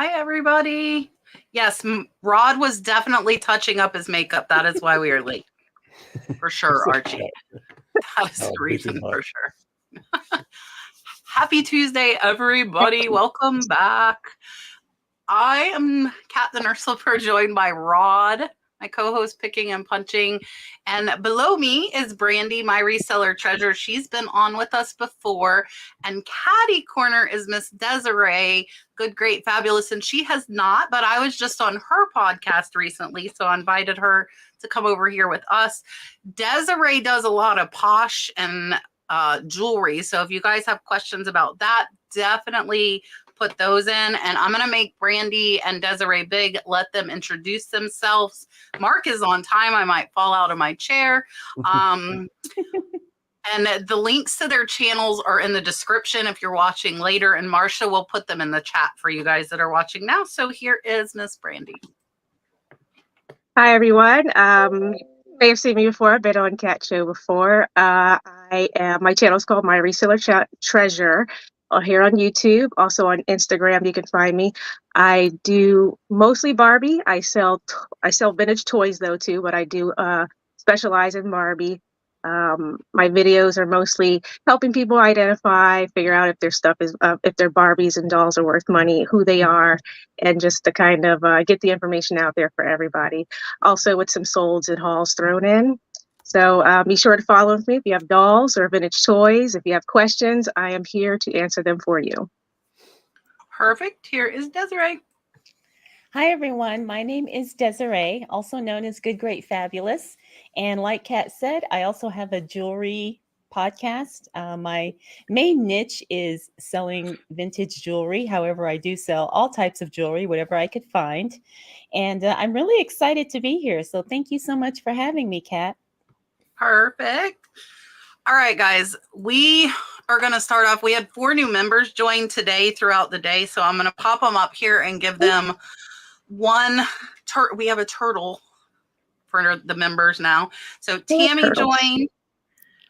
Hi, everybody. Yes, Rod was definitely touching up his makeup. That is why we are late. For sure, Archie. That is the reason for sure. Happy Tuesday, everybody. Welcome back. I am Kat the Nurse Flipper, joined by Rod, my co-host Picking and Punching. And below me is Brandi, my reseller treasure. She's been on with us before. And Catty Corner is Miss Desiree, good, great, fabulous. And she has not, but I was just on her podcast recently, so I invited her to come over here with us. Desiree does a lot of posh and jewelry. So if you guys have questions about that, definitely put those in. And I'm going to make Brandi and Desiree big, let them introduce themselves. Mark is on time. I might fall out of my chair. And the links to their channels are in the description if you're watching later. And Marcia will put them in the chat for you guys that are watching now. So here is Miss Brandi. Hi, everyone. May have seen me before. I've been on Cat Show before. My channel is called My Reseller Treasure here on YouTube. Also on Instagram, you can find me. I do mostly Barbie. I sell vintage toys though too, but I do specialize in Barbie. My videos are mostly helping people identify, figure out if their stuff is, if their Barbies and dolls are worth money, who they are, and just to kind of get the information out there for everybody. Also with some solds and hauls thrown in. So be sure to follow me if you have dolls or vintage toys. If you have questions, I am here to answer them for you. Perfect. Here is Desiree. Hi, everyone. My name is Desiree, also known as Good, Great, Fabulous. And like Kat said, I also have a jewelry podcast. My main niche is selling vintage jewelry. However, I do sell all types of jewelry, whatever I could find. And I'm really excited to be here. So thank you so much for having me, Kat. Perfect. All right, guys, we are going to start off. We had 4 new members join today throughout the day. So I'm going to pop them up here and give them one. We have a turtle for the members now. So Tammy joined.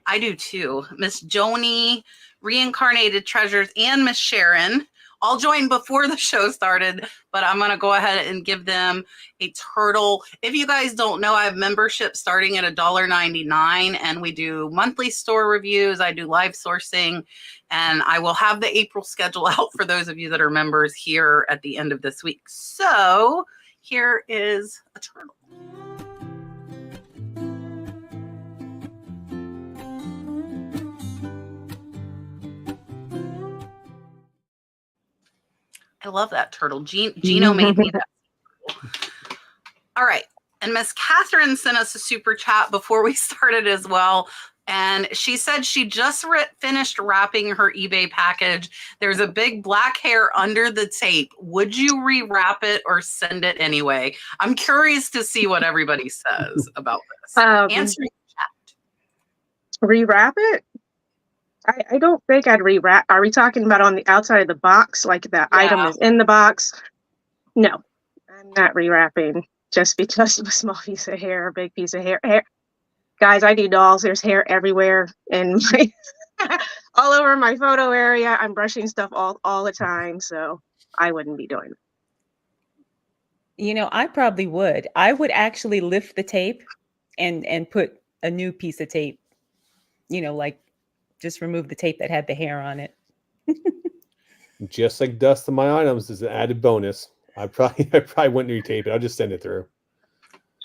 I do too. Miss Joni, Reincarnated Treasures, and Miss Sharon all joined before the show started, but I'm going to go ahead and give them a turtle. If you guys don't know, I have membership starting at $1.99, and we do monthly store reviews. I do live sourcing, and I will have the April schedule out for those of you that are members here at the end of this week. So here is a turtle. I love that turtle. Gino made me that. All right. And Miss Catherine sent us a super chat before we started as well. And she said she just finished wrapping her eBay package. There's a big black hair under the tape. Would you rewrap it or send it anyway? I'm curious to see what everybody says about this. Answer in the chat. Rewrap it? I don't think I'd rewrap. Are we talking about on the outside of the box, like the item is in the box? No, I'm not rewrapping just because of a small piece of hair, a big piece of hair. Guys, I do dolls. There's hair everywhere and all over my photo area. I'm brushing stuff all the time, so I wouldn't be doing it. You know, I probably would. I would actually lift the tape and put a new piece of tape, you know, like just remove the tape that had the hair on it. Just like dust on my items is an added bonus. I probably wouldn't retape it. I'll just send it through.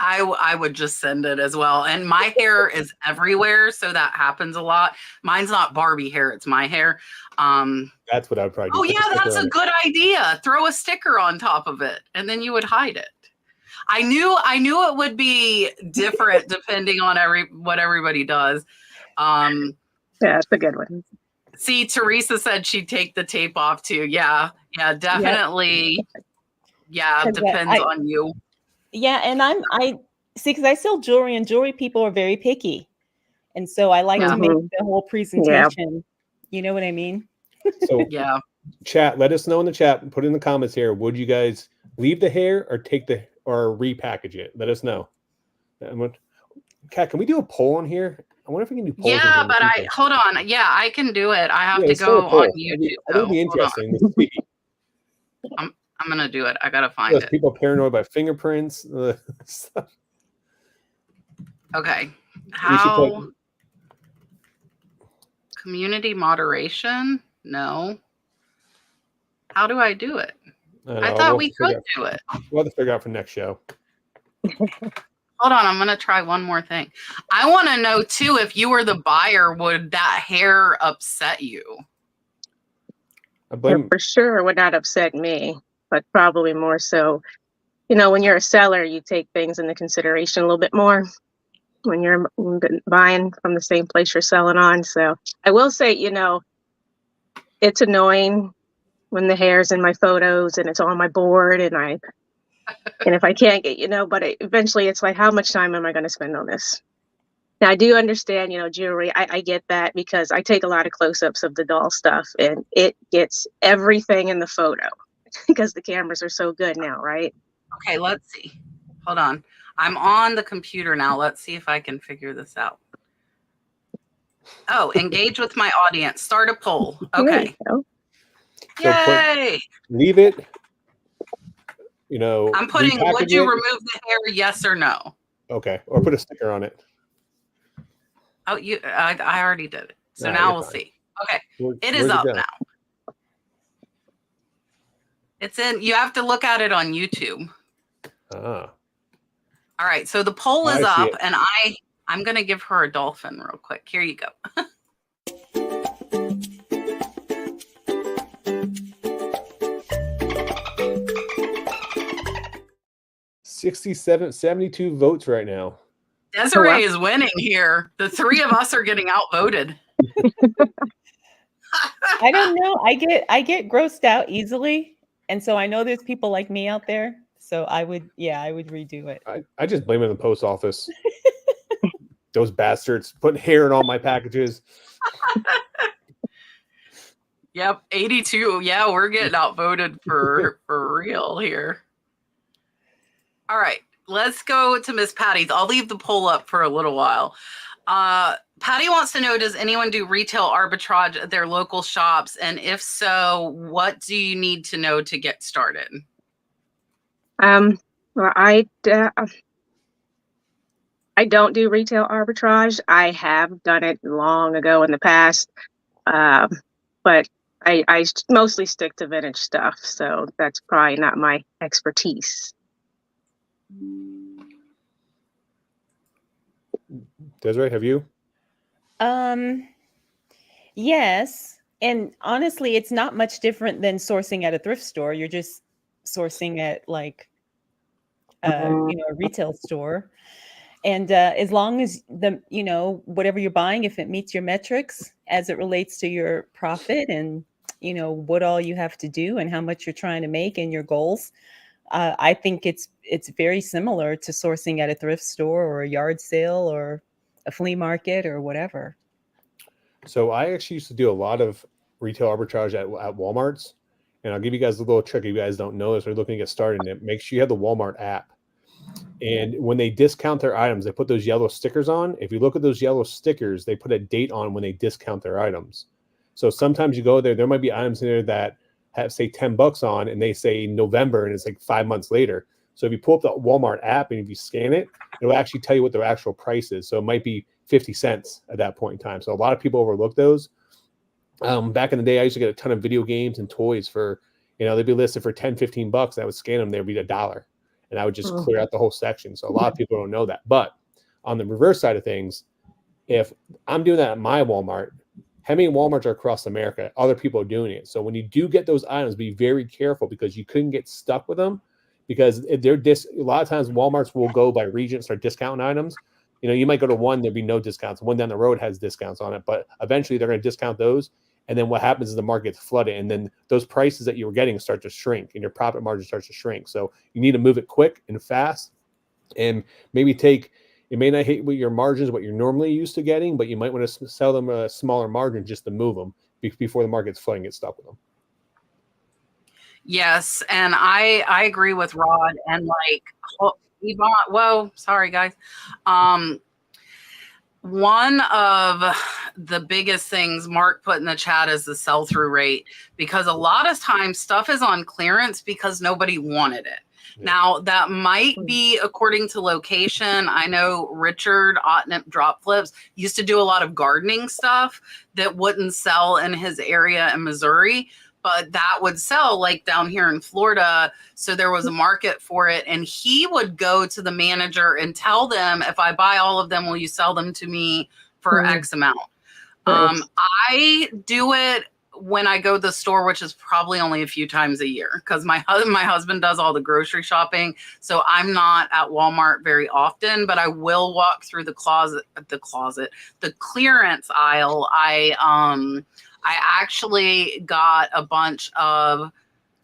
I would just send it as well. And my hair is everywhere, so that happens a lot. Mine's not Barbie hair, it's my hair. That's what I would probably do. Oh yeah, that's a good idea. Throw a sticker on top of it and then you would hide it. I knew it would be different depending on what everybody does. Yeah, it's a good one. See, Teresa said she'd take the tape off too. Yeah, definitely. Yeah, depends on you. Yeah, and I see, because I sell jewelry, and jewelry people are very picky, and so I like to make the whole presentation. You know what I mean? So chat. Let us know in the chat and put in the comments here. Would you guys leave the hair or or repackage it? Let us know. Kat, can we do a poll on here? I wonder if we can do polls. Yeah, but hold on. Yeah, I can do it. I have to go on YouTube. It'll be interesting to see. I'm I'm gonna do it. I gotta find it. People paranoid by fingerprints. Okay. How? Community moderation? No. How do I do it? I thought we could do it. We'll have to figure out for next show. Hold on, I'm gonna try one more thing. I want to know too, if you were the buyer, would that hair upset you? For sure, it would not upset me, but probably more so. When you're a seller, you take things into consideration a little bit more when you're buying from the same place you're selling on. So I will say, it's annoying when the hair's in my photos and it's on my board, and if I can't get, but eventually it's like, how much time am I going to spend on this? Now, I do understand, jewelry. I get that because I take a lot of close-ups of the doll stuff, and it gets everything in the photo because the cameras are so good now, right? Okay, let's see. Hold on. I'm on the computer now. Let's see if I can figure this out. Oh, engage with my audience. Start a poll. Okay. Yay! Leave it. I'm putting, would you remove the hair, yes or no? Okay. Or put a sticker on it. Oh, I already did it. So now we'll see. Okay. It is up now. It's in, you have to look at it on YouTube. All right. So the poll is up, and I'm going to give her a dolphin real quick. Here you go. 72 votes right now. Desiree is winning here. The three of us are getting outvoted. I don't know. I get grossed out easily, and so I know there's people like me out there. So I would redo it. I just blame it on the post office. Those bastards putting hair in all my packages. Yep, 82. Yeah, we're getting outvoted for real here. All right, let's go to Miss Patty's. I'll leave the poll up for a little while. Patty wants to know, does anyone do retail arbitrage at their local shops? And if so, what do you need to know to get started? Well, I don't do retail arbitrage. I have done it long ago in the past, but I mostly stick to vintage stuff. So that's probably not my expertise. Desiree, have you? Yes. And honestly, it's not much different than sourcing at a thrift store. You're just sourcing at like, a retail store. And as long as whatever you're buying, if it meets your metrics as it relates to your profit and, what all you have to do and how much you're trying to make and your goals, I think it's very similar to sourcing at a thrift store or a yard sale or a flea market or whatever. So I actually used to do a lot of retail arbitrage at Walmart's, and I'll give you guys a little trick if you guys don't know this or looking to get started in it. Make sure you have the Walmart app. And when they discount their items, they put those yellow stickers on. If you look at those yellow stickers, they put a date on when they discount their items. So sometimes you go there might be items in there that have, say, $10 on, and they say November, and it's like 5 months later. So if you pull up the Walmart app and if you scan it, it'll actually tell you what their actual price is. So it might be 50 cents at that point in time. So a lot of people overlook those. Back in the day, I used to get a ton of video games and toys for, they'd be listed for $10, $15. And I would scan them, they'd be $1. And I would just clear out the whole section. So a lot of people don't know that. But on the reverse side of things, if I'm doing that at my Walmart, how many Walmarts are across America? Other people are doing it. So when you do get those items, be very careful because you couldn't get stuck with them because a lot of times Walmarts will go by region, start discounting items. You might go to one, there'd be no discounts. One down the road has discounts on it, but eventually they're going to discount those. And then what happens is the market gets flooded, and then those prices that you were getting start to shrink, and your profit margin starts to shrink. So you need to move it quick and fast, and maybe it may not hit with your margins what you're normally used to getting, but you might want to sell them a smaller margin just to move them before the market's flooding, get stuck with them. Yes, and I agree with Rod and like Yvonne. Whoa, sorry guys. One of the biggest things Mark put in the chat is the sell-through rate, because a lot of times stuff is on clearance because nobody wanted it. Yeah. Now, that might be according to location. I know Richard Otnip Drop Flips used to do a lot of gardening stuff that wouldn't sell in his area in Missouri, but that would sell like down here in Florida. So there was a market for it. And he would go to the manager and tell them, if I buy all of them, will you sell them to me for X amount? I do it when I go to the store, which is probably only a few times a year, because my husband does all the grocery shopping. So I'm not at Walmart very often, but I will walk through the clearance aisle. I actually got a bunch of,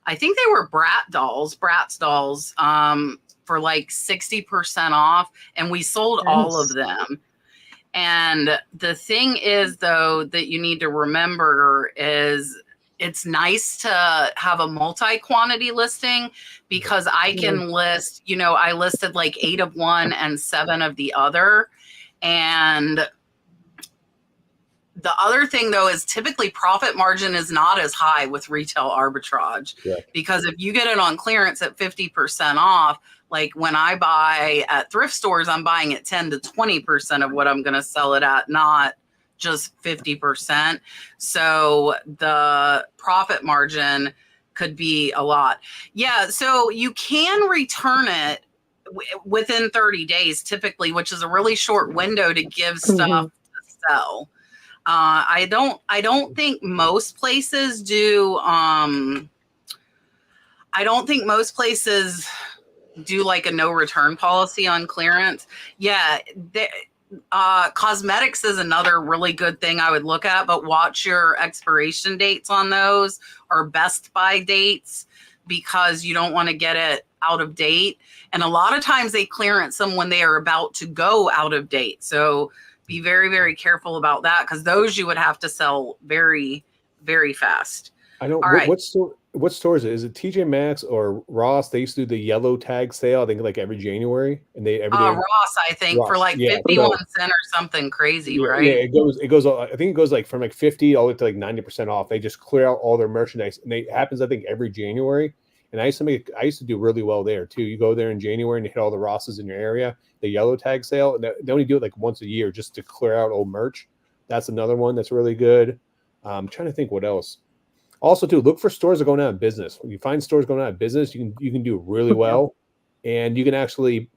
I think they were Bratz dolls for like 60% off, and we sold all of them. And the thing is, though, that you need to remember is it's nice to have a multi-quantity listing, because I can list, I listed like 8 of one and 7 of the other. And the other thing, though, is typically profit margin is not as high with retail arbitrage, because if you get it on clearance at 50% off, like when I buy at thrift stores, I'm buying at 10 to 20% of what I'm going to sell it at, not just 50%. So the profit margin could be a lot. Yeah. So you can return it within 30 days, typically, which is a really short window to give stuff to sell. I don't think most places do. I don't think most places do like a no return policy on clearance. Yeah. Cosmetics is another really good thing I would look at, but watch your expiration dates on those, or best buy dates, because you don't want to get it out of date. And a lot of times they clearance them when they are about to go out of date. So be very, very careful about that, because those you would have to sell very, very fast. I don't. What store is it? Is it TJ Maxx or Ross? They used to do the yellow tag sale, I think, like every January, and they every day. Ross, I think, for like 51 cents or something crazy, right? Yeah, it goes. I think it goes like from like 50 all the way to like 90% off. They just clear out all their merchandise, and it happens, I think, every January. And I used to do really well there too. You go there in January and you hit all the Rosses in your area, the yellow tag sale. And they only do it like once a year just to clear out old merch. That's another one that's really good. I'm trying to think what else. Also, too, look for stores that are going out of business. When you find stores going out of business, you can do really well, and you can actually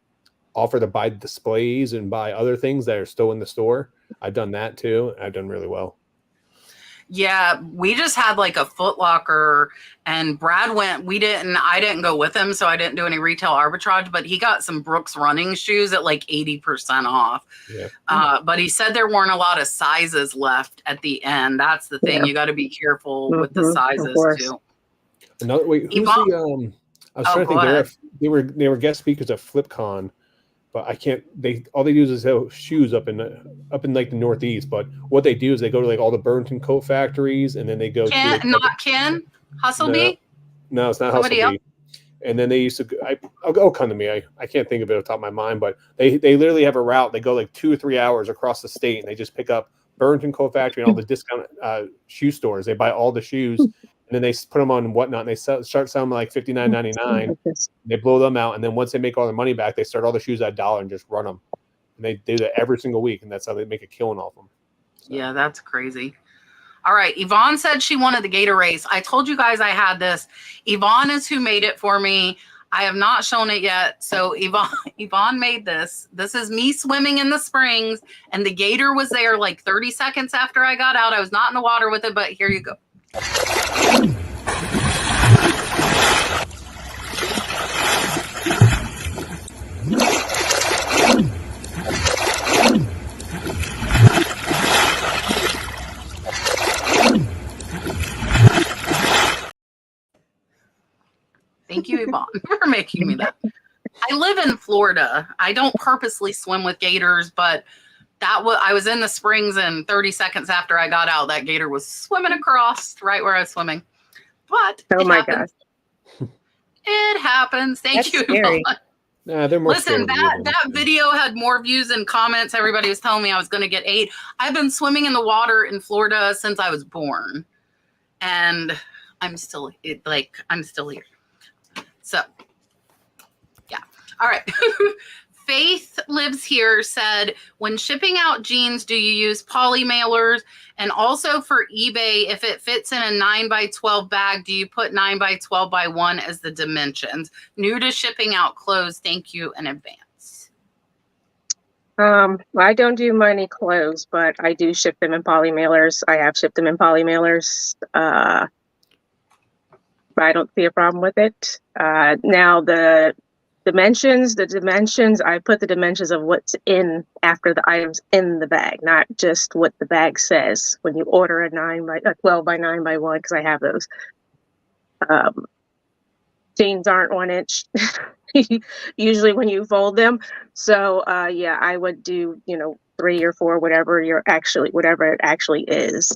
offer to buy displays and buy other things that are still in the store. I've done that too. I've done really well. Yeah, we just had like a Foot Locker, and Brad went. I didn't go with him, so I didn't do any retail arbitrage. But he got some Brooks running shoes at like 80% off. Yeah. But he said there weren't a lot of sizes left at the end. That's the thing. You got to be careful with the sizes too. Another wait, who's the I was trying to think. They were guest speakers at FlipCon. But I can't. All they do is sell shoes up in like the Northeast. But what they do is they go to like all the Burlington coat factories, and then they go to Ken Hustlebee. No, it's not Hustlebee. And then they used to. I'll come to me. I can't think of it off the top of my mind. But they literally have a route. They go like 2 or 3 hours across the state, and they just pick up Burlington Coat Factory and all the discount shoe stores. They buy all the shoes. And then they put them on whatnot, and they start selling like $59.99. They blow them out, and then once they make all their money back, they start all the shoes at $1 and just run them. And they do that every single week, and that's how they make a killing off them. So. Yeah, that's crazy. All right, Yvonne said she wanted the Gator race. I told you guys I had this. Yvonne is who made it for me. I have not shown it yet. So Yvonne made this. This is me swimming in the springs, and the Gator was there like 30 seconds after I got out. I was not in the water with it, but here you go. Thank you, Yvonne, for making me that. I live in Florida. I don't purposely swim with gators, but I was in the springs, and 30 seconds after I got out, that gator was swimming across right where I was swimming. But oh my gosh, it happens. Thank you, Yvonne. Nah, they're more. Listen, that video had more views and comments. Everybody was telling me I was going to get 8. I've been swimming in the water in Florida since I was born, and I'm still here. So, yeah. All right. Faith Lives Here said, when shipping out jeans, do you use poly mailers? And also for eBay, if it fits in a 9x12 bag, do you put 9x12x1 as the dimensions? New to shipping out clothes. Thank you in advance. I don't do many clothes, but I do ship them in poly mailers. I have shipped them in poly mailers. But I don't see a problem with it. Now the dimensions, I put the dimensions of what's in after the items in the bag, not just what the bag says when you order a 12 by 9 by 1, because I have those. Jeans aren't 1 inch usually when you fold them. So yeah, I would do 3 or 4, whatever it actually is.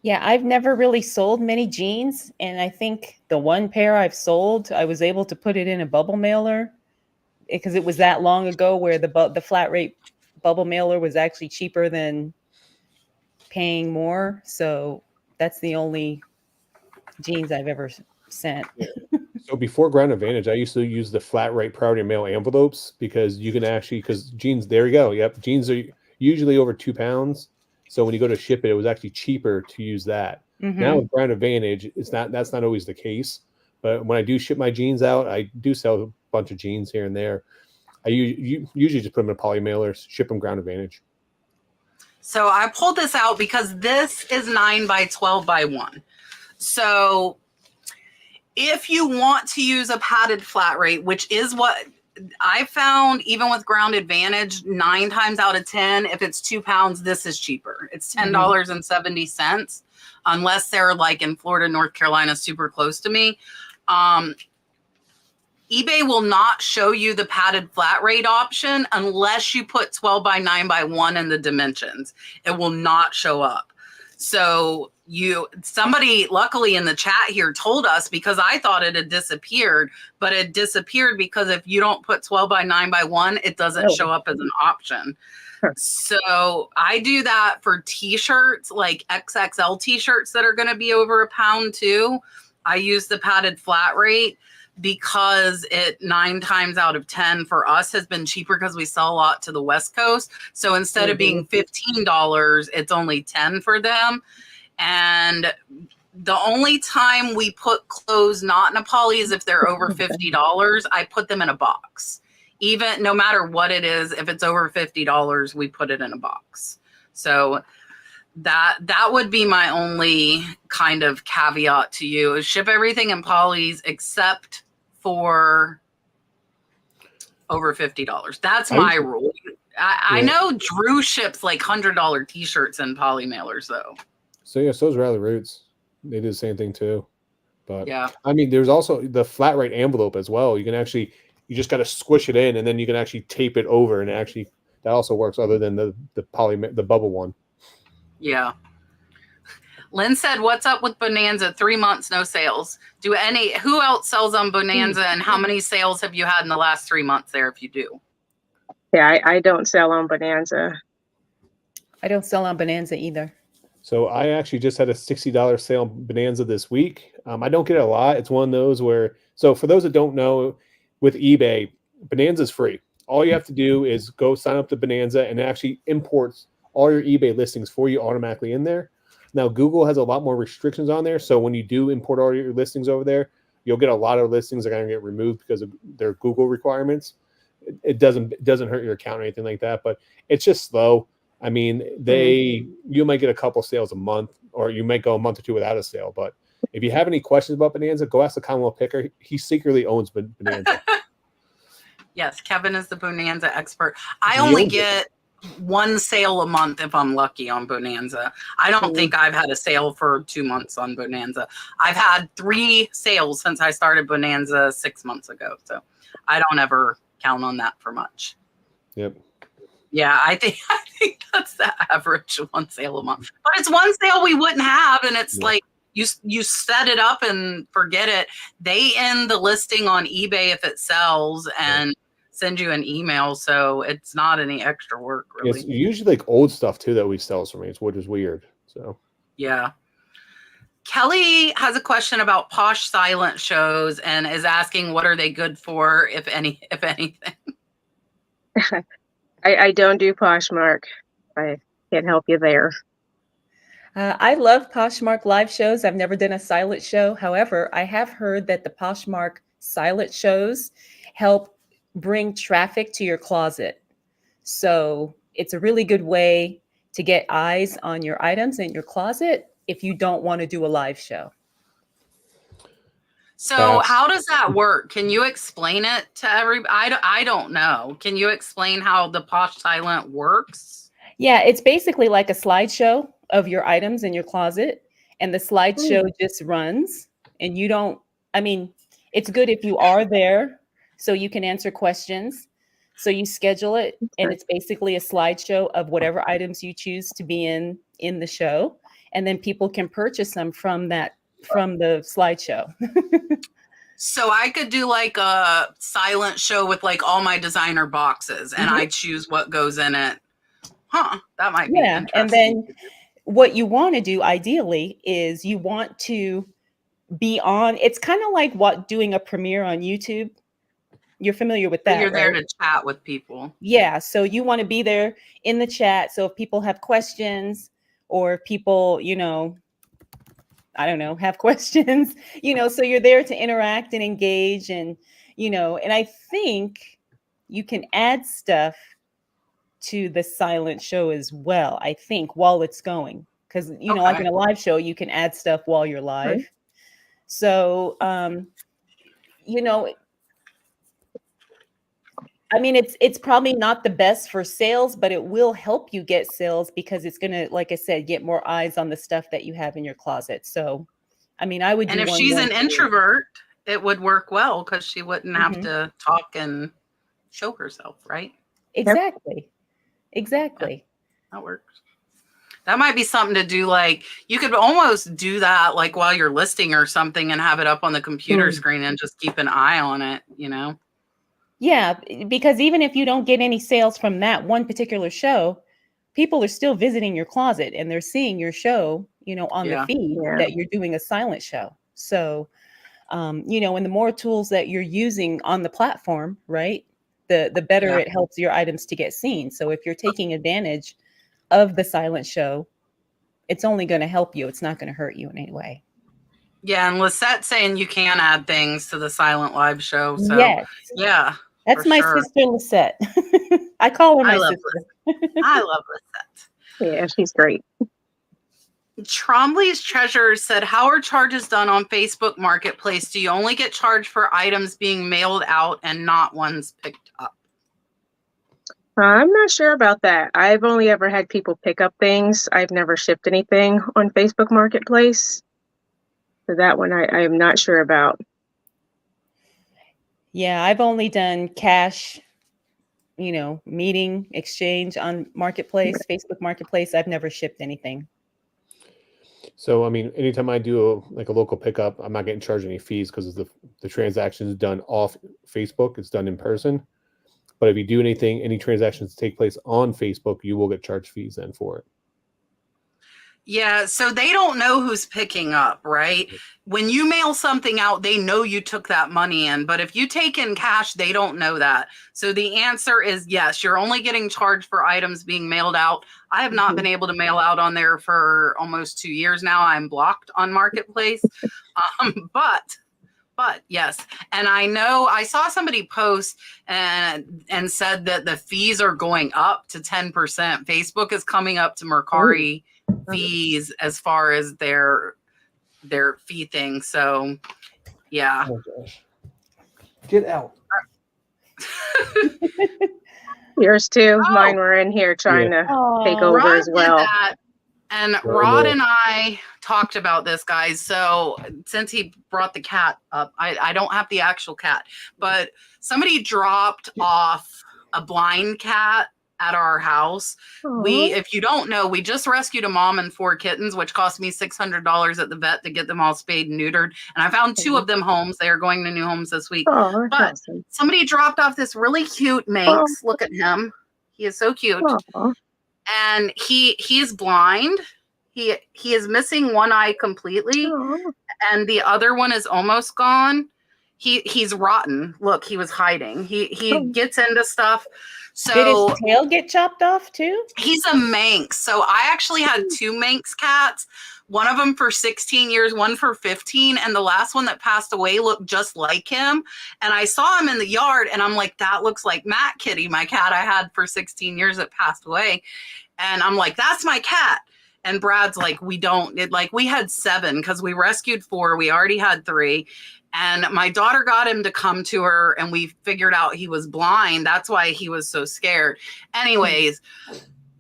Yeah, I've never really sold many jeans, and I think the one pair I've sold, I was able to put it in a bubble mailer because it was that long ago where the flat rate bubble mailer was actually cheaper than paying more. So that's the only jeans I've ever sent. Yeah. So before Ground Advantage, I used to use the flat rate priority mail envelopes because you can actually, because jeans, there you go. Yep. Jeans are usually over 2 pounds. So when you go to ship it, it was actually cheaper to use that. Mm-hmm. Now with Ground Advantage, that's not always the case. But when I do ship my jeans out, I do sell a bunch of jeans here and there. I usually just put them in poly mailers, ship them Ground Advantage. So I pulled this out because this is 9x12x1. So if you want to use a padded flat rate, which is what I found, even with Ground Advantage, 9 times out of 10, if it's 2 pounds, this is cheaper. It's $10.70, unless they're like in Florida, North Carolina, super close to me. eBay will not show you the padded flat rate option unless you put 12 by 9 by 1 in the dimensions. It will not show up. So somebody luckily in the chat here told us, because I thought it had disappeared, but it disappeared because if you don't put 12 by 9 by 1, it doesn't show up as an option. So I do that for t-shirts, like XXL t-shirts that are going to be over £1 too. I use the padded flat rate because it 9 times out of 10 for us has been cheaper because we sell a lot to the West Coast. So instead of being $15, it's only 10 for them. And the only time we put clothes not in a poly is if they're over $50. I put them in a box. Even no matter what it is, if it's over $50, we put it in a box. So that would be my only kind of caveat to you, is ship everything in polys except for over $50. That's my rule. I know Drew ships like $100 t-shirts in poly mailers though. So yeah, so's Rally Roots. They do the same thing too. But yeah, I mean, there's also the flat rate envelope as well. You can actually, you just got to squish it in, and then you can actually tape it over, and actually that also works. Other than the bubble one. Yeah. Lynn said, "What's up with Bonanza? 3 months, no sales. Who else sells on Bonanza, and how many sales have you had in the last 3 months there, if you do?" Yeah, I don't sell on Bonanza. I don't sell on Bonanza either. So I actually just had a $60 sale on Bonanza this week. I don't get it a lot. It's one of those where, so for those that don't know, with eBay, Bonanza is free. All you have to do is go sign up to Bonanza, and it actually imports all your eBay listings for you automatically in there. Now, Google has a lot more restrictions on there. So when you do import all your listings over there, you'll get a lot of listings that are going to get removed because of their Google requirements. It doesn't hurt your account or anything like that, but it's just slow. I mean, you might get a couple sales a month, or you might go a month or two without a sale. But if you have any questions about Bonanza, go ask the Commonwealth Picker. He secretly owns Bonanza. Yes, Kevin is the Bonanza expert. I only get 1 sale a month if I'm lucky on Bonanza. I don't think I've had a sale for 2 months on Bonanza. I've had 3 sales since I started Bonanza 6 months ago. So I don't ever count on that for much. Yep. Yeah, I think that's the average, 1 sale a month. But it's 1 sale we wouldn't have, and it's like You set it up and forget it. They end the listing on eBay if it sells and send you an email. So it's not any extra work, really. It's usually like old stuff too that we sell for me, which is weird. So yeah. Kelly has a question about Posh silent shows and is asking what are they good for, if anything. I don't do Poshmark. I can't help you there. I love Poshmark live shows. I've never done a silent show. However, I have heard that the Poshmark silent shows help bring traffic to your closet. So it's a really good way to get eyes on your items in your closet if you don't want to do a live show. So how does that work? Can you explain it to everybody? I don't know. Can you explain how the Posh silent works? Yeah, it's basically like a slideshow of your items in your closet, and the slideshow just runs, and you don't, I mean, it's good if you are there so you can answer questions. So you schedule it, and it's basically a slideshow of whatever items you choose to be in the show, and then people can purchase them from the slideshow. So I could do like a silent show with like all my designer boxes, and I choose what goes in it. Huh, that might be interesting. And then what you want to do ideally is you want to be on, it's kind of like doing a premiere on YouTube. You're familiar with that, You're there right? to chat with people. Yeah, so you want to be there in the chat. So if people have questions or people, I don't know, have questions, so you're there to interact and engage and I think you can add stuff to the silent show as well, I think, while it's going. Because, like in a live show, you can add stuff while you're live. Right. So, I mean, it's probably not the best for sales, but it will help you get sales because it's going to, like I said, get more eyes on the stuff that you have in your closet. So, I mean, I would do. And if she's an introvert, it would work well because she wouldn't have to talk and show herself, right? Exactly. Exactly. Yeah, that works. That might be something to do. Like you could almost do that like while you're listing or something and have it up on the computer screen and just keep an eye on it, Yeah, because even if you don't get any sales from that one particular show, people are still visiting your closet and they're seeing your show, on the feed that you're doing a silent show. So, and the more tools that you're using on the platform, right, the better it helps your items to get seen. So if you're taking advantage of the silent show, it's only going to help you. It's not going to hurt you in any way. Yeah, and Lisette's saying you can add things to the silent live show. So yeah. That's my sister Lisette. I call her my sister. I love Lisette. Yeah, she's great. Trombley's Treasure said, how are charges done on Facebook Marketplace? Do you only get charged for items being mailed out and not ones picked up? I'm not sure about that. I've only ever had people pick up things. I've never shipped anything on Facebook Marketplace. So that one I am not sure about. Yeah, I've only done cash, meeting exchange on Marketplace, Facebook Marketplace. I've never shipped anything. So, I mean, anytime I do a local pickup, I'm not getting charged any fees because the transaction is done off Facebook. It's done in person. But if you do any transactions take place on Facebook, you will get charged fees then for it. Yeah, so they don't know who's picking up, right? When you mail something out, they know you took that money in. But if you take in cash, they don't know that. So the answer is yes, you're only getting charged for items being mailed out. I have not been able to mail out on there for almost 2 years now. I'm blocked on Marketplace. But yes, and I know I saw somebody post and said that the fees are going up to 10%. Facebook is coming up to Mercari fees as far as their fee thing. So yeah. Oh gosh. Get out. Yours too. Mine were in here trying to take over Rod as well. did that, and Rod and I talked about this, guys. So since he brought the cat up, I don't have the actual cat, but somebody dropped off a blind cat at our house. If you don't know, we just rescued a mom and 4 kittens, which cost me $600 at the vet to get them all spayed and neutered. And I found 2 of them homes. They are going to new homes this week. But Awesome. somebody dropped off this really cute Manx. Look at him. He is so cute. And he is blind. He is missing one eye completely. And the other one is almost gone. He's rotten. Look, he was hiding. He gets into stuff. So did his tail get chopped off too? He's a Manx. So I actually had 2 Manx cats. One of them for 16 years, one for 15. And the last one that passed away looked just like him. And I saw him in the yard and I'm like, that looks like Matt Kitty, my cat I had for 16 years that passed away. And I'm like, that's my cat. And Brad's like, we had 7 because we rescued 4. We already had 3. And my daughter got him to come to her and we figured out he was blind. That's why he was so scared. Anyways,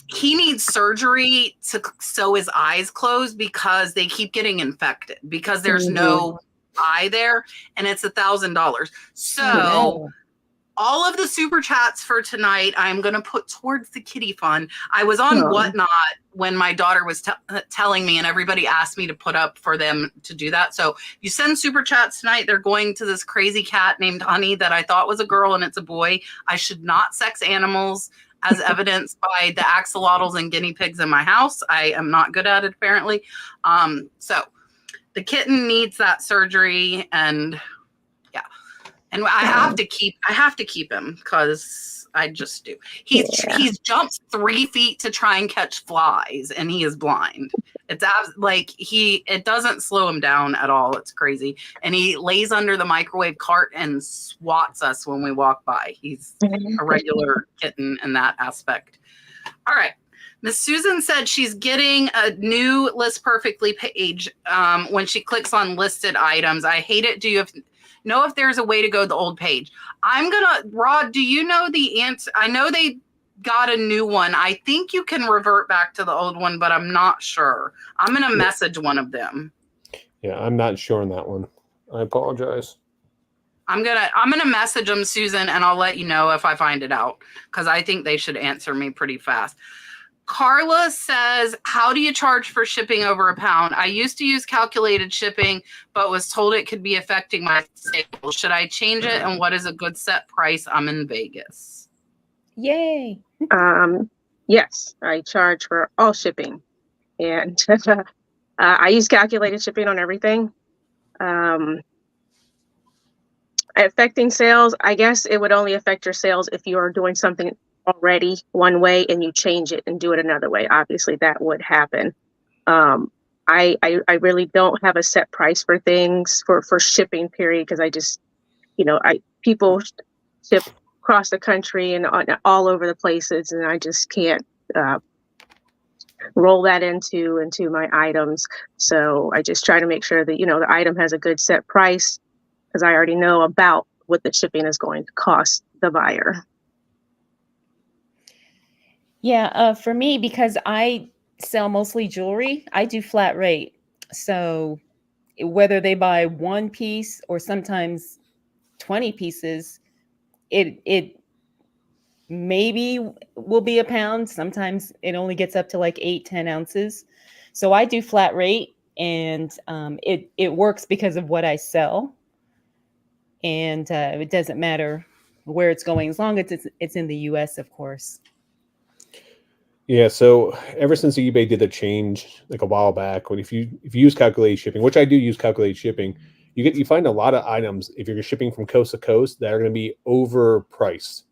he needs surgery to sew his eyes closed because they keep getting infected because there's no eye there and it's $1,000. So all of the super chats for tonight, I'm going to put towards the kitty fund. I was on Whatnot when my daughter was telling me and everybody asked me to put up for them to do that. So you send super chats tonight, they're going to this crazy cat named Honey that I thought was a girl and it's a boy. I should not sex animals as evidenced by the axolotls and guinea pigs in my house. I am not good at it apparently. So the kitten needs that surgery and and I have to keep him because I just do. He's jumped 3 feet to try and catch flies, and he is blind. It's it doesn't slow him down at all. It's crazy, and he lays under the microwave cart and swats us when we walk by. He's a regular kitten in that aspect. All right. Miss Susan said she's getting a new List Perfectly page when she clicks on listed items. I hate it. Do you know if there's a way to go to the old page? Rod, do you know the answer? I know they got a new one. I think you can revert back to the old one, but I'm not sure. I'm going to message one of them. Yeah, I'm not sure on that one. I apologize. I'm gonna message them, Susan, and I'll let you know if I find it out because I think they should answer me pretty fast. Carla says, how do you charge for shipping over £1? I used to use calculated shipping, but was told it could be affecting my sales. Should I change it? And what is a good set price? I'm in Vegas. Yay. Yes, I charge for all shipping. And I use calculated shipping on everything. Affecting sales, I guess it would only affect your sales if you are doing something already one way and you change it and do it another way. Obviously that would happen. I really don't have a set price for things for shipping period because I just, people ship across the country and all over the places and I just can't roll that into my items. So I just try to make sure that the item has a good set price because I already know about what the shipping is going to cost the buyer. Yeah, for me, because I sell mostly jewelry, I do flat rate. So whether they buy 1 piece or sometimes 20 pieces, it maybe will be £1. Sometimes it only gets up to like 8-10 ounces. So I do flat rate and it works because of what I sell. And it doesn't matter where it's going as long as it's in the US, of course. Yeah, so ever since eBay did the change like a while back, when if you use calculated shipping, which I do use calculated shipping, you find a lot of items if you're shipping from coast to coast that are going to be overpriced.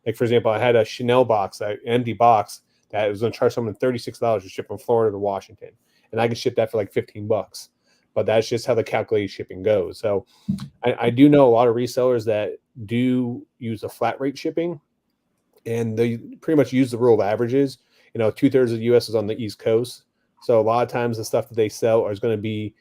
Like for example, I had a Chanel box, an empty box that was going to charge someone $36 to ship from Florida to Washington, and I could ship that for like $15. But that's just how the calculated shipping goes. So I do know a lot of resellers that do use a flat rate shipping, and they pretty much use the rule of averages. 2/3 of the U.S. is on the East Coast. So a lot of times the stuff that they sell is going to be,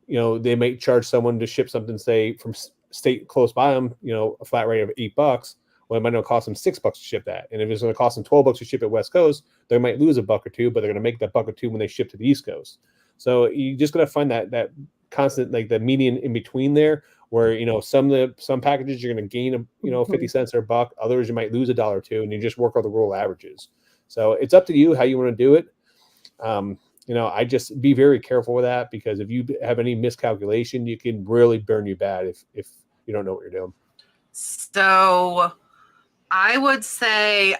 they may charge someone to ship something, say, from state close by them, a flat rate of $8. Well, it might not cost them $6 to ship that. And if it's going to cost them $12 to ship at West Coast, they might lose $1 or $2, but they're going to make that $1 or $2 when they ship to the East Coast. So you just got to find that constant, like the median in between there, where some packages you're going to gain 50 cents or $1, others you might lose $1 or $2, and you just work all the rural averages. So it's up to you how you want to do it. I just be very careful with that, because if you have any miscalculation, you can really burn you bad if you don't know what you're doing. So I would say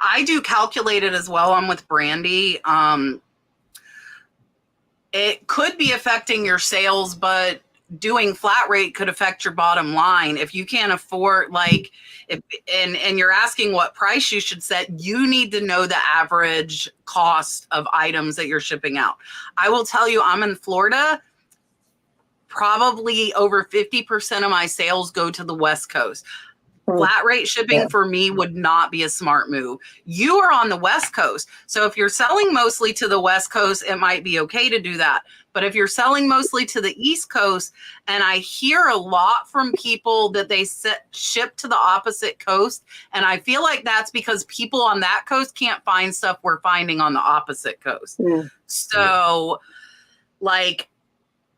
I do calculated as well. I'm with Brandi. It could be affecting your sales, but doing flat rate could affect your bottom line. If you can't afford, and you're asking what price you should set, you need to know the average cost of items that you're shipping out. I will tell you, I'm in Florida. Probably over 50% of my sales go to the West Coast. Flat rate shipping for me would not be a smart move. You are on the West Coast. So if you're selling mostly to the West Coast, it might be okay to do that. But if you're selling mostly to the East Coast, and I hear a lot from people that they ship to the opposite coast, and I feel like that's because people on that coast can't find stuff we're finding on the opposite coast. So like,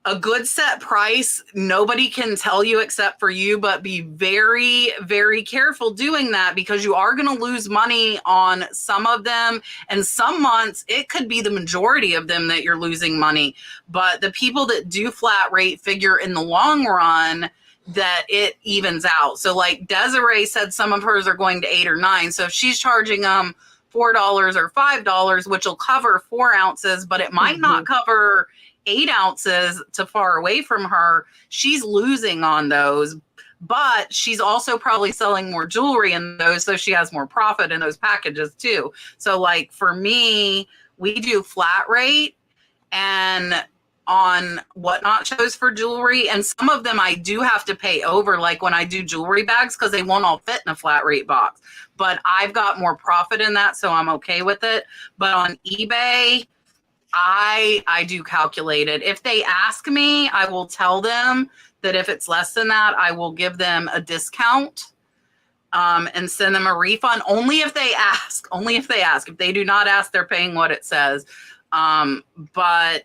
a good set price, nobody can tell you except for you, but be very, very careful doing that, because you are going to lose money on some of them. And some months, it could be the majority of them that you're losing money. But the people that do flat rate figure in the long run that it evens out. So like Desiree said, some of hers are going to 8 or 9. So if she's charging $4 or $5, which will cover 4 ounces, but it might not cover 8 ounces to far away from her, she's losing on those. But she's also probably selling more jewelry in those, so she has more profit in those packages too. So like for me, we do flat rate and on Whatnot shows for jewelry, and some of them I do have to pay over, like when I do jewelry bags, because they won't all fit in a flat rate box. But I've got more profit in that, so I'm okay with it. But on eBay, I do calculate it. If they ask me, I will tell them that if it's less than that, I will give them a discount and send them a refund. Only if they ask. Only if they ask. If they do not ask, they're paying what it says. But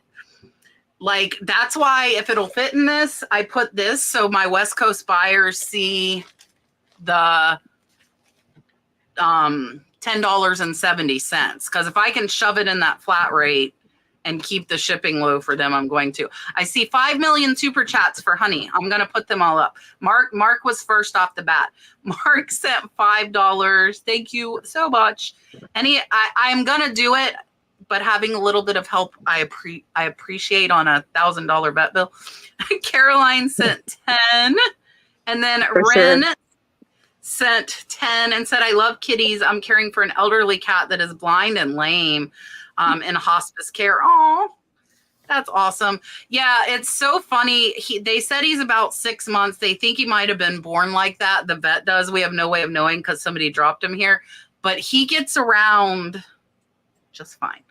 like, that's why if it'll fit in this, I put this so my West Coast buyers see the $10.70. Because if I can shove it in that flat rate and keep the shipping low for them, I'm going to. I see 5 million super chats for honey. I'm going to put them all up. Mark was first off the bat. Mark sent $5. Thank you so much. I'm going to do it, but having a little bit of help, I appreciate on a $1,000 vet bill. Caroline sent 10. And then Ren sent 10 and said, I love kitties. I'm caring for an elderly cat that is blind and lame. In hospice care. Oh, that's awesome. Yeah, it's so funny. They said he's about 6 months. They think he might have been born like that. The vet does. We have no way of knowing because somebody dropped him here. But he gets around just fine.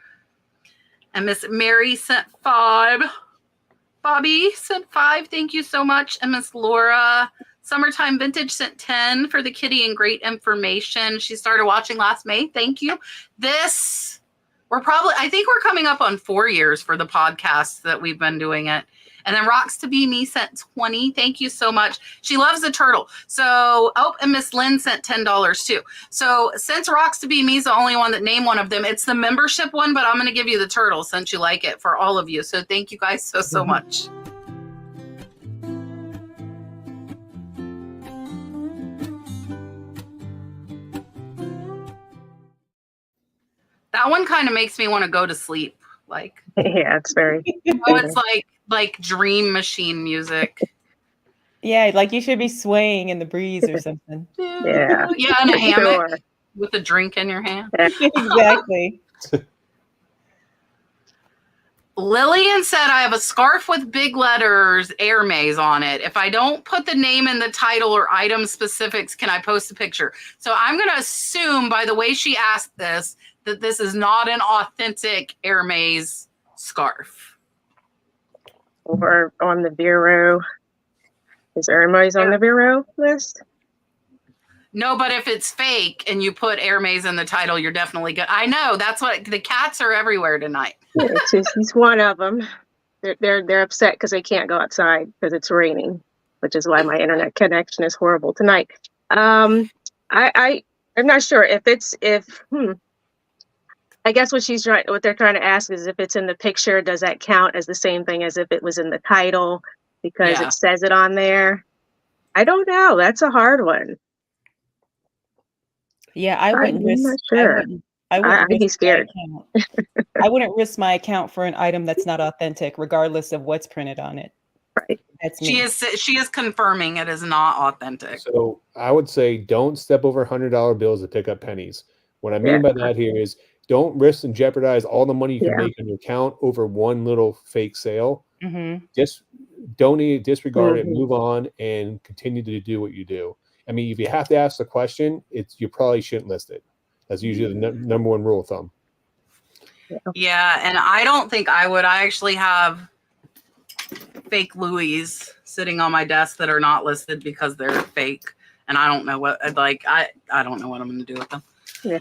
And Miss Mary sent 5. Bobby sent 5. Thank you so much. And Miss Laura, Summertime Vintage, sent 10 for the kitty and great information. She started watching last May. Thank you. I think we're coming up on 4 years for the podcast that we've been doing it. And then Rocks to Be Me sent 20. Thank you so much. She loves the turtle. So, and Miss Lynn sent $10 too. So since Rocks to Be Me is the only one that named one of them, it's the membership one, but I'm going to give you the turtle since you like it for all of you. So thank you guys so much. That one kind of makes me want to go to sleep. Like, yeah, it's very. It's like dream machine music. Yeah, like you should be swaying in the breeze or something. Yeah, in a hammock with a drink in your hand. Exactly. Lillian said, I have a scarf with big letters, Hermes on it. If I don't put the name in the title or item specifics, can I post a picture? So I'm going to assume by the way she asked this, that this is not an authentic Hermes scarf. Or on the Bureau. Is Hermes on the Bureau list? No, but if it's fake and you put Hermes in the title, you're definitely good. I know. That's what the cats are everywhere tonight. He's one of them. They're upset because they can't go outside because it's raining, which is why my internet connection is horrible tonight. I'm not sure if I guess what they're trying to ask is if it's in the picture, does that count as the same thing as if it was in the title because Yeah. it says it on there? I don't know. That's a hard one. Yeah, I wouldn't I'm risk. not sure. I wouldn't I'd be risk my scared. account. I wouldn't risk my account for an item that's not authentic, regardless of what's printed on it. Right. That's me. She is confirming it is not authentic. So I would say don't step over $100 bills to pick up pennies. What I mean by that here is don't risk and jeopardize all the money you can make on your account over one little fake sale. Mm-hmm. Just donate it, disregard it, move on, and continue to do what you do. I mean, if you have to ask the question, you probably shouldn't list it. That's usually the number one rule of thumb. Yeah, and I don't think I would. I actually have fake Louis sitting on my desk that are not listed because they're fake, and I don't know what I don't know what I'm going to do with them. Yeah.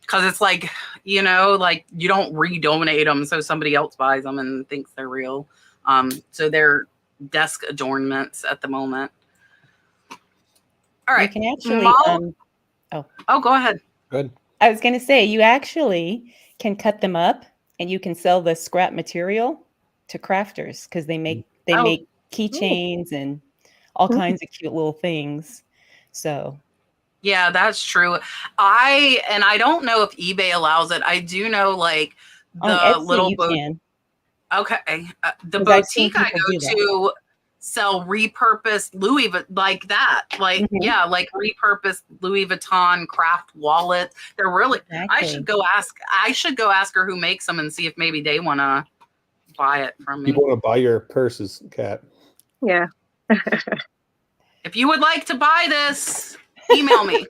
Because it's like, you don't redonate them so somebody else buys them and thinks they're real. So they're desk adornments at the moment. All right. You can actually. Go ahead. Good. I was going to say you actually can cut them up and you can sell the scrap material to crafters because they make keychains and all kinds of cute little things. So. Yeah, that's true. I don't know if eBay allows it. I do know like the little can. Okay. The boutique I go to sell repurposed Louis like that. Like like repurposed Louis Vuitton craft wallet. They're really I should go ask her who makes them and see if maybe they want to buy it from me. People want to buy your purses, Kat. Yeah. If you would like to buy this, email me.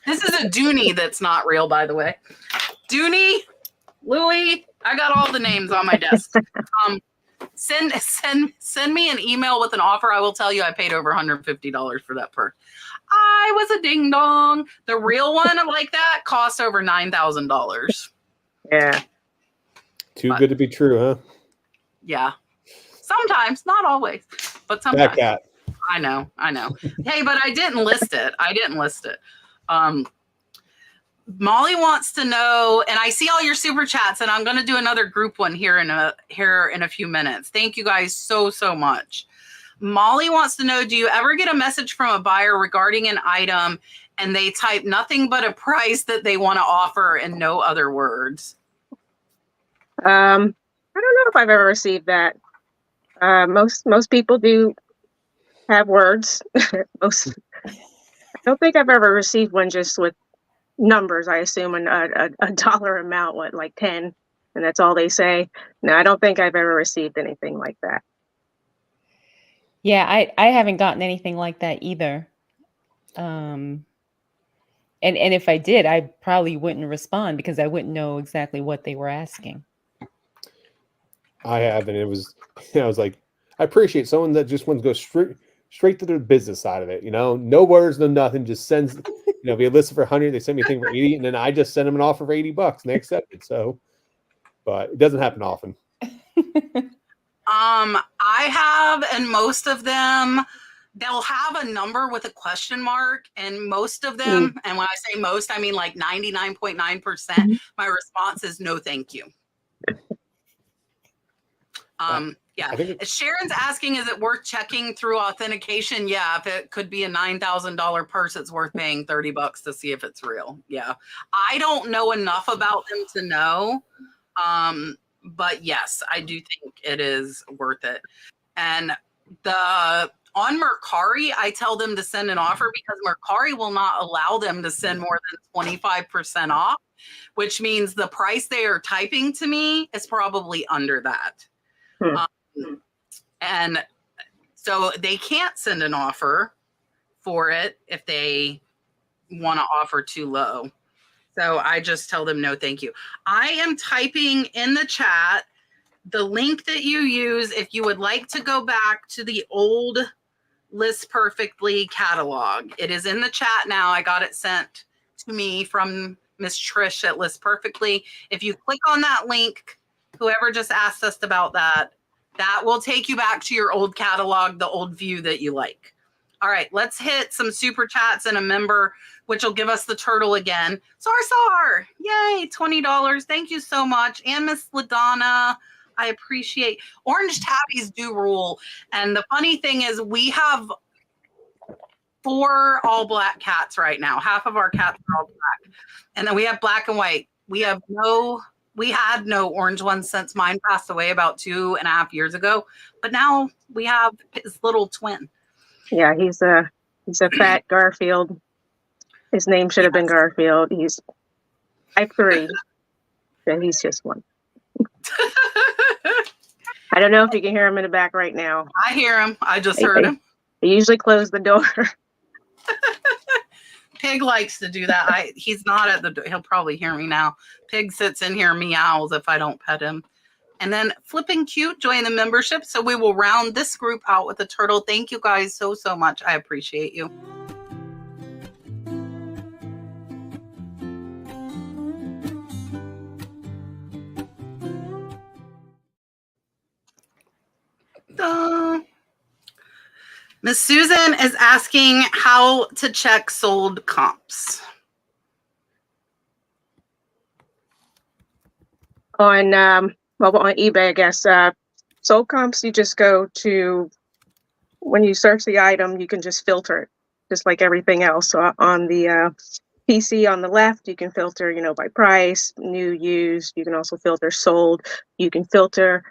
This is a Dooney that's not real, by the way. Dooney, Louis, I got all the names on my desk. Send me an email with an offer. I will tell you I paid over $150 for that purse. I was a ding dong. The real one like that cost over $9,000. Yeah. Too good to be true, huh? Yeah. Sometimes, not always, but sometimes. That cat. I know. Hey, but I didn't list it. Molly wants to know, and I see all your super chats, and I'm going to do another group one here in a few minutes. Thank you guys so much. Molly wants to know, do you ever get a message from a buyer regarding an item and they type nothing but a price that they want to offer and no other words? I don't know if I've ever received that. Most people do have words. I don't think I've ever received one just with numbers. I assume a dollar amount, like 10, and that's all they say. No, I don't think I've ever received anything like that. Yeah, I haven't gotten anything like that either. And if I did, I probably wouldn't respond because I wouldn't know exactly what they were asking. I have, and I was like, I appreciate someone that just wants to go straight to the business side of it. No words, no nothing. Just sends. If you list it for 100, they send me a thing for 80, and then I just send them an offer for $80, and they accept it. So, but it doesn't happen often. I have, and most of them, they'll have a number with a question mark, and most of them, and when I say most, I mean like 99.9%. My response is no, thank you. Yeah. Sharon's asking, is it worth checking through authentication? Yeah. If it could be a $9,000 purse, it's worth paying $30 to see if it's real. Yeah. I don't know enough about them to know. But yes, I do think it is worth it. And on Mercari, I tell them to send an offer because Mercari will not allow them to send more than 25% off, which means the price they are typing to me is probably under that. And so they can't send an offer for it if they want to offer too low. So I just tell them no, thank you. I am typing in the chat the link that you use if you would like to go back to the old List Perfectly catalog. It is in the chat now. I got it sent to me from Miss Trish at List Perfectly. If you click on that link, whoever just asked us about that will take you back to your old catalog, the old view that you like. All right, let's hit some super chats and a member, which will give us the turtle again. Sar, yay, $20. Thank you so much. And Miss LaDonna, I appreciate. Orange tabbies do rule. And the funny thing is we have 4 all black cats right now. Half of our cats are all black. And then we have black and white. We had no orange ones since mine passed away about 2.5 years ago. But now we have his little twin. Yeah, he's a fat Garfield. His name should have been Garfield. He's type 3, and he's just one. I don't know if you can hear him in the back right now. I hear him. I just heard him. He usually close the door. Pig likes to do that. He's not at the door. He'll probably hear me now. Pig sits in here, meows if I don't pet him. And then Flipping Cute joined the membership. So we will round this group out with a turtle. Thank you guys so much. I appreciate you. Miss Susan is asking how to check sold comps. On eBay, I guess. Sold comps, you just go to, when you search the item, you can just filter it, just like everything else. So on the PC on the left, you can filter, by price, new, used. You can also filter sold. You can filter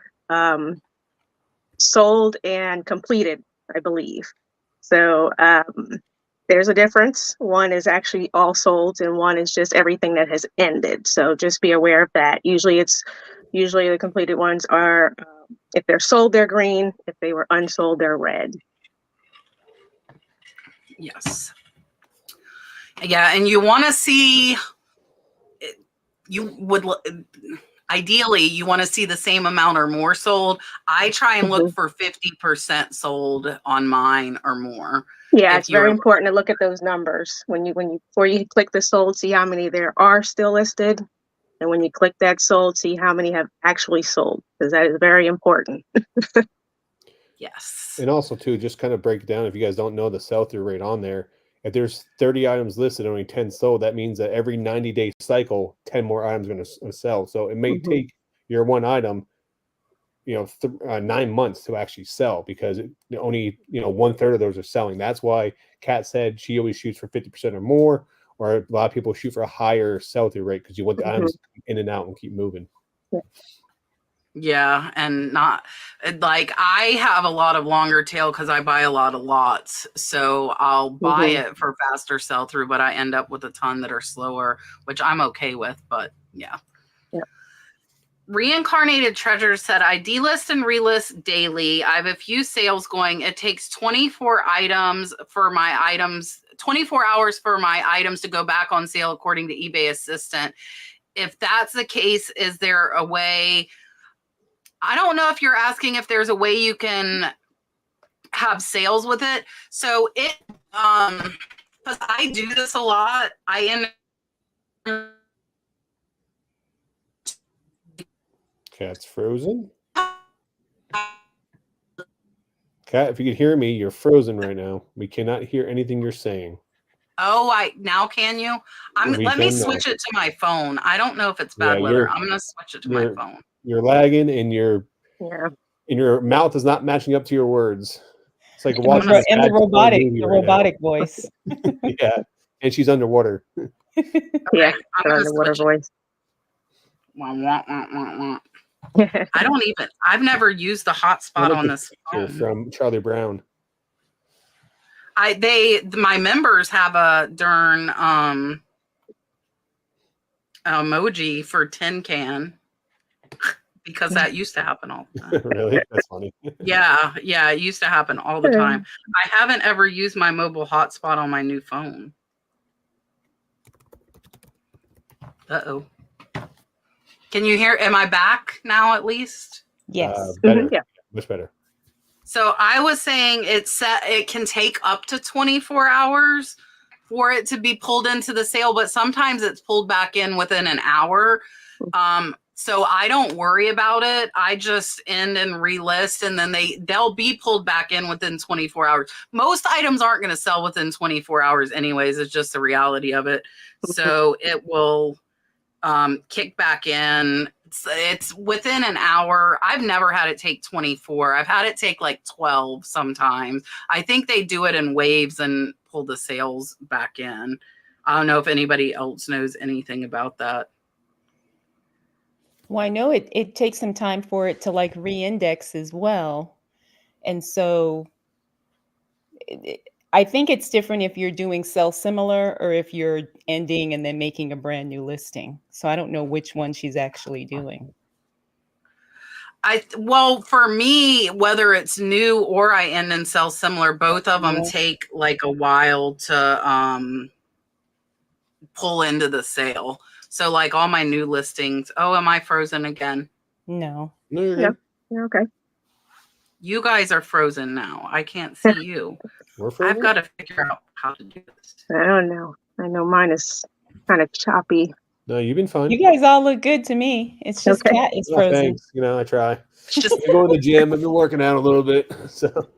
sold and completed, I believe. So there's a difference. One is actually all sold, and one is just everything that has ended. So just be aware of that. Usually the completed ones are, if they're sold, they're green. If they were unsold, they're red. Yes. Yeah, and you want to see, ideally, you want to see the same amount or more sold. I try and look for 50% sold on mine or more. Yeah, it's very important to look at those numbers before you click the sold, see how many there are still listed. And when you click that sold, see how many have actually sold, because that is very important. Yes. And also, too, just kind of break it down. If you guys don't know the sell-through rate on there, if there's 30 items listed, only 10 sold, that means that every 90-day cycle, 10 more items are going to sell. So it may take your one item, 9 months to actually sell, because only, 1/3 of those are selling. That's why Kat said she always shoots for 50% or more, or a lot of people shoot for a higher sell-through rate because you want the items in and out and keep moving. Yeah, and not like I have a lot of longer tail because I buy a lot of lots. So I'll buy it for faster sell through, but I end up with a ton that are slower, which I'm okay with. But yeah. Reincarnated Treasure said, I delist and relist daily. I have a few sales going. It takes 24 hours for my items to go back on sale, according to eBay Assistant. If that's the case, is there a way? I don't know if you're asking if there's a way you can have sales with it. So it, because I do this a lot, Cat's frozen. Cat, if you could hear me, you're frozen right now. We cannot hear anything you're saying. Oh, now can you? Let me switch it to my phone. I don't know if it's bad weather. I'm gonna switch it to my phone. You're lagging, and your mouth is not matching up to your words. It's like watching the robotic voice. Yeah, and she's underwater. Yeah, underwater voice. I've never used the hotspot on this phone. From Charlie Brown. My members have a darn emoji for tin can, because that used to happen all the time. Really? That's funny. Yeah, it used to happen all the time. I haven't ever used my mobile hotspot on my new phone. Uh-oh. Can you hear? Am I back now at least? Yes. Better. Yeah. Much better. So I was saying it can take up to 24 hours for it to be pulled into the sale, but sometimes it's pulled back in within an hour. So I don't worry about it. I just end and relist, and then they'll be pulled back in within 24 hours. Most items aren't going to sell within 24 hours anyways. It's just the reality of it. So it will kick back in. It's within an hour. I've never had it take 24. I've had it take like 12 sometimes. I think they do it in waves and pull the sales back in. I don't know if anybody else knows anything about that. Well, I know it takes some time for it to like re-index as well. And so I think it's different if you're doing sell similar or if you're ending and then making a brand new listing. So I don't know which one she's actually doing. Well, for me, whether it's new or I end and sell similar, both of them take like a while to pull into the sale. So like all my new listings. Oh, am I frozen again? No. You're okay. You guys are frozen now. I can't see you. We're frozen? I've got to figure out how to do this. I don't know. I know mine is kind of choppy. No, you've been fine. You guys all look good to me. It's just Okay. Cat is Oh, frozen. thanks. You know, I try. It's just I go to the gym. I've been working out a little bit. So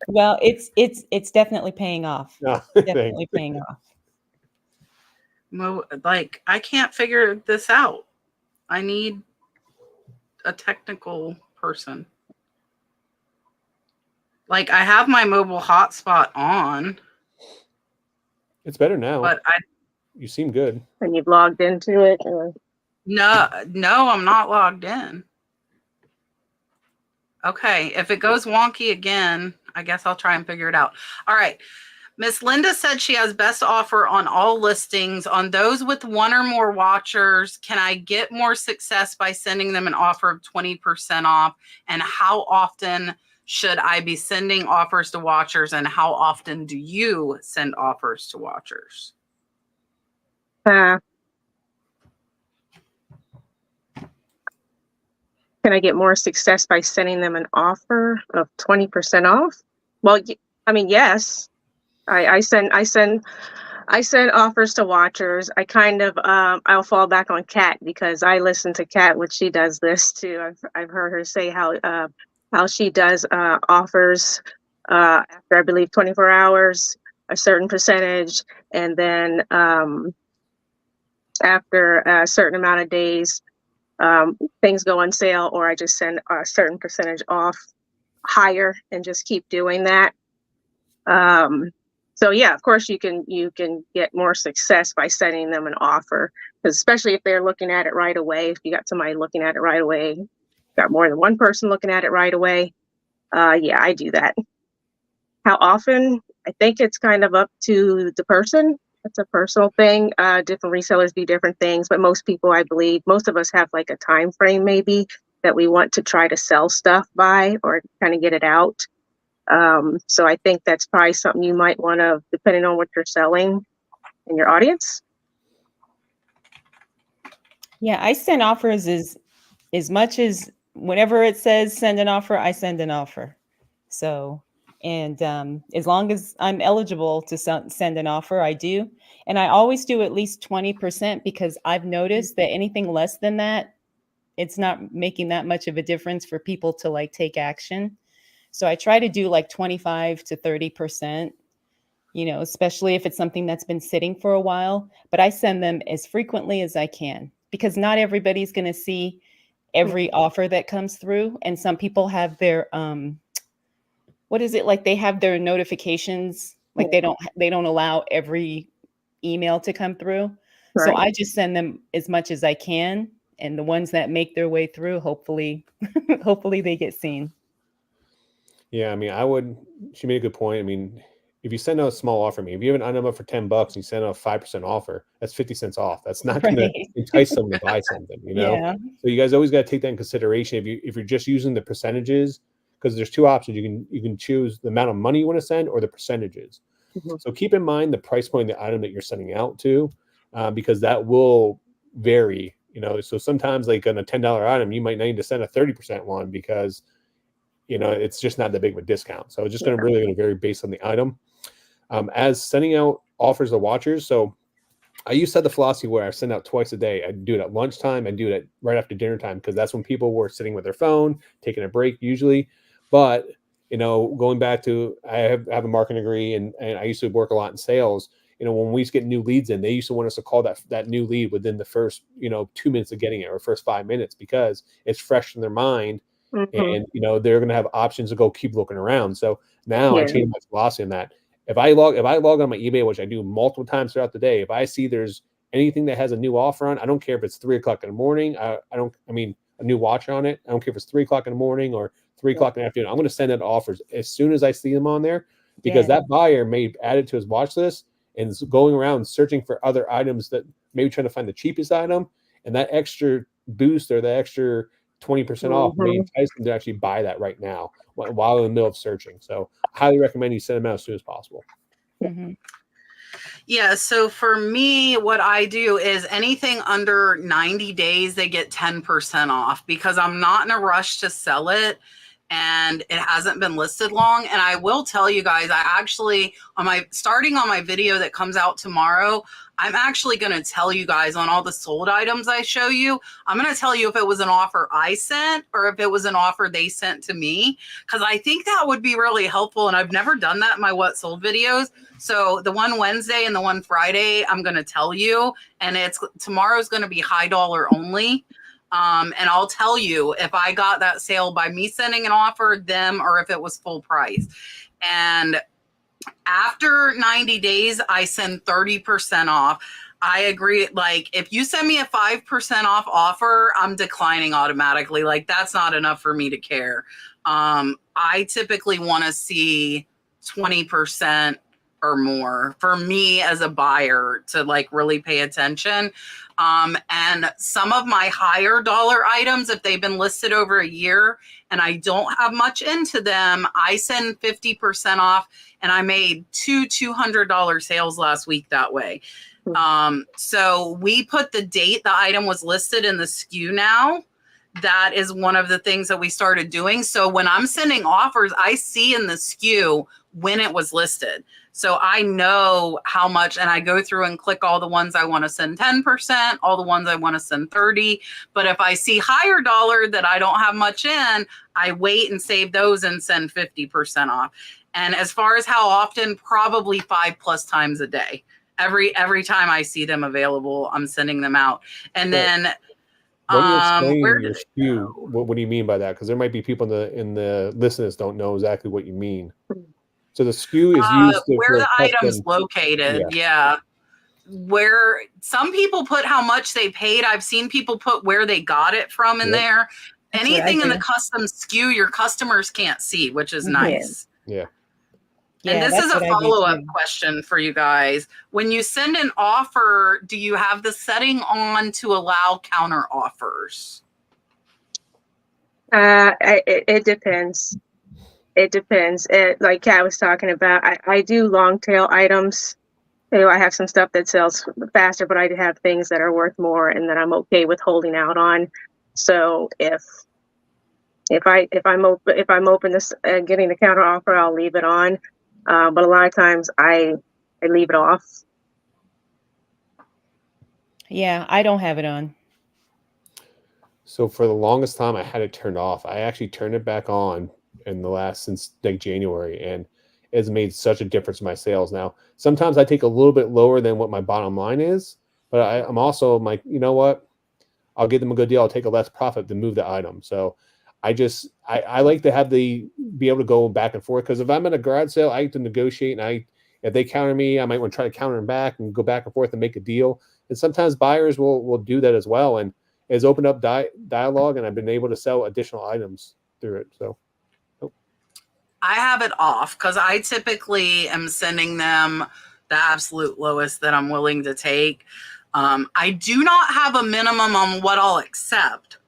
Well, it's definitely paying off. no, Definitely paying off. like I can't figure this out. I need a technical person. Like I have my mobile hotspot on. It's better now. But you seem good. And you've logged into it? Or... No, I'm not logged in. Okay, if it goes wonky again, I guess I'll try and figure it out. All right. Miss Linda said she has best offer on all listings. On those with one or more watchers, can I get more success by sending them an offer of 20% off? And how often should I be sending offers to watchers? And how often do you send offers to watchers? Can I get more success by sending them an offer of 20% off? Well, I mean, yes. I send offers to watchers. I kind of I'll fall back on Kat because I listen to Kat when she does this too. I've heard her say how she does offers after I believe 24 hours, a certain percentage, and then after a certain amount of days, things go on sale, or I just send a certain percentage off higher and just keep doing that. So yeah, of course you can get more success by sending them an offer, because especially if they're looking at it right away. If you got somebody looking at it right away, got more than one person looking at it right away. Yeah, I do that. How often? I think it's kind of up to the person. It's a personal thing. Different resellers do different things, but most people, I believe, most of us have like a time frame maybe that we want to try to sell stuff by or kind of get it out. So I think that's probably something you might want to, depending on what you're selling in your audience. Yeah, I send offers as much as whenever it says send an offer, I send an offer. So, and as long as I'm eligible to send an offer, I do. And I always do at least 20% because I've noticed that anything less than that, it's not making that much of a difference for people to like take action. So I try to do like 25 to 30%, you know, especially if it's something that's been sitting for a while, but I send them as frequently as I can because not everybody's going to see every offer that comes through. And some people have their, what is it? Like they have their notifications, like they don't allow every email to come through. Right. So I just send them as much as I can. And the ones that make their way through, hopefully, hopefully they get seen. Yeah, I mean, she made a good point. I mean, if you send out a small offer, if you have an item up for $10 and you send out a 5% offer, that's 50 cents off. That's not going to entice someone to buy something, you know? Yeah. So you guys always got to take that in consideration. If you're just using the percentages, because there's two options. You can choose the amount of money you want to send or the percentages. Mm-hmm. So keep in mind the price point of the item that you're sending out to, because that will vary, you know? So sometimes like on a $10 item, you might need to send a 30% one because you know, it's just not that big of a discount. So it's just going to vary based on the item. As sending out offers to watchers. So I used to have the philosophy where I send out twice a day. I do it at lunchtime. I do it right after dinner time because that's when people were sitting with their phone, taking a break usually. But going back to I have a marketing degree and I used to work a lot in sales. When we used to get new leads in, they used to want us to call that new lead within the first 2 minutes of getting it or first 5 minutes because it's fresh in their mind. And they're going to have options to go keep looking around. So now I changed my philosophy on that. If I log on my eBay, which I do multiple times throughout the day, if I see there's anything that has a new offer on, I don't care if it's 3:00 in the morning. A new watch on it. I don't care if it's 3:00 in the morning or 3:00 in the afternoon. I'm going to send out offers as soon as I see them on there because that buyer may add it to his watch list and is going around searching for other items that maybe trying to find the cheapest item, and that extra boost or the extra 20% off may entice them to actually buy that right now while in the middle of searching. So I highly recommend you send them out as soon as possible. Yeah, so for me, what I do is anything under 90 days, they get 10% off because I'm not in a rush to sell it and it hasn't been listed long. And I will tell you guys, I actually, starting on my video that comes out tomorrow, I'm actually going to tell you guys on all the sold items I show you, I'm going to tell you if it was an offer I sent or if it was an offer they sent to me, because I think that would be really helpful. And I've never done that in my What Sold videos. So the one Wednesday and the one Friday, I'm going to tell you, and tomorrow's going to be high dollar only. And I'll tell you if I got that sale by me sending an offer, them, or if it was full price. And after 90 days, I send 30% off. I agree. Like if you send me a 5% off offer, I'm declining automatically. Like that's not enough for me to care. I typically want to see 20% or more for me as a buyer to like really pay attention. And some of my higher dollar items, if they've been listed over a year and I don't have much into them, I send 50% off, and I made two $200 sales last week that way. So we put the date the item was listed in the SKU now. That is one of the things that we started doing. So when I'm sending offers, I see in the SKU when it was listed. So I know how much, and I go through and click all the ones I want to send 10%, all the ones I want to send 30. But if I see higher dollar that I don't have much in, I wait and save those and send 50% off. And as far as how often, probably 5+ times a day. Every time I see them available, I'm sending them out. And then when you explain your SKU, what do you mean by that? Because there might be people in the listeners don't know exactly what you mean. So the SKU is used where the item's located. Yeah. Where some people put how much they paid. I've seen people put where they got it from in there. Anything in the custom SKU, your customers can't see, which is nice. Yeah. And this is a follow-up question for you guys. When you send an offer, do you have the setting on to allow counter offers? It depends. It depends. Like Kat was talking about, I do long tail items. I have some stuff that sells faster, but I have things that are worth more and that I'm okay with holding out on. So if I'm open to getting the counter offer, I'll leave it on. But a lot of times I leave it off. Yeah, I don't have it on. So for the longest time, I had it turned off. I actually turned it back on since like January, and it's made such a difference in my sales. Now, sometimes I take a little bit lower than what my bottom line is, but I'm also like, you know what? I'll give them a good deal. I'll take a less profit to move the item. So I like to be able to go back and forth, because if I'm in a garage sale, I have to negotiate, and if they counter me, I might want to try to counter them back and go back and forth and make a deal. And sometimes buyers will do that as well. And it's opened up dialogue, and I've been able to sell additional items through it. So I have it off because I typically am sending them the absolute lowest that I'm willing to take. I do not have a minimum on what I'll accept.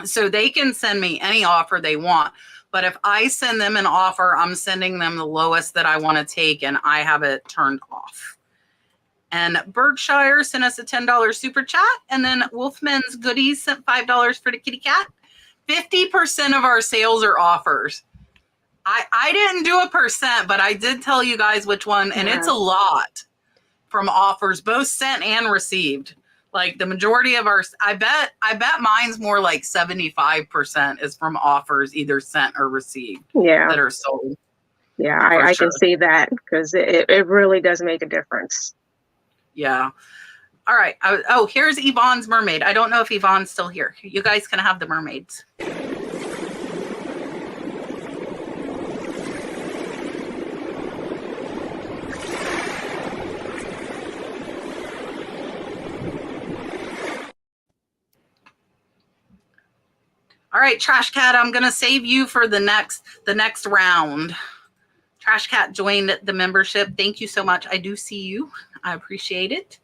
So they can send me any offer they want. But if I send them an offer, I'm sending them the lowest that I want to take, and I have it turned off. And Berkshire sent us a $10 super chat. And then Wolfman's Goodies sent $5 for the kitty cat. 50% of our sales are offers. I didn't do a percent, but I did tell you guys which one, and it's a lot. from offers, both sent and received. Like the majority of our, I bet mine's more like 75% is from offers either sent or received that are sold. Yeah, I can see that because it really does make a difference. Yeah. All right. Oh, here's Yvonne's mermaid. I don't know if Yvonne's still here. You guys can have the mermaids. All right, Trash Cat, I'm going to save you for the next round. Trash Cat joined the membership. Thank you so much. I do see you. I appreciate it.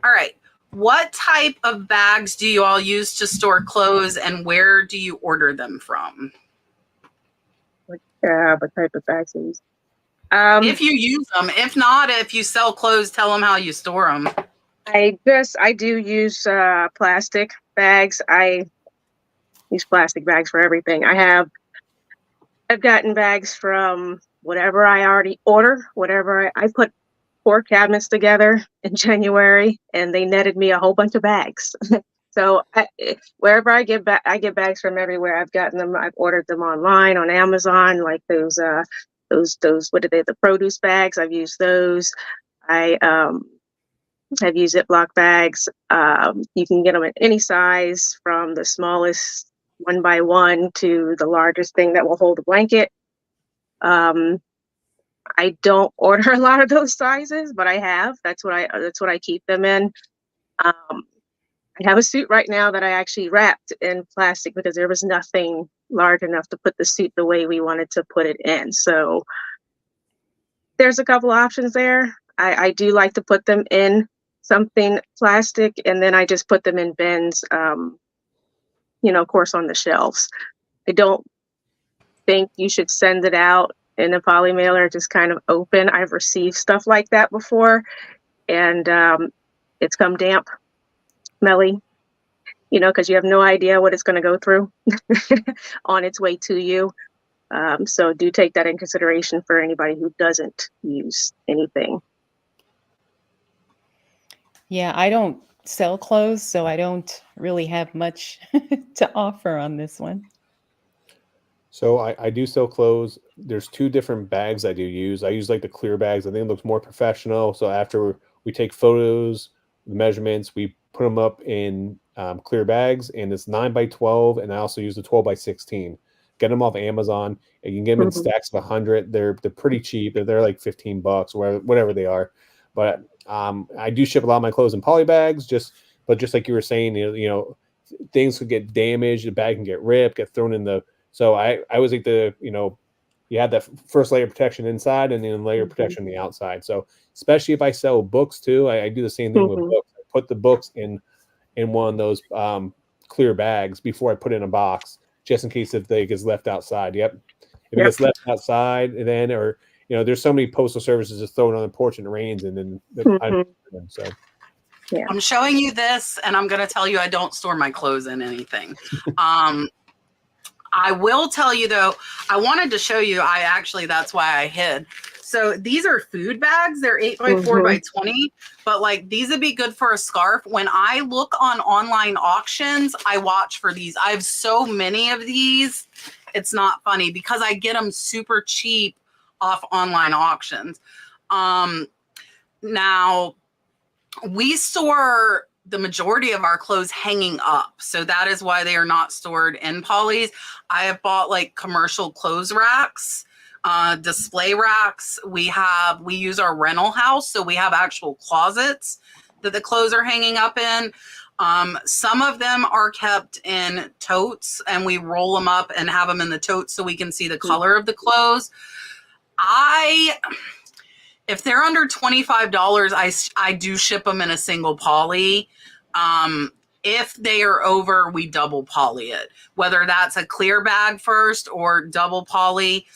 All right. What type of bags do you all use to store clothes, and where do you order them from? What type of bags do you use? If you use them. If not, if you sell clothes, tell them how you store them. I do use plastic bags. I use plastic bags for everything. I've gotten bags from whatever I already order, whatever I put 4 cabinets together in January, and they netted me a whole bunch of bags. So wherever I get bags from everywhere. I've gotten them. I've ordered them online on Amazon, like those what are they? The produce bags. I've used those. I have used Ziploc bags. You can get them in any size, from the smallest 1x1 to the largest thing that will hold a blanket. I don't order a lot of those sizes, but I have. That's what I keep them in. I have a suit right now that I actually wrapped in plastic because there was nothing large enough to put the suit the way we wanted to put it in. So there's a couple options there. I do like to put them in something plastic, and then I just put them in bins, of course, on the shelves. I don't think you should send it out in a poly mailer just kind of open. I've received stuff like that before, and it's come damp, smelly, because you have no idea what it's going to go through on its way to you. So do take that in consideration for anybody who doesn't use anything. Yeah, I don't sell clothes, so I don't really have much to offer on this one. So I do sell clothes. There's 2 different bags I do use. I use like the clear bags. I think it looks more professional. So after we take photos, the measurements, we put them up in clear bags, and it's 9x12, and I also use the 12x16. Get them off Amazon. And you can get them in stacks of 100. They're pretty cheap. They're like $15, whatever they are. But I do ship a lot of my clothes in poly bags. Just like you were saying, things could get damaged. The bag can get ripped, get thrown in the. So I always like you have that first layer of protection inside, and then layer of protection on the outside. So especially if I sell books too, I do the same thing with books. I put the books in one of those clear bags before I put it in a box, just in case if they gets left outside. If it gets left outside, and then there's so many postal services just throw it on the porch and it rains, and then so. Yeah. I'm showing you this, and I'm going to tell you I don't store my clothes in anything. I will tell you, though, I wanted to show you, that's why I hid. So these are food bags. They're 8x4x20, but like these would be good for a scarf. When I look on online auctions, I watch for these. I have so many of these. It's not funny because I get them super cheap off online auctions. Now, we store the majority of our clothes hanging up. So that is why they are not stored in polys. I have bought like commercial clothes racks, display racks. We use our rental house. So we have actual closets that the clothes are hanging up in. Some of them are kept in totes, and we roll them up and have them in the totes so we can see the color of the clothes. If they're under $25, I do ship them in a single poly. If they are over, we double poly it, whether that's a clear bag first or double poly.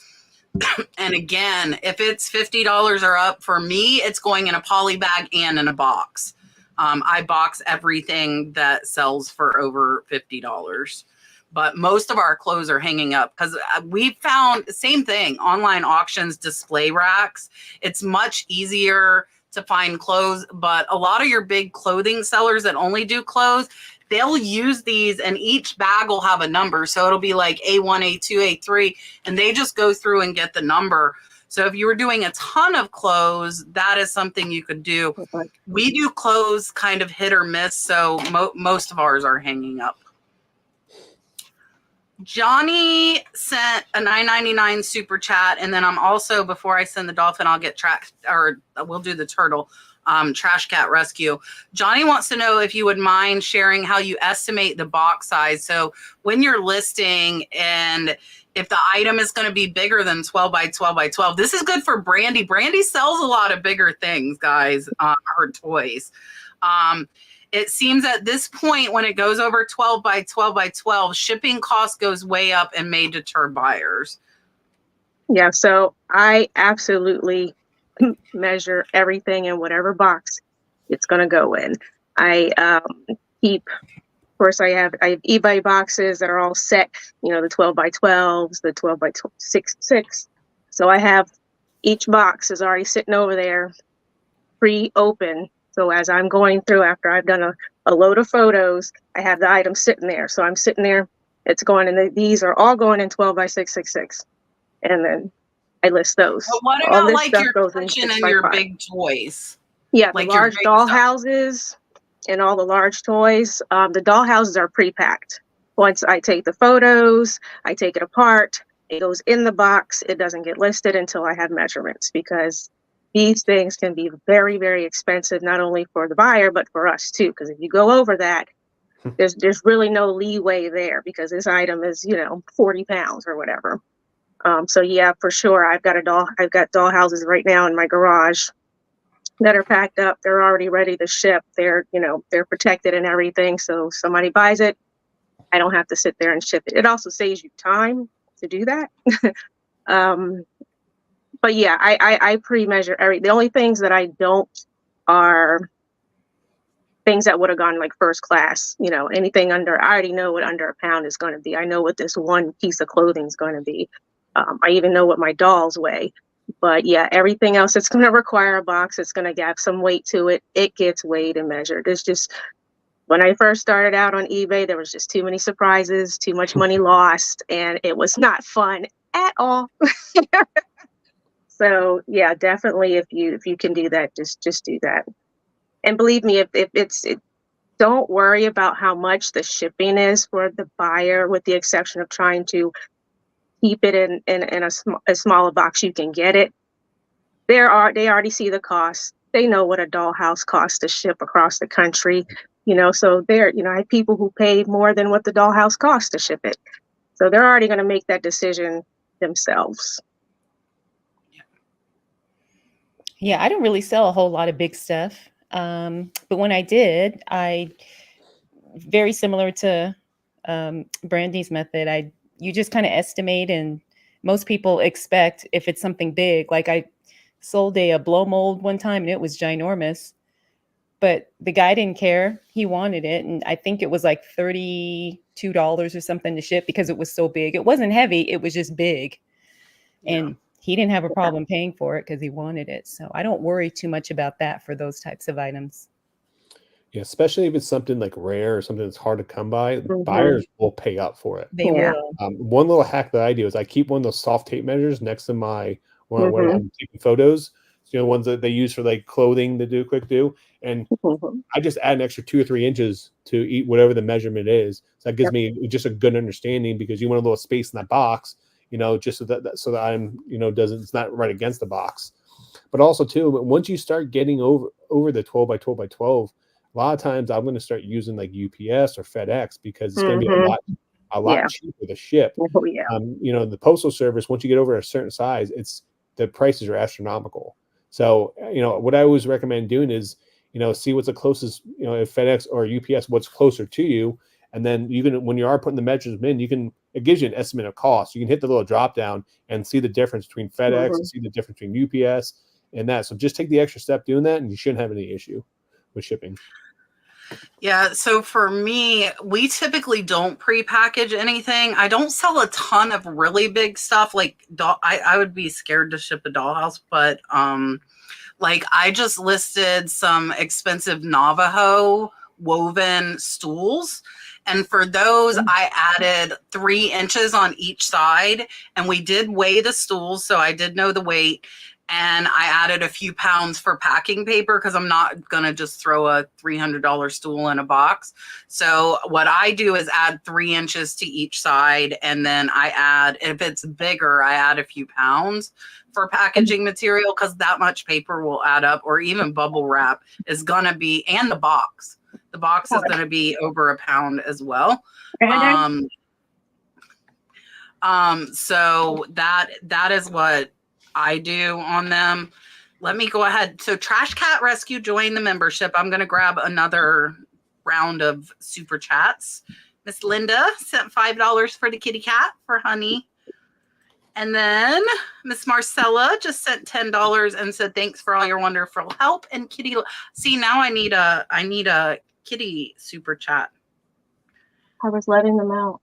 And again, if it's $50 or up, for me, it's going in a poly bag and in a box. I box everything that sells for over $50. But most of our clothes are hanging up because we found the same thing, online auctions, display racks. It's much easier to find clothes, but a lot of your big clothing sellers that only do clothes, they'll use these, and each bag will have a number. So it'll be like A1, A2, A3, and they just go through and get the number. So if you were doing a ton of clothes, that is something you could do. We do clothes kind of hit or miss, so most of ours are hanging up. Johnny sent a $9.99 super chat, and then I'm also, before I send the dolphin, I'll get we'll do the turtle. Trash cat rescue. Johnny wants to know if you would mind sharing how you estimate the box size. So when you're listing, and if the item is going to be bigger than 12 by 12 by 12, this is good for Brandi. Brandi sells a lot of bigger things, guys, her toys. It seems at this point, when it goes over 12 by 12 by 12, shipping cost goes way up and may deter buyers. Yeah, so I absolutely measure everything in whatever box it's going to go in. I keep, of course, I have eBay boxes that are all set, the 12 by 12s, the 12 by 6. So I have each box is already sitting over there pre-open. So as I'm going through, after I've done a load of photos, I have the item sitting there. So I'm sitting there, it's going, and these are all going in 12 by 666. And then I list those. But what all about this like stuff your goes in kitchen 6 and by your 5. big toys? Yeah, like the large your big doll stuff. houses and all the large toys. The doll houses are pre-packed. Once I take the photos, I take it apart, it goes in the box. It doesn't get listed until I have measurements, because these things can be very, very expensive, not only for the buyer, but for us too. Because if you go over that, there's really no leeway there, because this item is, 40 pounds or whatever. So yeah, for sure. I've got doll houses right now in my garage that are packed up. They're already ready to ship. They're protected and everything. So somebody buys it, I don't have to sit there and ship it. It also saves you time to do that. But yeah, I pre-measure the only things that I don't are things that would have gone like first class. Anything under, I already know what under a pound is going to be. I know what this one piece of clothing is going to be. I even know what my dolls weigh. But yeah, everything else that's going to require a box, it's going to have some weight to it. It gets weighed and measured. It's just, when I first started out on eBay, there was just too many surprises, too much money lost, and it was not fun at all. So yeah, definitely, if you can do that, just do that. And believe me, don't worry about how much the shipping is for the buyer, with the exception of trying to keep it in a smaller box you can get it. They already see the cost. They know what a dollhouse costs to ship across the country. So I have people who pay more than what the dollhouse costs to ship it. So they're already going to make that decision themselves. Yeah, I don't really sell a whole lot of big stuff. But when I did, very similar to Brandi's method, you just kind of estimate, and most people expect if it's something big. Like I sold a blow mold one time, and it was ginormous, but the guy didn't care. He wanted it, and I think it was like $32 or something to ship because it was so big. It wasn't heavy, it was just big. Yeah. And he didn't have a problem paying for it because he wanted it. So I don't worry too much about that for those types of items. Yeah, especially if it's something like rare or something that's hard to come by, buyers will pay up for it. They will. One little hack that I do is I keep one of those soft tape measures next to my when I'm taking photos. The ones that they use for like clothing to do quick do, and I just add an extra 2 or 3 inches to eat whatever the measurement is. So that gives me just a good understanding, because you want a little space in that box, just so that I'm it's not right against the box. But also too, once you start getting over the 12 by 12 by 12. A lot of times I'm going to start using like UPS or FedEx, because it's going to be a lot cheaper to ship. The postal service, once you get over a certain size, the prices are astronomical. So, what I always recommend doing is, see what's the closest, if FedEx or UPS, what's closer to you. And then when you are putting the measurements in, it gives you an estimate of cost. You can hit the little drop down and see the difference between FedEx and see the difference between UPS and that. So just take the extra step doing that, and you shouldn't have any issue with shipping. Yeah, so for me, we typically don't pre-package anything. I don't sell a ton of really big stuff. Like I would be scared to ship a dollhouse, but Like I just listed some expensive Navajo woven stools. And for those, I added 3 inches on each side, and we did weigh the stools. So I did know the weight. And I added a few pounds for packing paper because I'm not going to just throw a $300 stool in a box. So what I do is add 3 inches to each side. And then I add, if it's bigger, I add a few pounds for packaging material because that much paper will add up, or even bubble wrap is going to be, and the box. The box is going to be over a pound as well. So that is what I do on them. Let me go ahead. So Trash Cat Rescue joined the membership. I'm going to grab another round of super chats. Miss Linda sent $5 for the kitty cat for Honey. And then Miss Marcella just sent $10 and said, thanks for all your wonderful help. And kitty, see, now I need a kitty super chat. I was letting them out.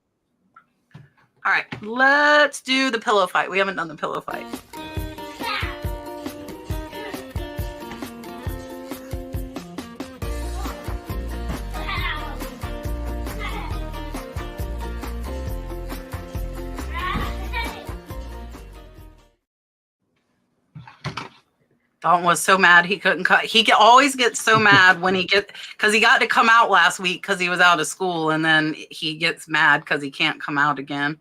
All right, let's do the pillow fight. We haven't done the pillow fight. Dalton was so mad he couldn't cut. He always gets so mad when because he got to come out last week because he was out of school, and then he gets mad because he can't come out again.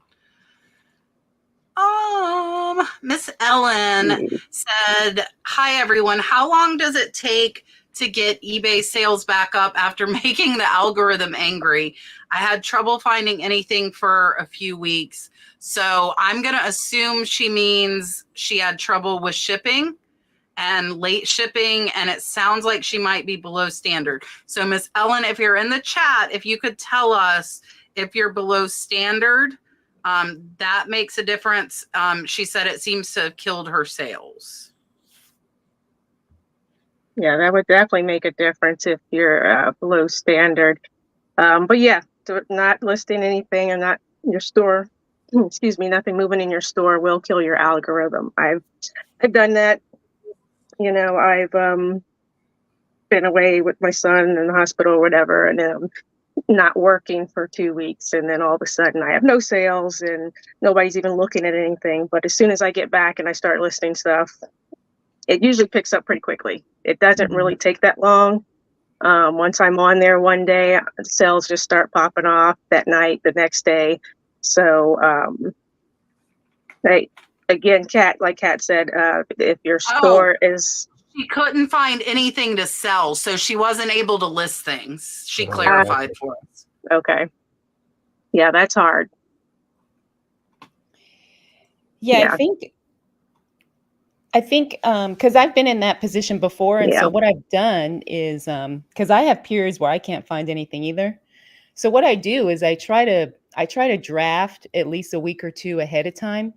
Miss Ellen said, hi everyone. How long does it take to get eBay sales back up after making the algorithm angry? I had trouble finding anything for a few weeks. So I'm going to assume she means she had trouble with shipping and late shipping, and it sounds like she might be below standard. So Miss Ellen, if you're in the chat, if you could tell us if you're below standard, that makes a difference. She said it seems to have killed her sales. Yeah, that would definitely make a difference if you're below standard. But yeah, so not listing anything and not your store, excuse me, nothing moving in your store will kill your algorithm. I've done that. You know, I've been away with my son in the hospital or whatever, and not working for 2 weeks, and then all of a sudden I have no sales and nobody's even looking at anything. But as soon as I get back and I start listing stuff, it usually picks up pretty quickly. It doesn't really take that long. Once I'm on there one day, sales just start popping off that night, the next day. So again, like Kat said, if your store is... She couldn't find anything to sell, so she wasn't able to list things. She clarified for us. Okay. Yeah, that's hard. Yeah. I think because I've been in that position before, and so what I've done is because I have periods where I can't find anything either. So what I do is I try to draft at least a week or two ahead of time.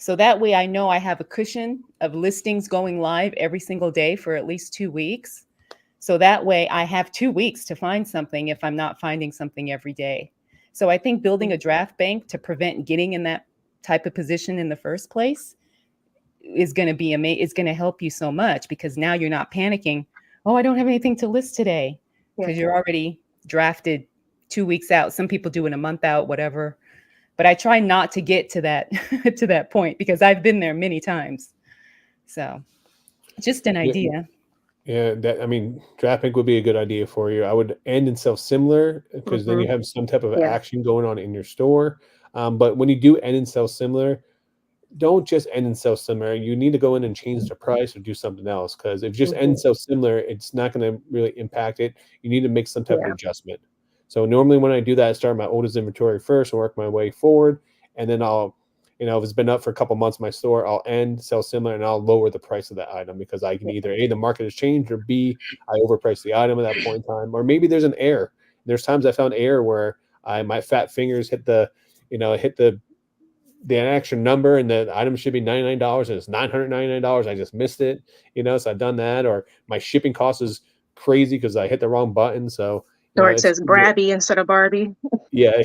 So that way I know I have a cushion of listings going live every single day for at least 2 weeks. So that way I have 2 weeks to find something if I'm not finding something every day. So I think building a draft bank to prevent getting in that type of position in the first place is going to be is going to help you so much, because now you're not panicking. Oh, I don't have anything to list today, because you're already drafted 2 weeks out. Some people do it a month out, whatever. But I try not to get to that to that point, because I've been there many times. So just an idea. Yeah, draft bank would be a good idea for you. I would end and sell similar, because then you have some type of action going on in your store. But when you do end and sell similar, don't just end and sell similar. You need to go in and change the price or do something else, because if you just end and sell similar, it's not going to really impact it. You need to make some type of adjustment. So normally when I do that, I start my oldest inventory first and work my way forward. And then I'll, if it's been up for a couple months in my store, I'll end, sell similar, and I'll lower the price of that item, because I can either A, the market has changed, or B, I overprice the item at that point in time. Or maybe there's an error. There's times I found error where my fat fingers hit the extra number, and the item should be $99 and it's $999. I just missed it, so I've done that. Or my shipping cost is crazy because I hit the wrong button. So or it says Brabby instead of Barbie. Yeah.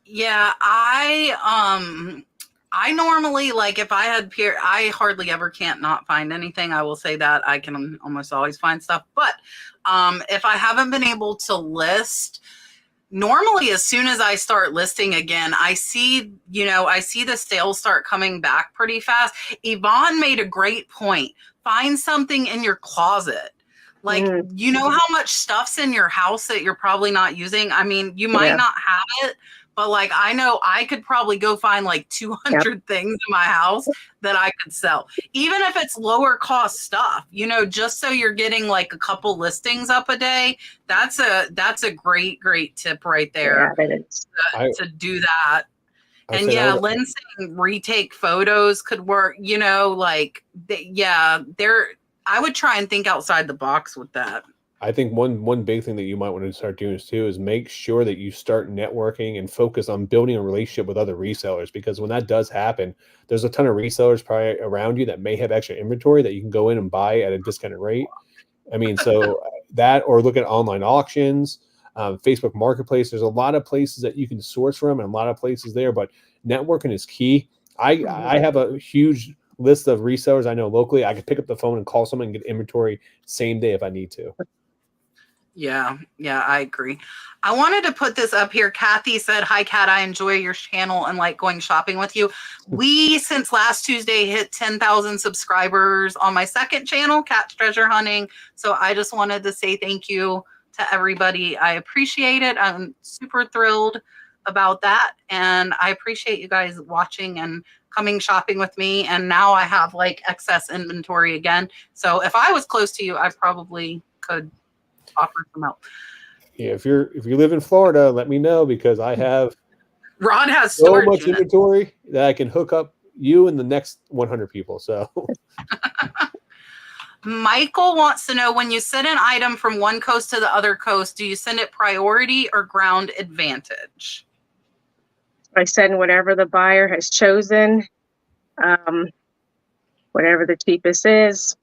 Yeah, I normally, like, if I had I hardly ever can't not find anything. I will say that I can almost always find stuff. But if I haven't been able to list, normally as soon as I start listing again, I see the sales start coming back pretty fast. Yvonne made a great point. Find something in your closet. Like, you know how much stuff's in your house that you're probably not using? I mean, you might not have it, but like, I know I could probably go find like 200 things in my house that I could sell, even if it's lower cost stuff, just so you're getting like a couple listings up a day. That's a great tip right there to do that. And Lynn saying retake photos could work, I would try and think outside the box with that. I think one big thing that you might want to start doing too is make sure that you start networking and focus on building a relationship with other resellers, because when that does happen, there's a ton of resellers probably around you that may have extra inventory that you can go in and buy at a discounted rate. I mean, so that, or look at online auctions, Facebook Marketplace. There's a lot of places that you can source from and a lot of places there, but networking is key. I have a huge list of resellers I know locally. I could pick up the phone and call someone and get inventory same day if I need to. Yeah, I agree. I wanted to put this up here. Kathy said, "Hi, Kat. I enjoy your channel and like going shopping with you." We, since last Tuesday, hit 10,000 subscribers on my second channel, Kat's Treasure Hunting. So I just wanted to say thank you to everybody. I appreciate it. I'm super thrilled about that. And I appreciate you guys watching and coming shopping with me. And now I have like excess inventory again. So if I was close to you, I probably could offer some help. Yeah, if you live in Florida, let me know, because I have Ron has so much inventory that I can hook up you and the next 100 people. So Michael wants to know, when you send an item from one coast to the other coast, do you send it priority or ground advantage? I send whatever the buyer has chosen, whatever the cheapest is.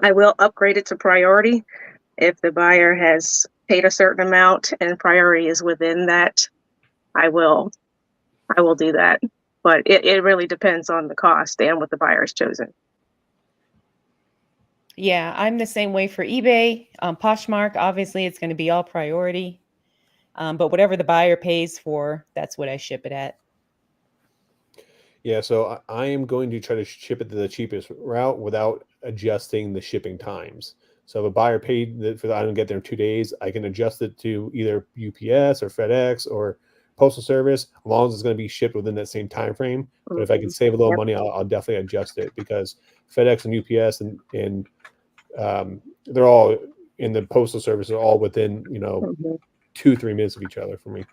I will upgrade it to priority if the buyer has paid a certain amount and priority is within that. I will do that, but it really depends on the cost and what the buyer has chosen. Yeah, I'm the same way for eBay. Poshmark, obviously, it's going to be all priority. But whatever the buyer pays for, that's what I ship it at. Yeah, so I am going to try to ship it to the cheapest route without adjusting the shipping times. So if a buyer paid for the item to get there in 2 days, I can adjust it to either UPS or FedEx or Postal Service, as long as it's going to be shipped within that same time frame. But if I can save a little money, I'll definitely adjust it, because FedEx and UPS and they're all in the Postal Service are all within 2-3 minutes of each other for me.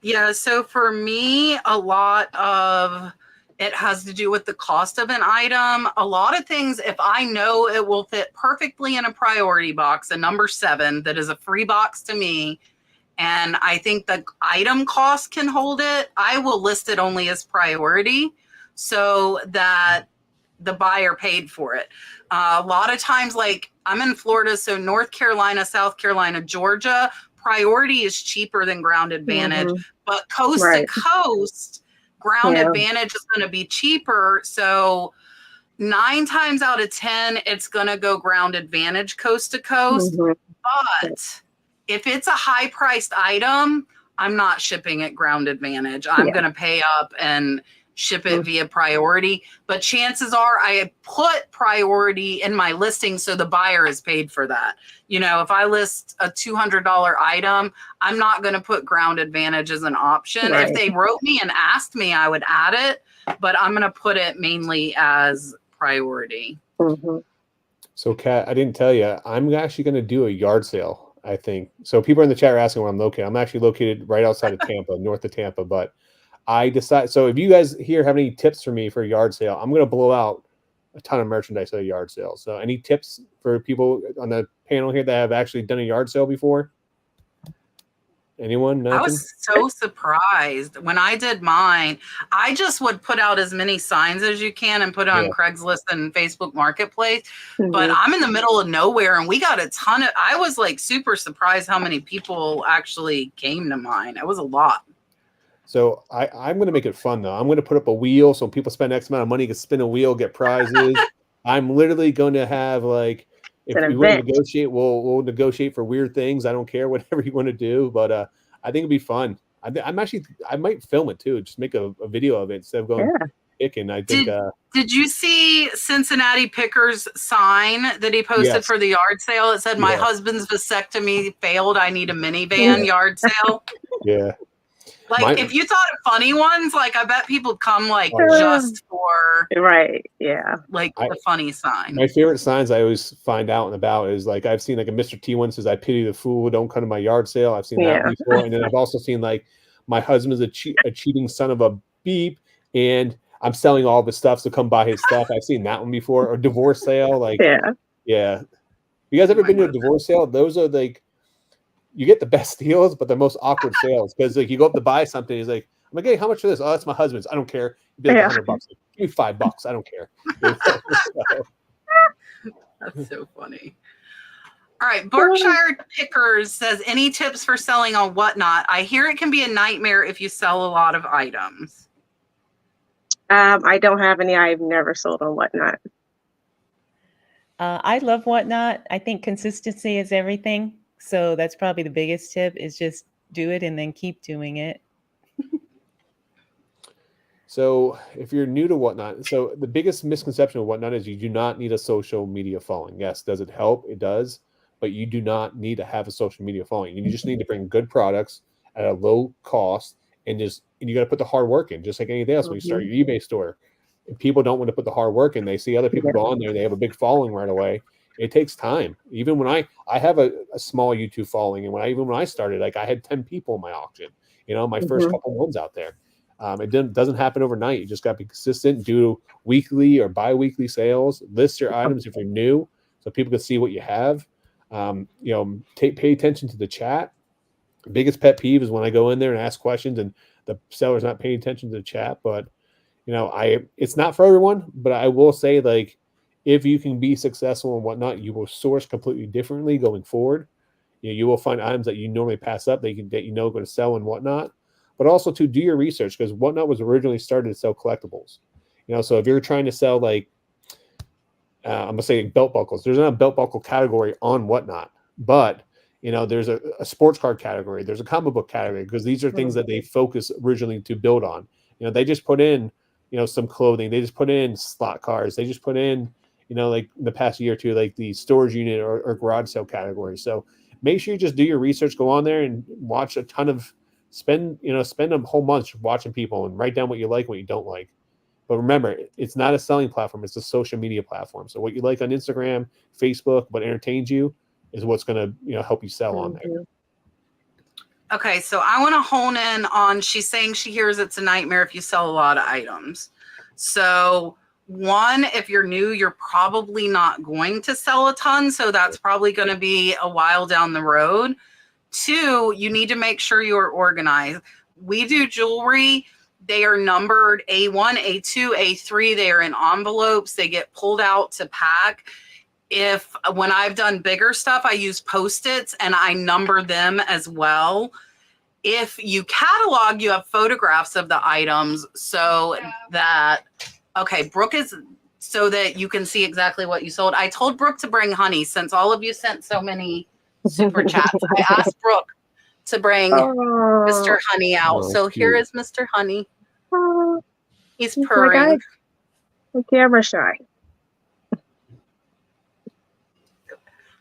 Yeah, so for me, a lot of it has to do with the cost of an item. A lot of things, if I know it will fit perfectly in a priority box, a number 7, that is a free box to me, and I think the item cost can hold it, I will list it only as priority so that the buyer paid for it. A lot of times, like, I'm in Florida, so North Carolina, South Carolina, Georgia, priority is cheaper than ground advantage, but coast to coast, ground advantage is going to be cheaper. So 9 times out of 10, it's going to go ground advantage coast to coast. But if it's a high priced item, I'm not shipping it ground advantage. I'm going to pay up and ship it via priority. But chances are I put priority in my listing so the buyer is paid for that. If I list a $200 item, I'm not going to put ground advantage as an option. If they wrote me and asked me, I would add it, but I'm going to put it mainly as priority. So, Kat, I didn't tell you, I'm actually going to do a yard sale, I think. So people in the chat are asking where I'm located. I'm actually located right outside of Tampa, north of Tampa, but I decide. So if you guys here have any tips for me for a yard sale, I'm going to blow out a ton of merchandise at a yard sale. So any tips for people on the panel here that have actually done a yard sale before? Anyone? Nothing? I was so surprised when I did mine. I just would put out as many signs as you can and put it on Craigslist and Facebook Marketplace. But I'm in the middle of nowhere, and we got a ton of. I was like super surprised how many people actually came to mine. It was a lot. So I'm going to make it fun though. I'm going to put up a wheel so when people spend X amount of money, can spin a wheel, get prizes. I'm literally going to have like, if we want to negotiate, we'll negotiate for weird things. I don't care, whatever you want to do, but I think it'd be fun. I might film it too. Just make a video of it instead of going picking. I think. Did you see Cincinnati Pickers sign that he posted for the yard sale? It said, "My husband's vasectomy failed. I need a minivan yard sale." Yeah. Like if you thought of funny ones, like I bet people come like just for like the funny sign. My favorite signs I always find out and about is like I've seen like a Mr. T one says, "I pity the fool, don't come to my yard sale." I've seen that before, and then I've also seen like, "My husband's a cheating son of a beep, and I'm selling all the stuff, so come buy his stuff." I've seen that one before, or divorce sale. Like you guys ever been to a divorce sale? Those are like, you get the best deals, but the most awkward sales, because like you go up to buy something, he's like, "I'm like, hey, how much for this?" "Oh, that's my husband's." "I don't care." You'd be like $100. Like, "Give me $5. I don't care." That's so funny. All right, Berkshire Pickers says, "Any tips for selling on Whatnot? I hear it can be a nightmare if you sell a lot of items." I don't have any. I've never sold on Whatnot. I love Whatnot. I think consistency is everything. So that's probably the biggest tip, is just do it and then keep doing it. So if you're new to Whatnot, so the biggest misconception of Whatnot is you do not need a social media following. Yes, does it help? It does, but you do not need to have a social media following. You just need to bring good products at a low cost, and you got to put the hard work in, just like anything else. When you start your eBay store, and people don't want to put the hard work in. They see other people go on there, they have a big following right away. It takes time. Even when I have a small YouTube following, and when I started, like I had 10 people in my auction, my first couple ones out there. It doesn't happen overnight. You just got to be consistent, do weekly or bi-weekly sales, list your items if you're new, so people can see what you have. Pay attention to the chat. The biggest pet peeve is when I go in there and ask questions and the seller's not paying attention to the chat. But it's not for everyone, but I will say, like, if you can be successful and Whatnot, you will source completely differently going forward. You will find items that you normally pass up that going to sell and Whatnot. But also to do your research, because Whatnot was originally started to sell collectibles. So if you're trying to sell like I'm gonna say belt buckles, there's not a belt buckle category on Whatnot, but there's a sports card category, there's a comic book category, because these are things that they focus originally to build on. They just put in some clothing, they just put in slot cars, they just put in like in the past year or two, like the storage unit or garage sale category. So make sure you just do your research, go on there and watch a ton of spend a whole month watching people and write down what you like, what you don't like. But remember, it's not a selling platform, it's a social media platform. So what you like on Instagram, Facebook, what entertains you is what's going to help you sell on there. Okay, so I want to hone in on, she's saying she hears it's a nightmare if you sell a lot of items. So one, if you're new, you're probably not going to sell a ton, so that's probably going to be a while down the road. Two, you need to make sure you're organized. We do jewelry. They are numbered A1, A2, A3. They are in envelopes. They get pulled out to pack. When I've done bigger stuff, I use Post-its and I number them as well. If you catalog, you have photographs of the items so that you can see exactly what you sold. I told Brooke to bring honey, since all of you sent so many super chats. I asked Brooke to bring Mr. Honey out. So here is Mr. Honey. He's purring. The camera shy.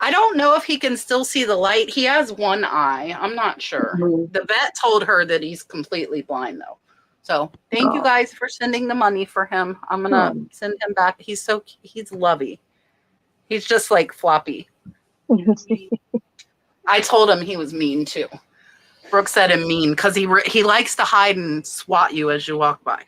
I don't know if he can still see the light. He has one eye. I'm not sure. The vet told her that he's completely blind, though. So thank you guys for sending the money for him. I'm going to send him back. He's lovey. He's just like Floppy. I told him he was mean, too. Brooke said him mean because he likes to hide and swat you as you walk by.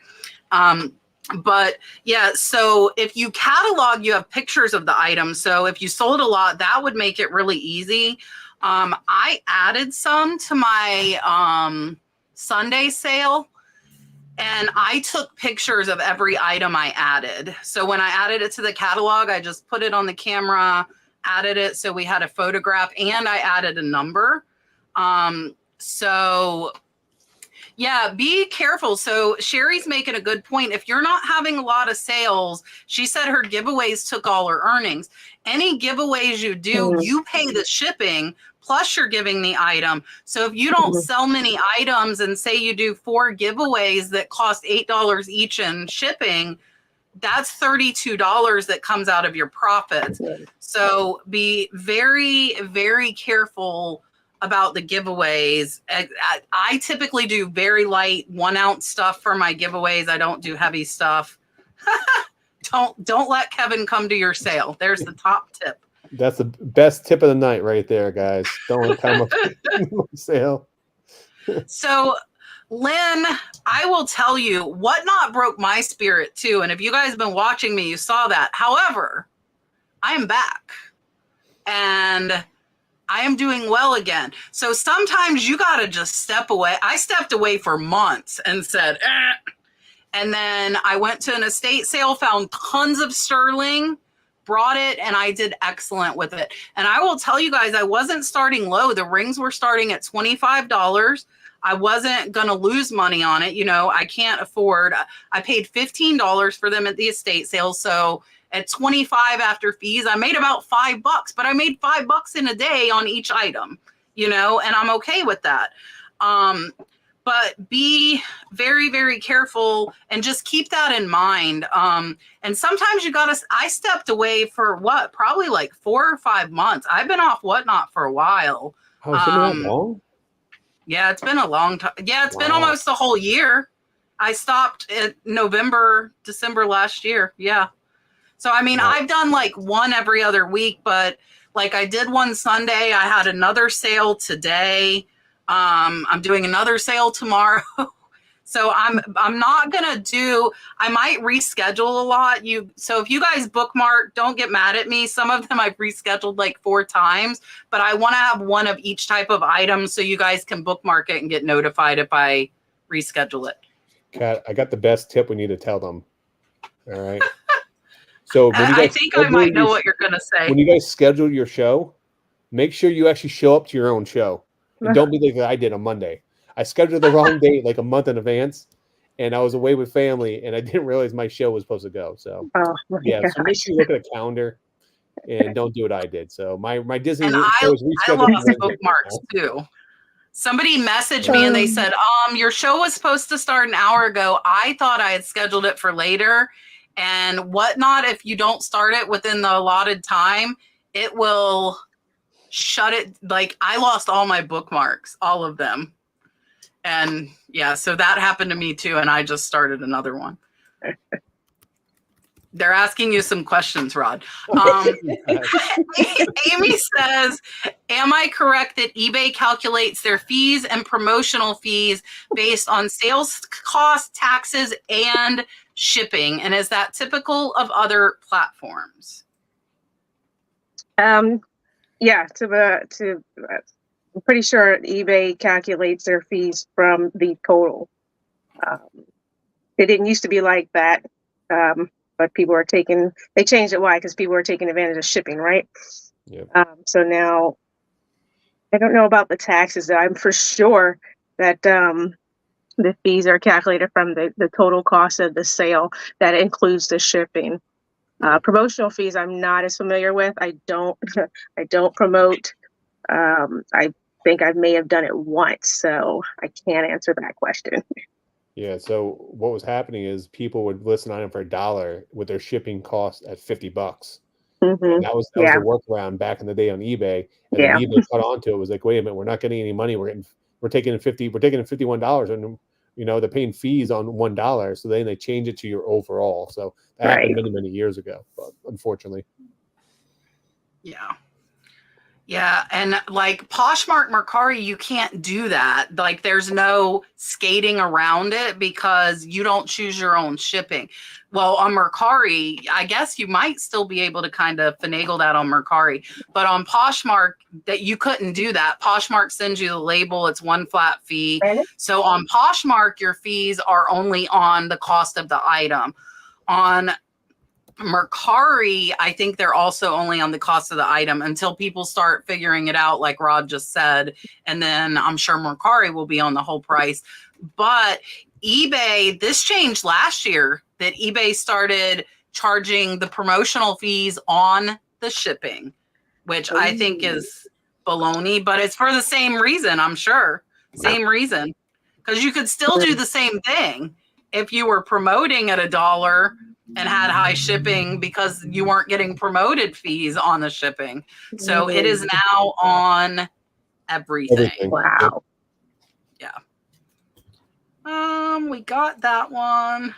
But yeah, so if you catalog, you have pictures of the items. So if you sold a lot, that would make it really easy. I added some to my Sunday sale, and I took pictures of every item I added. So when I added it to the catalog, I just put it on the camera, added it so we had a photograph, and I added a number. So Yeah, be careful. So Sherry's making a good point. If you're not having a lot of sales, she said her giveaways took all her earnings. Any giveaways you do, you pay the shipping, plus you're giving the item. So if you don't sell many items and say you do 4 giveaways that cost $8 each in shipping, that's $32 that comes out of your profits. So be very, very careful about the giveaways. I typically do very light 1 ounce stuff for my giveaways. I don't do heavy stuff. Don't let Kevin come to your sale. There's the top tip. That's the best tip of the night right there, guys. Don't let come to my sale. So Lynn, I will tell you, Whatnot broke my spirit too. And if you guys have been watching me, you saw that. However, I am back and I am doing well again. So sometimes you got to just step away. I stepped away for months and said, And then I went to an estate sale, found tons of sterling, brought it, and I did excellent with it. And I will tell you guys, I wasn't starting low. The rings were starting at $25. I wasn't going to lose money on it. You know, I can't afford. I paid $15 for them at the estate sale. So at 25 after fees, I made about $5, but I made $5 in a day on each item, you know, and I'm okay with that. But be very, very careful and just keep that in mind. And sometimes you got to, I stepped away for probably like 4 or 5 months. I've been off Whatnot for a while. Oh, it's been that long? Yeah, it's been a long time. Yeah, it's been almost a whole year. I stopped in December last year. Yeah. So, I mean, I've done like 1 every other week, but like I did one Sunday. I had another sale today. I'm doing another sale tomorrow. So I'm not going to do, I might reschedule a lot. So if you guys bookmark, don't get mad at me. Some of them I've rescheduled like 4 times, but I want to have 1 of each type of item so you guys can bookmark it and get notified if I reschedule it. Kat, I got the best tip we need to tell them. All right. So when you guys I think I might know what you're going to say. When you guys schedule your show, make sure you actually show up to your own show. And don't be like I did on Monday. I scheduled the wrong date like a month in advance, and I was away with family, and I didn't realize my show was supposed to go. So yeah, so make sure you look at a calendar and don't do what I did. So my Disney show was rescheduled. I lost bookmarks too. Somebody messaged me and they said, your show was supposed to start an hour ago. I thought I had scheduled it for later. And Whatnot, if you don't start it within the allotted time, it will shut it. Like I lost all my bookmarks, all of them. And yeah, so that happened to me too. And I just started another one. They're asking you some questions, Rod. Amy says, am I correct that eBay calculates their fees and promotional fees based on sales costs, taxes, and shipping? And is that typical of other platforms? Yeah, I'm pretty sure eBay calculates their fees from the total. It didn't used to be like that, but people are they changed it. Why? Because people are taking advantage of shipping, right? Yeah. So now, I don't know about the taxes. I'm for sure that the fees are calculated from the total cost of the sale. That includes the shipping. Promotional fees, I'm not as familiar with. I don't promote. I think I may have done it once, so I can't answer that question. Yeah. So what was happening is people would list an item for $1 with their shipping cost at $50. Mm-hmm. And that was the workaround back in the day on eBay. And then eBay caught on to it. It was like, wait a minute, we're not getting any money. We're taking $51, and they're paying fees on $1. So then they change it to your overall. So that happened many, many years ago, but unfortunately. Yeah. Yeah. And like Poshmark Mercari, you can't do that. Like there's no skating around it because you don't choose your own shipping. Well, on Mercari, I guess you might still be able to kind of finagle that on Mercari, but on Poshmark that you couldn't do that. Poshmark sends you the label. It's 1 flat fee. So on Poshmark, your fees are only on the cost of the item. On Mercari, I think they're also only on the cost of the item until people start figuring it out, like Rod just said. And then I'm sure Mercari will be on the whole price. But eBay, this changed last year, that eBay started charging the promotional fees on the shipping, which I think is baloney, but it's for the same reason, I'm sure. Same reason. Because you could still do the same thing if you were promoting at $1 and had high shipping because you weren't getting promoted fees on the shipping. So it is now on everything. Wow. Yeah. We got that one.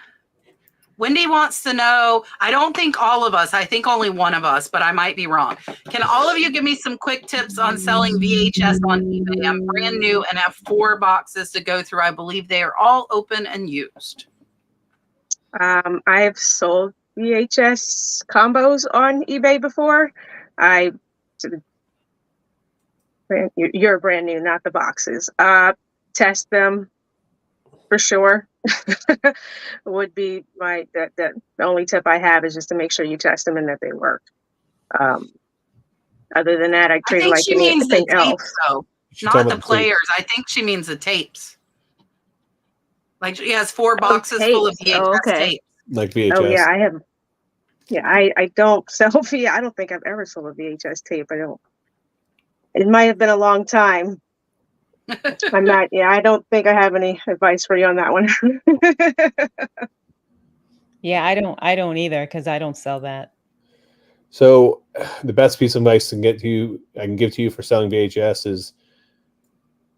Wendy wants to know, I don't think all of us, I think only one of us, but I might be wrong. Can all of you give me some quick tips on selling VHS on eBay? I'm brand new and have 4 boxes to go through. I believe they are all open and used. I've sold VHS combos on eBay before. You're brand new, not the boxes. Test them for sure. Would be the only tip I have is just to make sure you test them and that they work. Other than that, I treat it like anything else. Though, not the players. I think she means the tapes. Like she has 4 boxes full of VHS tapes. Like VHS. Oh yeah, I have. Yeah, I don't sell VHS. I don't think I've ever sold a VHS tape. I don't. It might have been a long time. I'm not. Yeah, I don't think I have any advice for you on that one. Yeah, I don't either because I don't sell that. So the best piece of advice I can give to you for selling VHS is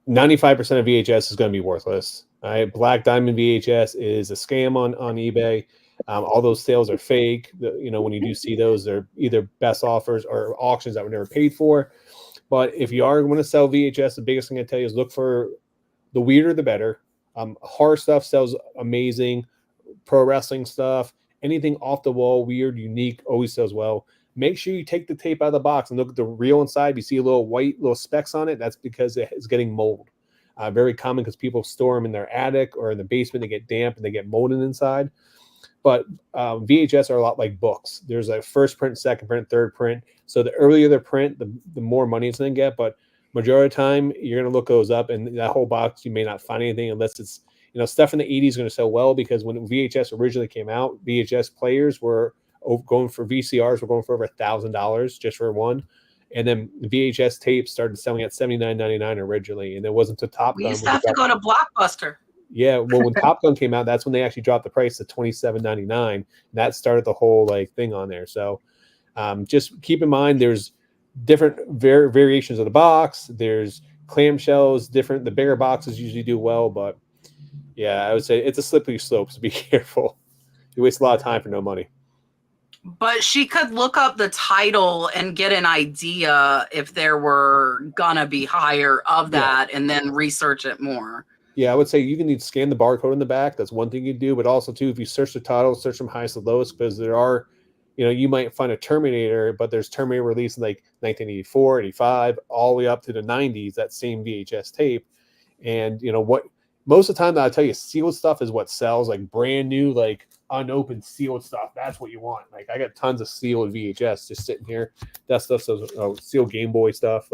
95% of VHS is going to be worthless. All right? Black Diamond VHS is a scam on eBay. All those sales are fake. When you do see those, they're either best offers or auctions that were never paid for. But if you are going to sell VHS, the biggest thing I tell you is look for the weirder, the better. Horror stuff sells amazing. Pro wrestling stuff, anything off the wall, weird, unique, always sells well. Make sure you take the tape out of the box and look at the reel inside. You see a little white specks on it. That's because it is getting mold. Very common because people store them in their attic or in the basement. They get damp and they get molded inside. But VHS are a lot like books. There's a first print, second print, third print. So the earlier the print, the more money it's going to get. But majority of the time, you're going to look those up, and that whole box, you may not find anything unless it's, stuff in the 80s is going to sell well, because when VHS originally came out, VHS players were going for VCRs, were going for over $1,000 just for one. And then VHS tapes started selling at $79.99 originally, and it wasn't to Top Gun. We used to have to go to Blockbuster. Yeah, well, when Top Gun came out, that's when they actually dropped the price to $27.99. And that started the whole thing on there. So just keep in mind, there's different variations of the box. There's clamshells, different. The bigger boxes usually do well, but yeah, I would say it's a slippery slope, so be careful. You waste a lot of time for no money. But she could look up the title and get an idea if there were gonna be higher of that, and then research it more. Yeah, I would say you can scan the barcode in the back. That's one thing you do. But also, too, if you search the title, search from highest to lowest, because there are, you might find a Terminator, but there's Terminator released in 1984, 85, all the way up to the 90s, that same VHS tape. And, most of the time, I'll tell you, sealed stuff is what sells, brand new, unopened sealed stuff. That's what you want. I got tons of sealed VHS just sitting here. That stuff sells, sealed Game Boy stuff.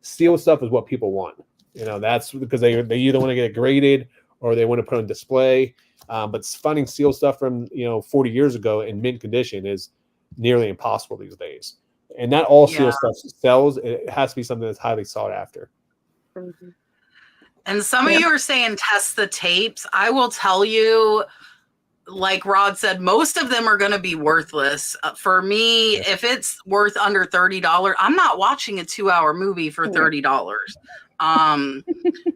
Sealed stuff is what people want. That's because they either want to get it graded or they want to put on display. But finding sealed stuff from 40 years ago in mint condition is nearly impossible these days. And not all sealed stuff sells. It has to be something that's highly sought after. Mm-hmm. And some of you are saying test the tapes. I will tell you, like Rod said, most of them are going to be worthless. For me, if it's worth under $30, I'm not watching a 2-hour movie for $30.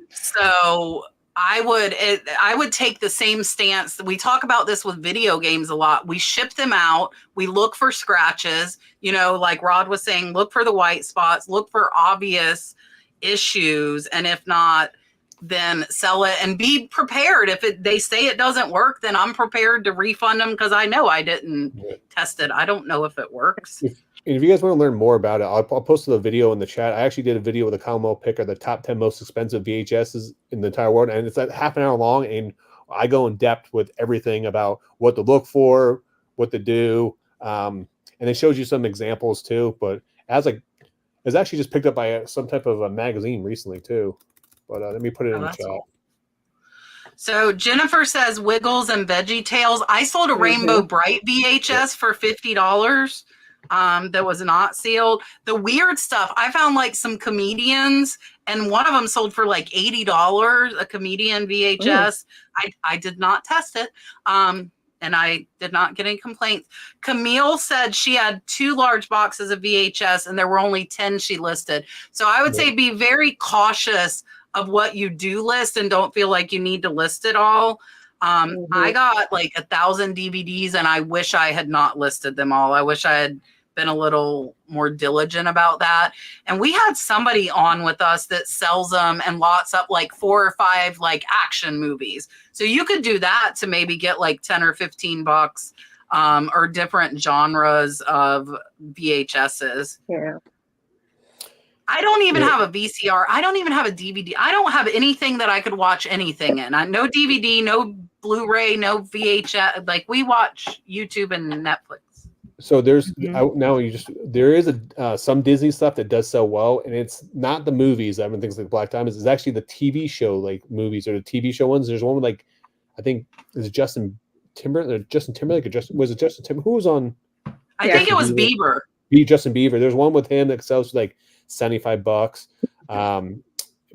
So I would take the same stance. We talk about this with video games a lot. We ship them out. We look for scratches, like Rod was saying, look for the white spots, look for obvious issues. And if not, then sell it and be prepared. If they say it doesn't work, then I'm prepared to refund them because I know I didn't test it. I don't know if it works. If you guys want to learn more about it, I'll post a video in the chat. I actually did a video with a Commonwealth pick of the top 10 most expensive VHSs in the entire world, and it's half an hour long, and I go in depth with everything about what to look for, what to do. And it shows you some examples too. But it's actually just picked up by some type of a magazine recently too. But let me put it in the chat. Cool. So Jennifer says Wiggles and Veggie Tales. I sold a Rainbow Bright VHS for $50. That was not sealed. The weird stuff, I found like some comedians, and one of them sold for like $80, a comedian VHS. I did not test it. And I did not get any complaints. Camille said she had 2 large boxes of VHS and there were only 10 she listed. So I would say be very cautious of what you do list and don't feel like you need to list it all. I got like 1,000 DVDs and I wish I had not listed them all. I wish I had been a little more diligent about that. And we had somebody on with us that sells them and lots up like 4 or 5 like action movies. So you could do that to maybe get like 10 or 15 bucks or different genres of VHSs. Yeah. I don't even have a VCR. I don't even have a DVD. I don't have anything that I could watch anything in. No DVD, no Blu-ray, no VHS. Like we watch YouTube and Netflix. So there is some Disney stuff that does sell well, and it's not the movies. I mean, things like Black Diamonds. It's actually the TV show like movies or the TV show ones. There's one with like, I think is Justin Timberlake or was it Justin Timberlake? Who was on? I think it was Bieber. Justin Bieber. There's one with him that sells for like $75.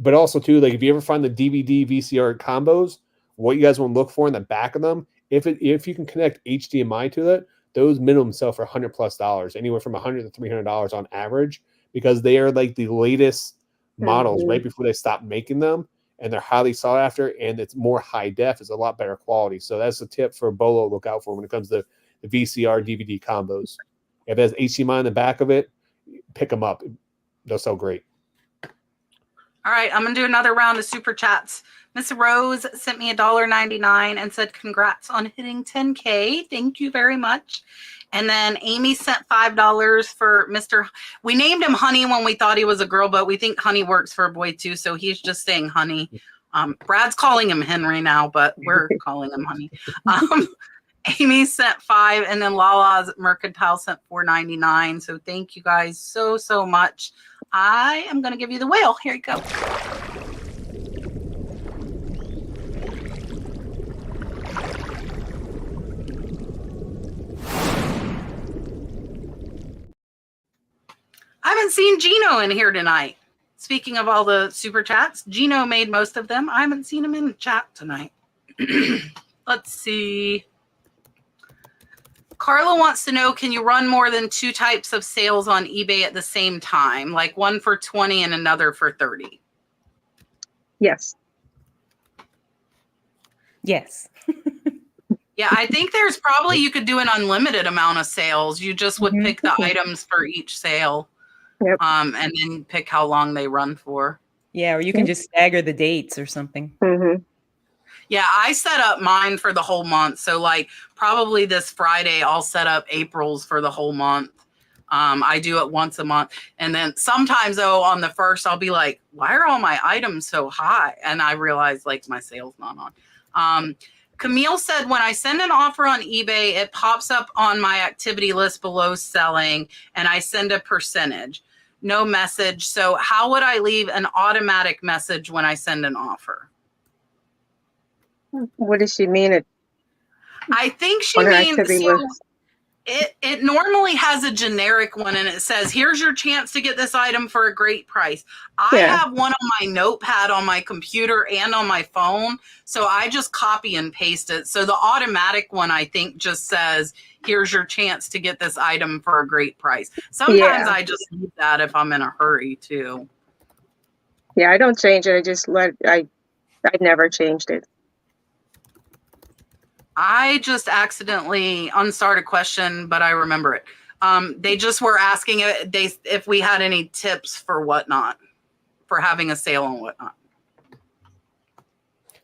But also too, like if you ever find the DVD VCR combos, what you guys want to look for in the back of them, if you can connect HDMI to it, those minimum sell for $100+, anywhere from $100 to $300 on average, because they are like the latest models right before they stop making them, and they're highly sought after, and it's more high def. It's a lot better quality. So that's a tip for Bolo to look out for when it comes to the VCR DVD combos. If it has HDMI in the back of it, pick them up. They'll sell great. All right, I'm going to do another round of super chats. Miss Rose sent me $1.99 and said, congrats on hitting 10K. Thank you very much. And then Amy sent $5 for Mr. We named him Honey when we thought he was a girl, but we think Honey works for a boy too. So he's just saying Honey. Brad's calling him Henry now, but we're calling him Honey. Amy sent $5, and then Lala's Mercantile sent $4.99. So thank you guys so, so much. I am going to give you the whale. Here you go. I haven't seen Gino in here tonight. Speaking of all the super chats, Gino made most of them. I haven't seen him in the chat tonight. Let's see. Carla wants to know, can you run more than 2 types of sales on eBay at the same time? Like one for 20 and another for 30? Yes. Yes. Yeah, I think there's probably, you could do an unlimited amount of sales. You just would pick the items for each sale. Yep. And then pick how long they run for. Yeah, or you can just stagger the dates or something. Yeah, I set up mine for the whole month. So like probably this Friday, I'll set up April's for the whole month. I do it once a month. And then sometimes though, on the first, I'll be like, why are all my items so high? And I realize like my sale's not on. Camille said, when I send an offer on eBay, it pops up on my activity list below selling, and I send a percentage. No message. So how would I leave an automatic message when I send an offer? What does she mean? I think she means so it normally has a generic one, and it says, here's your chance to get this item for a great price. I have one on my notepad on my computer and on my phone, so I just copy and paste it. So the automatic one, I think, just says, here's your chance to get this item for a great price. Sometimes I just leave that if I'm in a hurry too. Yeah, I don't change it. I never changed it. I just accidentally unstart a question, but I remember it. They just were asking if we had any tips for whatnot, for having a sale and whatnot.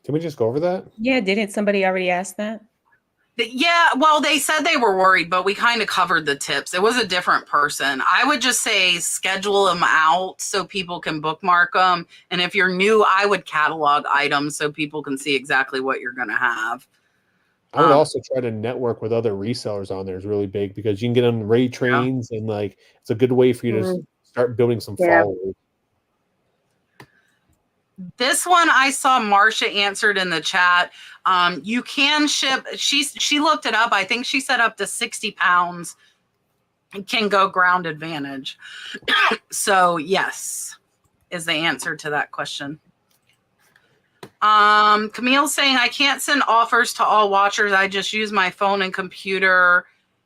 Can we just go over that? Yeah, didn't somebody already ask that? Yeah, well, they said they were worried, but we kind of covered the tips. It was a different person. I would just say schedule them out so people can bookmark them. And if you're new, I would catalog items so people can see exactly what you're going to have. I would also try to network with other resellers on there is really big because you can get on raid trains and like it's a good way for you to start building some followers. This one I saw Marsha answered in the chat. You can ship. She looked it up. I think she said up to 60 pounds can go ground advantage. So yes, is the answer to that question. Camille's saying I can't send offers to all watchers. I just use my phone and computer.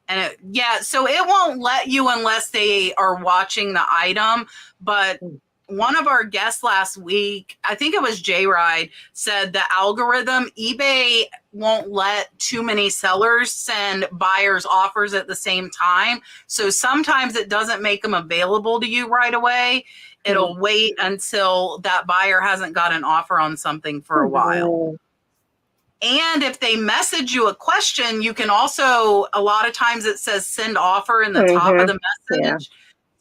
And so it won't let you unless they are watching the item. But one of our guests last week, I think it was J-Ride, said the algorithm, eBay won't let too many sellers send buyers offers at the same time. So sometimes it doesn't make them available to you right away. It'll wait until that buyer hasn't got an offer on something for a while. And if they message you a question, you can also, a lot of times it says send offer in the top of the message.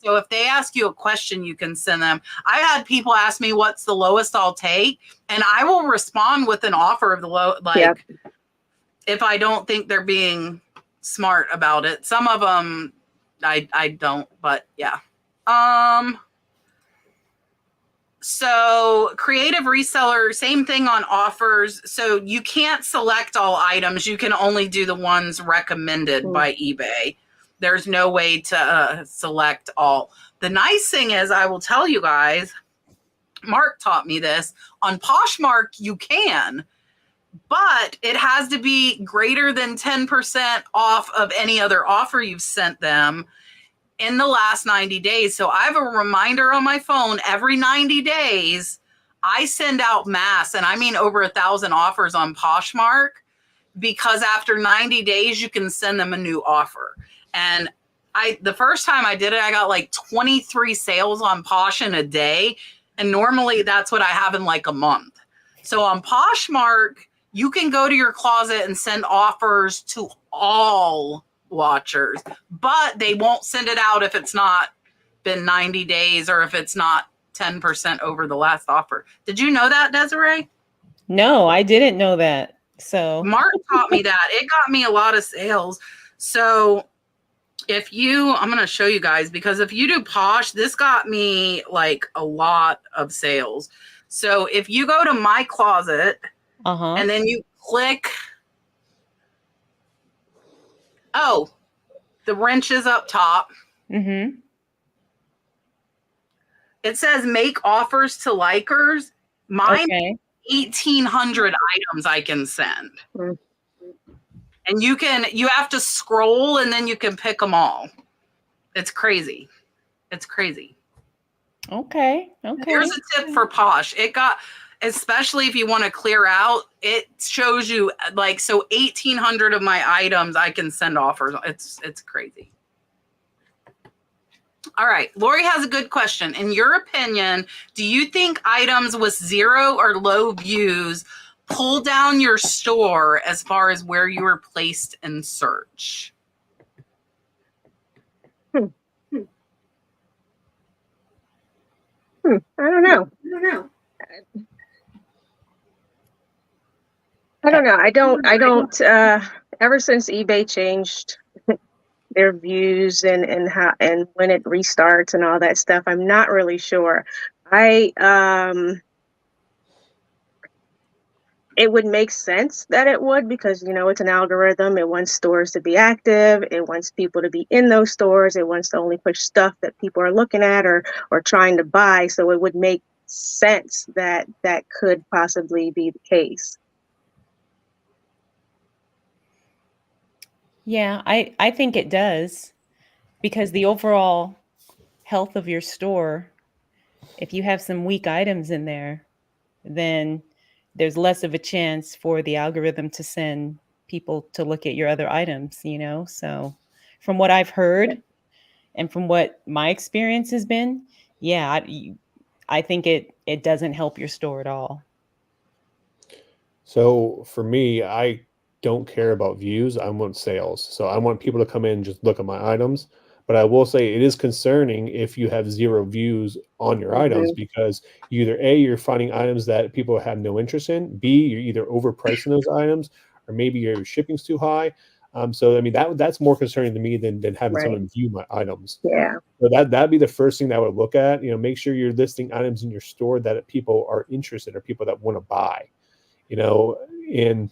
So if they ask you a question, you can send them. I had people ask me what's the lowest I'll take, and I will respond with an offer of the low, like if I don't think they're being smart about it. Some of them I don't, but yeah. So creative reseller, same thing on offers. So you can't select all items. You can only do the ones recommended by eBay. There's no way to select all. The nice thing is, I will tell you guys, Mark taught me this. On Poshmark, you can, but it has to be greater than 10% off of any other offer you've sent them in the last 90 days. So I have a reminder on my phone every 90 days. I send out mass, and I mean over 1,000 offers on Poshmark, because after 90 days, you can send them a new offer. And the first time I did it, I got like 23 sales on Posh in a day. And normally that's what I have in like a month. So on Poshmark, you can go to your closet and send offers to all watchers, but they won't send it out if it's not been 90 days or if it's not 10% over the last offer. Did you know that, Desiree? No, I didn't know that. So Mark taught me that. It got me a lot of sales. So I'm going to show you guys, because if you do Posh, this got me like a lot of sales. So if you go to my closet and then you click, the wrench is up top. It says make offers to likers. Mine, 1,800 items I can send. And you have to scroll and then you can pick them all. It's crazy. It's crazy. Okay. Here's a tip for Posh. Especially if you want to clear out, it shows you like, so 1,800 of my items I can send offers. It's crazy. All right. Lori has a good question. In your opinion, do you think items with 0 or low views pull down your store as far as where you were placed in search? I don't know. I don't ever since eBay changed their views and how and when it restarts and all that stuff, I'm not really sure. It would make sense that it would, because it's an algorithm. It wants stores to be active. It wants people to be in those stores. It wants to only push stuff that people are looking at or trying to buy. So it would make sense that that could possibly be the case. Yeah, I think it does, because the overall health of your store, if you have some weak items in there, then there's less of a chance for the algorithm to send people to look at your other items, So from what I've heard and from what my experience has been, yeah, I think it doesn't help your store at all. So for me, I don't care about views. I want sales. So I want people to come in and just look at my items. But I will say it is concerning if you have 0 views on your items, because either A, you're finding items that people have no interest in. B, you're either overpricing those items, or maybe your shipping's too high. So I mean that's more concerning to me than having someone view my items. Yeah. So that'd be the first thing that I would look at. Make sure you're listing items in your store that people are interested or people that want to buy. And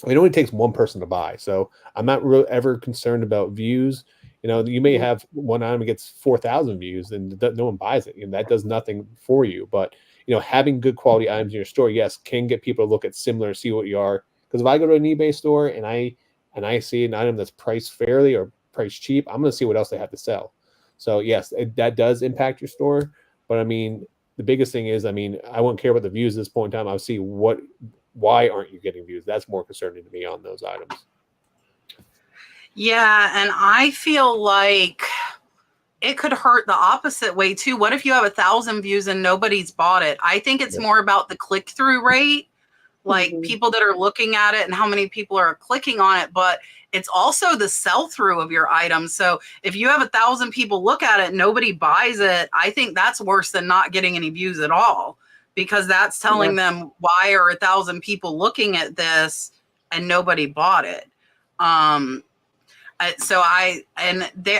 it only takes one person to buy. So I'm not really ever concerned about views. You may have one item that gets 4,000 views and no one buys it, and that does nothing for you. But having good quality items in your store, yes, can get people to look at similar, see what you are. Because if I go to an eBay store and I see an item that's priced fairly or priced cheap, I'm going to see what else they have to sell. So yes, that does impact your store. But I mean, the biggest thing is, I mean, I won't care about the views at this point in time. I'll see why aren't you getting views? That's more concerning to me on those items. Yeah, and I feel like it could hurt the opposite way too. What if you have 1,000 views and nobody's bought it? I think it's more about the click-through rate, like people that are looking at it and how many people are clicking on it, but it's also the sell-through of your items. So if you have 1,000 people look at it and nobody buys it, I think that's worse than not getting any views at all, because that's telling them, why are 1,000 people looking at this and nobody bought it? So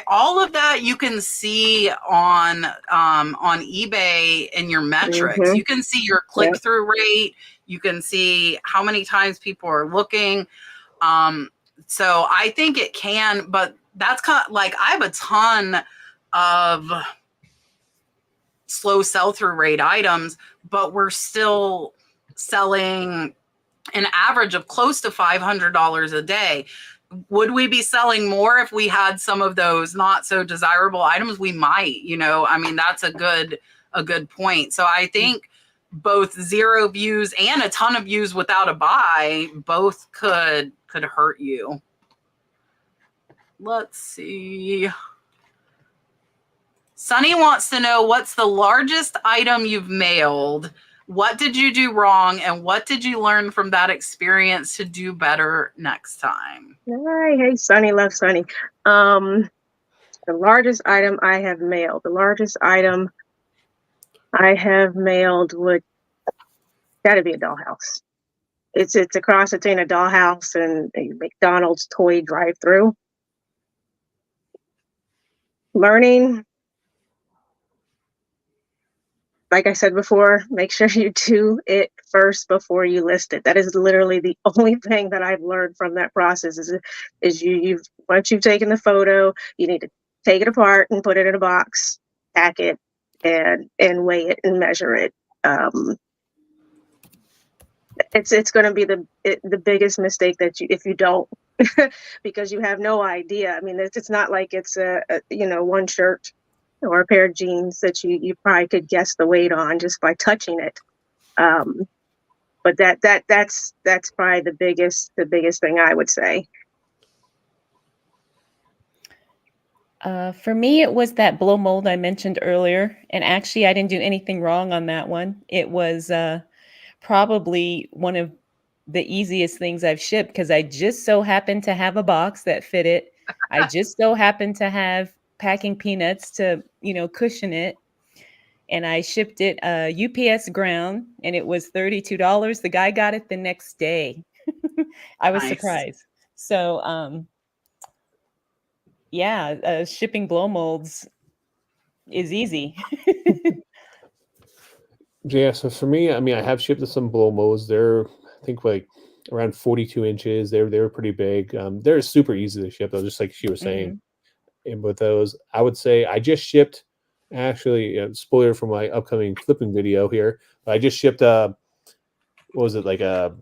all of that you can see on eBay in your metrics. You can see your click-through rate. You can see how many times people are looking. So I think it can, but that's kind of like, I have a ton of slow sell-through rate items, but we're still selling an average of close to $500 a day. Would we be selling more if we had some of those not so desirable items? We might, I mean, that's a good point. So I think both 0 views and a ton of views without a buy, both could hurt you. Let's see. Sunny wants to know, what's the largest item you've mailed? What did you do wrong? And what did you learn from that experience to do better next time? Hi, hey, Sunny, love Sunny. The largest item I have mailed. The largest item I have mailed would gotta be a dollhouse. It's a cross between a dollhouse and a McDonald's toy drive-through. Learning, like I said before, make sure you do it first before you list it. That is literally the only thing that I've learned from that process is you've once you've taken the photo, you need to take it apart and put it in a box, pack it, and weigh it and measure it. It's going to be the biggest mistake that if you don't, because you have no idea. I mean, it's not like it's a one shirt or a pair of jeans that you probably could guess the weight on just by touching it. But that's probably the biggest thing I would say. For me, it was that blow mold I mentioned earlier. And actually, I didn't do anything wrong on that one. It was probably one of the easiest things I've shipped, because I just so happened to have a box that fit it. I just so happened to have packing peanuts to, cushion it. And I shipped it UPS ground, and it was $32. The guy got it the next day. I was surprised. So, shipping blow molds is easy. Yeah, so for me, I mean, I have shipped some blow molds. They're, I think, like around 42 inches. They're pretty big. They're super easy to ship, though, just like she was saying. And with those, I would say I just shipped, actually, spoiler for my upcoming flipping video here, but I just shipped what was it, like a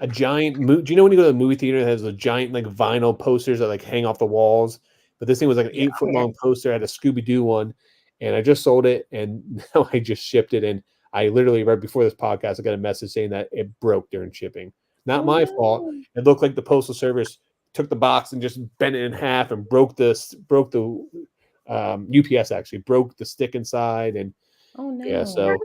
giant, do you know when you go to the movie theater, it has a giant like vinyl posters that like hang off the walls? But this thing was like an 8-foot long poster. I had a Scooby-Doo one, and I just sold it, and now I just shipped it. And I literally, right before this podcast, I got a message saying that it broke during shipping. Not my fault. It looked like the Postal Service took the box and just bent it in half and broke the UPS actually broke the stick inside. And so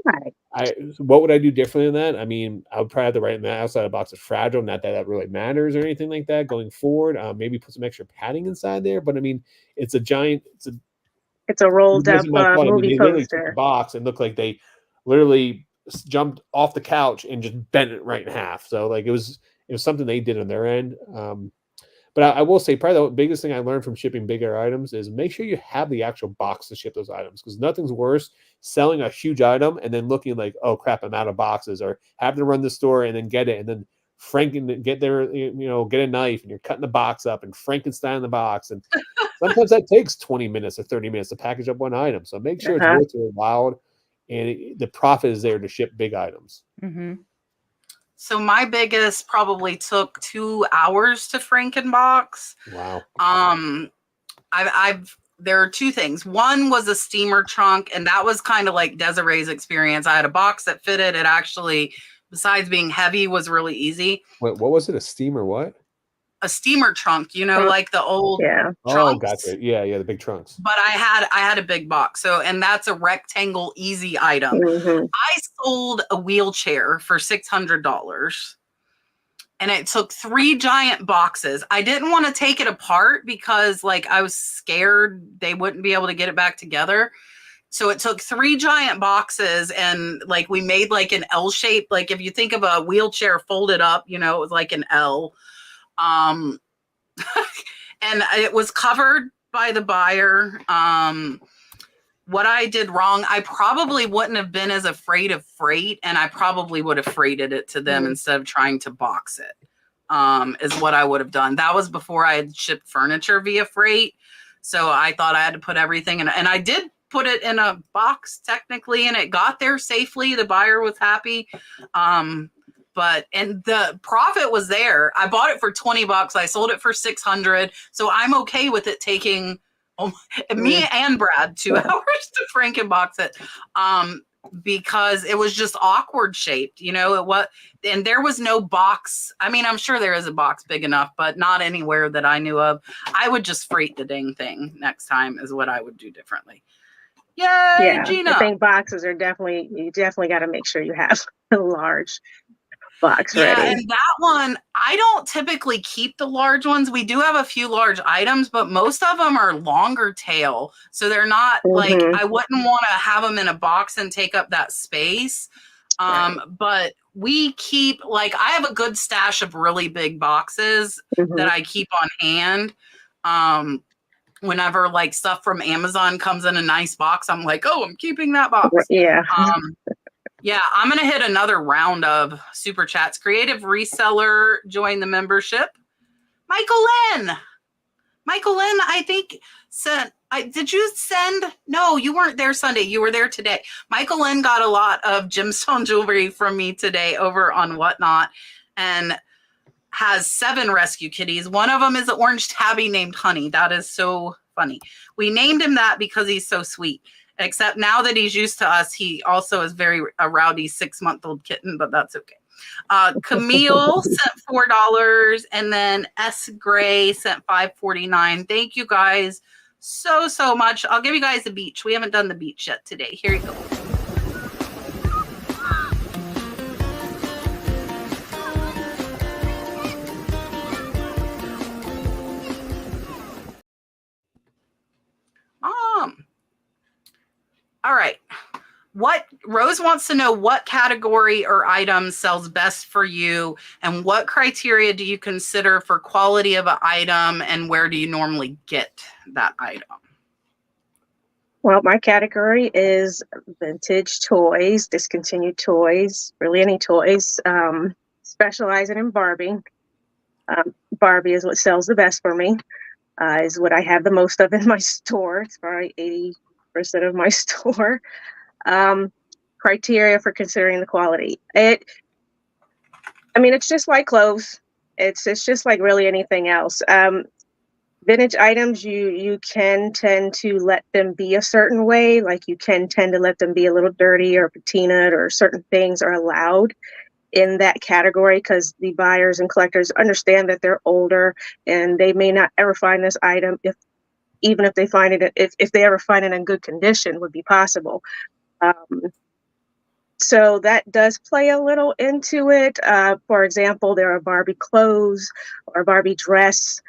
what would I do differently than that? I mean, I would probably have to write in the outside of the box is fragile, not that really matters or anything like that going forward. Maybe put some extra padding inside there, but I mean, it's a rolled up movie they literally took the box and looked like they literally jumped off the couch and just bent it right in half. So like it was it was something they did on their end. But I will say probably the biggest thing I learned from shipping bigger items is make sure you have the actual box to ship those items, because nothing's worse selling a huge item and then looking like, oh crap, I'm out of boxes, or having to run the store and then get it, and then get there, get a knife and you're cutting the box up and Frankenstein the box. And sometimes that takes 20 minutes or 30 minutes to package up one item. So make sure it's worth your while, and the profit is there to ship big items. Mm-hmm. So my biggest probably took 2 hours to Frankenbox. Wow. There are two things. One was a steamer trunk, and that was kind of like Desiree's experience. I had a box that fitted. It actually, besides being heavy, was really easy. Wait, what was it? A steamer what? A steamer trunk, like the old trunks. Oh, gotcha. Yeah, the big trunks. But I had a big box. So, and that's a rectangle easy item. Mm-hmm. I sold a wheelchair for $600. And it took 3 giant boxes. I didn't want to take it apart because I was scared they wouldn't be able to get it back together. So it took 3 giant boxes, and we made an L shape. If you think of a wheelchair folded up, it was like an L. And it was covered by the buyer. What I did wrong, I probably wouldn't have been as afraid of freight, and I probably would have freighted it to them instead of trying to box it, is what I would have done. That was before I had shipped furniture via freight. So I thought I had to put everything in, and I did put it in a box technically, and it got there safely. The buyer was happy. And the profit was there. I bought it for $20. I sold it for $600. So I'm okay with it taking me and Brad 2 hours to Frankenbox it, because it was just awkward shaped, and there was no box. I mean, I'm sure there is a box big enough, but not anywhere that I knew of. I would just freight the dang thing next time is what I would do differently. Yay, Yeah, Gina. I think boxes are you definitely got to make sure you have a large box ready. Yeah, and that one, I don't typically keep the large ones. We do have a few large items, but most of them are longer tail. So they're not I wouldn't want to have them in a box and take up that space. But we keep, I have a good stash of really big boxes that I keep on hand. Whenever stuff from Amazon comes in a nice box, I'm like, oh, I'm keeping that box. Yeah. Yeah, I'm going to hit another round of super chats. Creative Reseller joined the membership. Michael Lynn, I think did you send? No, you weren't there Sunday. You were there today. Michael Lynn got a lot of gemstone jewelry from me today over on Whatnot, and has 7 rescue kitties. One of them is an orange tabby named Honey. That is so funny. We named him that because he's so sweet. Except now that he's used to us, he also is a rowdy 6-month-old kitten, but that's okay. Camille sent $4, and then S. Gray sent $5.49. Thank you guys so much. I'll give you guys the beach. We haven't done the beach yet today. Here you go. All right. Rose wants to know what category or item sells best for you, and what criteria do you consider for quality of an item, and where do you normally get that item? Well, my category is vintage toys, discontinued toys, really any toys, specializing in Barbie. Barbie is what sells the best for me, is what I have the most of in my store. It's probably 80% of my store. Criteria for considering the quality. It's just like clothes. It's just like really anything else. Vintage items, you can tend to let them be a certain way. You can tend to let them be a little dirty or patinaed, or certain things are allowed in that category because the buyers and collectors understand that they're older and they may not ever find this item, even if they find it, if they ever find it in good condition, would be possible. So that does play a little into it. For example, there are Barbie clothes or Barbie dress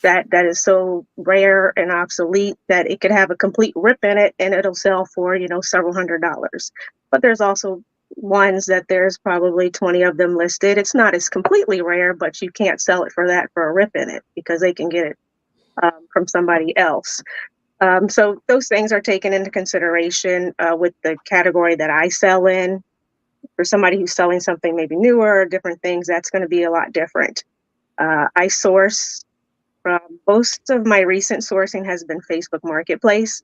that is so rare and obsolete that it could have a complete rip in it and it'll sell for, several $100s. But there's also, ones that there's probably 20 of them listed. It's not as completely rare, but you can't sell it for that for a rip in it because they can get it from somebody else. So those things are taken into consideration with the category that I sell in. For somebody who's selling something maybe newer, different things, that's going to be a lot different. I source from most of my recent sourcing has been Facebook Marketplace.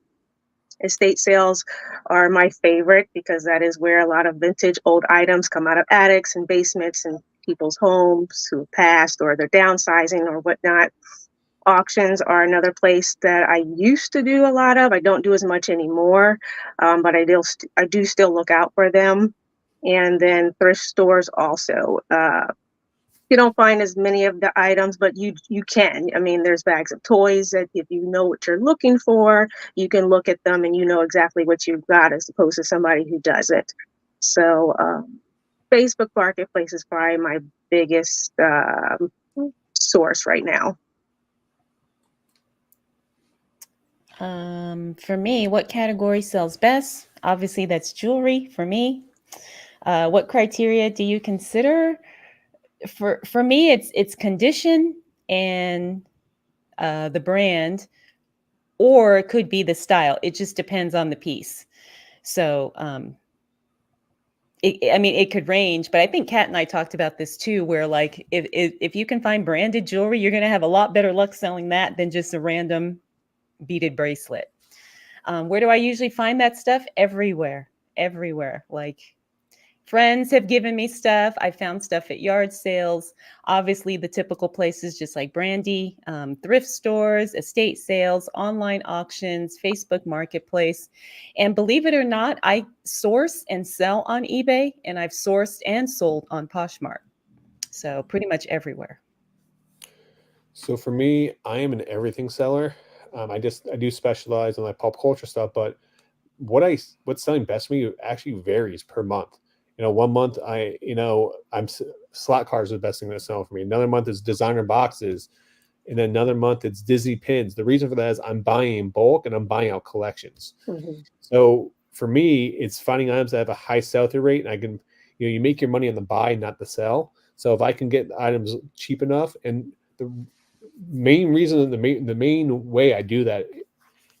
Estate sales are my favorite because that is where a lot of vintage old items come out of attics and basements and people's homes who passed or they're downsizing or whatnot. Auctions are another place that I used to do a lot of. I don't do as much anymore, but I do still look out for them. And then thrift stores also. You don't find as many of the items, but you can. I mean, there's bags of toys that if you know what you're looking for, you can look at them and you know exactly what you've got as opposed to somebody who doesn't. So Facebook Marketplace is probably my biggest source right now. For me, what category sells best? Obviously, that's jewelry for me. What criteria do you consider? For me, it's condition and the brand, or it could be the style. It just depends on the piece. So, it could range, but I think Kat and I talked about this too, where like if you can find branded jewelry, you're going to have a lot better luck selling that than just a random beaded bracelet. Where do I usually find that stuff? Everywhere. Like friends have given me stuff. I found stuff at yard sales. Obviously, the typical places just like Brandi, thrift stores, estate sales, online auctions, Facebook Marketplace. And believe it or not, I source and sell on eBay, and I've sourced and sold on Poshmark. So pretty much everywhere. So for me, I am an everything seller. I do specialize in like pop culture stuff, but what's selling best for me actually varies per month. One month slot cars are the best thing that's selling for me. Another month is designer boxes, and then another month it's Disney pins. The reason for that is I'm buying in bulk and I'm buying out collections. Mm-hmm. So for me, it's finding items that have a high sell-through rate, and I can, you make your money on the buy, not the sell. So if I can get items cheap enough, and the main reason, the main way I do that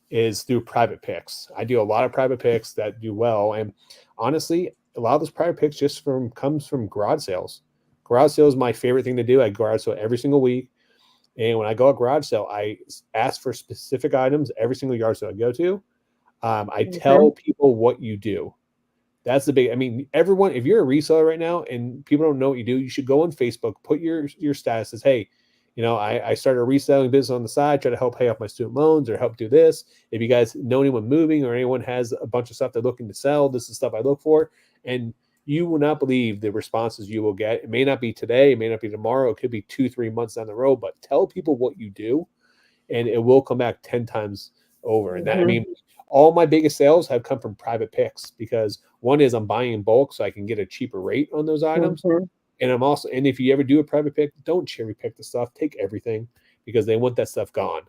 is through private picks. I do a lot of private picks that do well, and honestly, a lot of those private picks comes from garage sales. Garage sale is my favorite thing to do. I garage sale every single week, and when I go at garage sale, I ask for specific items every single yard sale I go to. I tell people what you do. That's the big. I mean, everyone. If you're a reseller right now and people don't know what you do, you should go on Facebook, put your status as, hey, I started a reselling business on the side, try to help pay off my student loans or help do this. If you guys know anyone moving or anyone has a bunch of stuff they're looking to sell, this is stuff I look for. And you will not believe the responses you will get. It may not be today, it may not be tomorrow, it could be 2-3 months down the road, but tell people what you do and it will come back 10 times over. And that, I mean, all my biggest sales have come from private picks because one is I'm buying in bulk so I can get a cheaper rate on those items. And if you ever do a private pick, don't cherry pick the stuff, take everything because they want that stuff gone.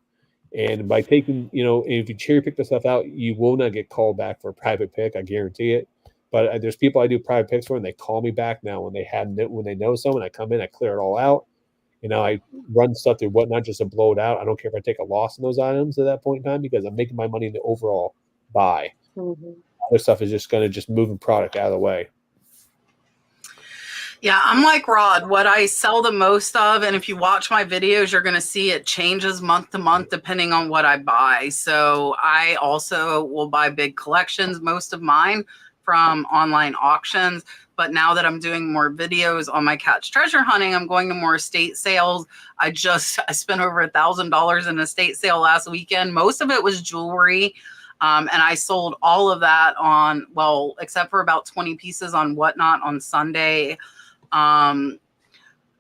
And by taking, if you cherry pick the stuff out, you will not get called back for a private pick. I guarantee it. But there's people I do private picks for and they call me back now when they know someone. I come in, I clear it all out. I run stuff through whatnot just to blow it out. I don't care if I take a loss in those items at that point in time because I'm making my money in the overall buy. Other stuff is just going to moving product out of the way. Yeah, I'm like Rod. What I sell the most of, and if you watch my videos, you're going to see it changes month to month depending on what I buy. So I also will buy big collections, most of mine from online auctions. But now that I'm doing more videos on my cat's treasure hunting, I'm going to more estate sales. I spent over $1,000 in an estate sale last weekend. Most of it was jewelry. And I sold all of that except for about 20 pieces on Whatnot on Sunday. And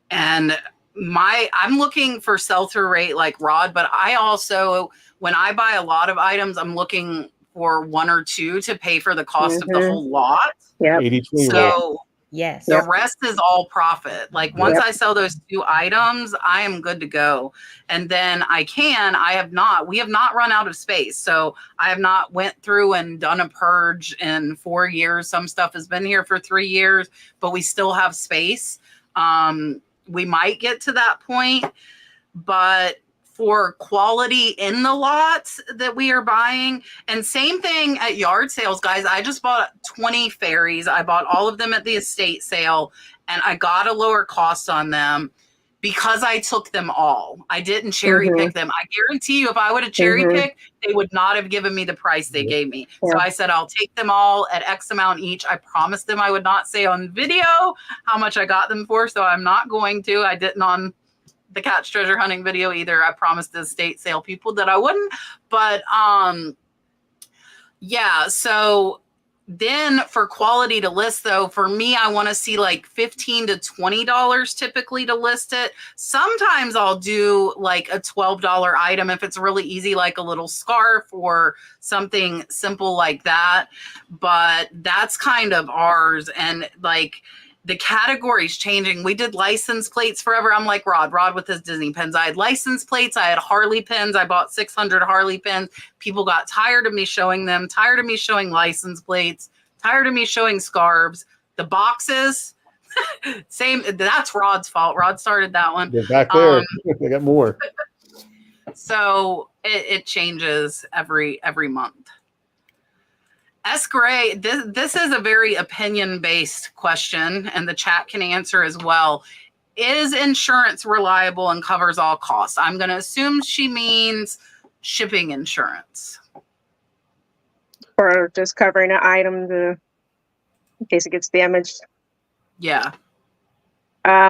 I'm looking for sell-through rate like Rod, but I also, when I buy a lot of items, I'm looking for one or two to pay for the cost of the whole lot. Yeah. So Yes. The rest is all profit. Like once Yep. I sell those 2 items, I am good to go. And then we have not run out of space. So I have not went through and done a purge in 4 years. Some stuff has been here for 3 years, but we still have space. We might get to that point, but for quality in the lots that we are buying. And same thing at yard sales, guys. I just bought 20 fairies. I bought all of them at the estate sale, and I got a lower cost on them because I took them all. I didn't cherry pick them. I guarantee you, if I would have cherry picked, they would not have given me the price they gave me. So I said, I'll take them all at X amount each. I promised them I would not say on video how much I got them for. So I'm not going to. I didn't on the cat's treasure hunting video either. I promised the estate sale people that I wouldn't, but yeah. So then for quality to list though, for me, I want to see like $15 to $20 typically to list it. Sometimes I'll do like a $12 item if it's really easy, like a little scarf or something simple like that. But that's kind of ours. And like, the category's changing. We did license plates forever. I'm like Rod with his Disney pins. I had license plates. I had Harley pins. I bought 600 Harley pins. People got tired of me showing them, tired of me showing license plates, tired of me showing scarves. The boxes, same. That's Rod's fault. Rod started that one. They're back there. They got more. So it changes every month. S. Gray, this is a very opinion-based question, and the chat can answer as well. Is insurance reliable and covers all costs? I'm going to assume she means shipping insurance. Or just covering an item in case it gets damaged. Yeah. I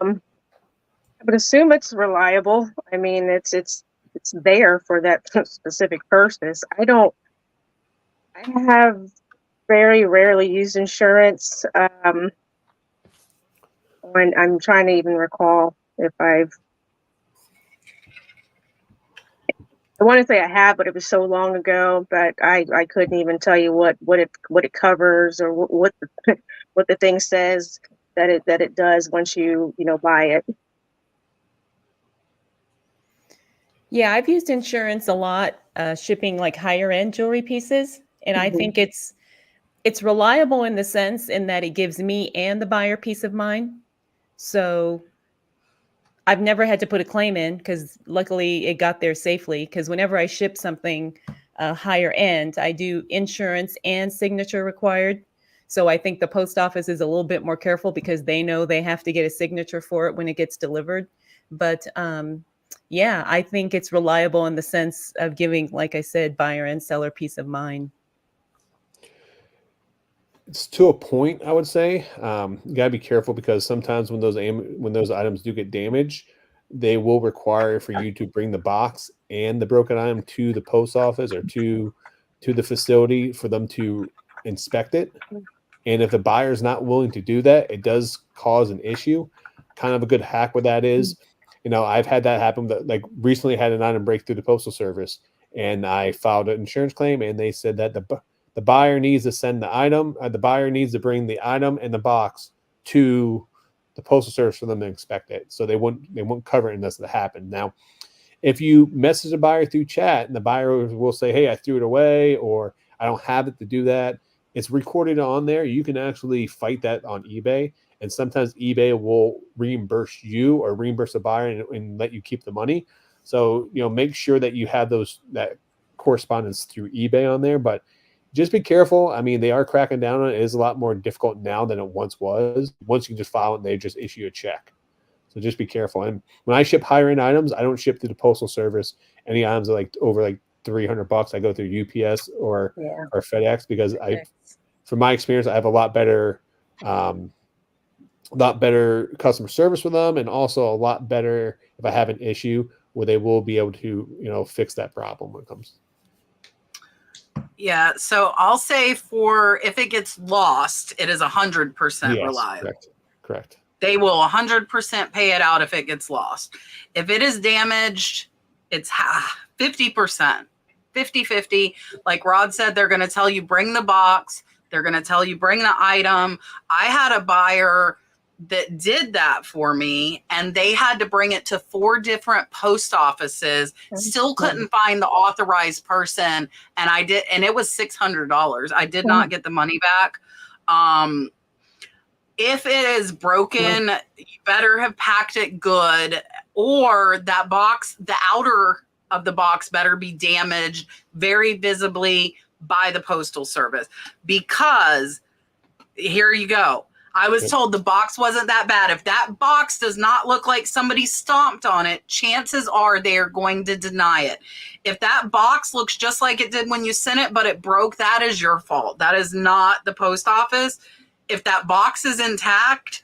would assume it's reliable. I mean, it's there for that specific purpose. I have very rarely used insurance. And I'm trying to even recall if I want to say I have, but it was so long ago, but I couldn't even tell you what it covers or what the thing says that it does once you buy it. Yeah, I've used insurance a lot, shipping like higher end jewelry pieces. And I think it's reliable in the sense in that it gives me and the buyer peace of mind. So I've never had to put a claim in because luckily it got there safely. Because whenever I ship something higher end, I do insurance and signature required. So I think the post office is a little bit more careful because they know they have to get a signature for it when it gets delivered. But yeah, I think it's reliable in the sense of giving, like I said, buyer and seller peace of mind. It's to a point, I would say. You gotta be careful because sometimes when those items do get damaged, they will require for you to bring the box and the broken item to the post office or to the facility for them to inspect it. And if the buyer is not willing to do that, it does cause an issue. Kind of a good hack with that is, I've had that happen. Like recently, had an item break through the postal service, and I filed an insurance claim, and they said that the buyer needs to send the item. The buyer needs to bring the item and the box to the postal service for them to inspect it. So they won't cover it unless it happened. Now, if you message the buyer through chat and the buyer will say, "Hey, I threw it away," or "I don't have it to do that," it's recorded on there. You can actually fight that on eBay, and sometimes eBay will reimburse you or reimburse the buyer and let you keep the money. So make sure that you have that correspondence through eBay on there, but just be careful. I mean, they are cracking down on it. It is a lot more difficult now than it once was. Once you can just file it and they just issue a check. So just be careful. And when I ship higher end items, I don't ship through the postal service. Any items are over $300, I go through UPS or FedEx because from my experience, I have a lot better customer service with them, and also a lot better if I have an issue where they will be able to fix that problem when it comes. Yeah, so I'll say if it gets lost, it is 100% reliable. Correct. They will 100% pay it out if it gets lost. If it is damaged, it's 50%, 50-50. Like Rod said, they're going to tell you bring the box, They're going to tell you, bring the item. I had a buyer that did that for me, and they had to bring it to 4 different post offices, still couldn't find the authorized person. And I did, and it was $600. I did not get the money back. If it is broken, you better have packed it good, or that box, the outer of the box better be damaged very visibly by the postal service, because here you go. I was told the box wasn't that bad. If that box does not look like somebody stomped on it, chances are they are going to deny it. If that box looks just like it did when you sent it, but it broke, that is your fault. That is not the post office. If that box is intact,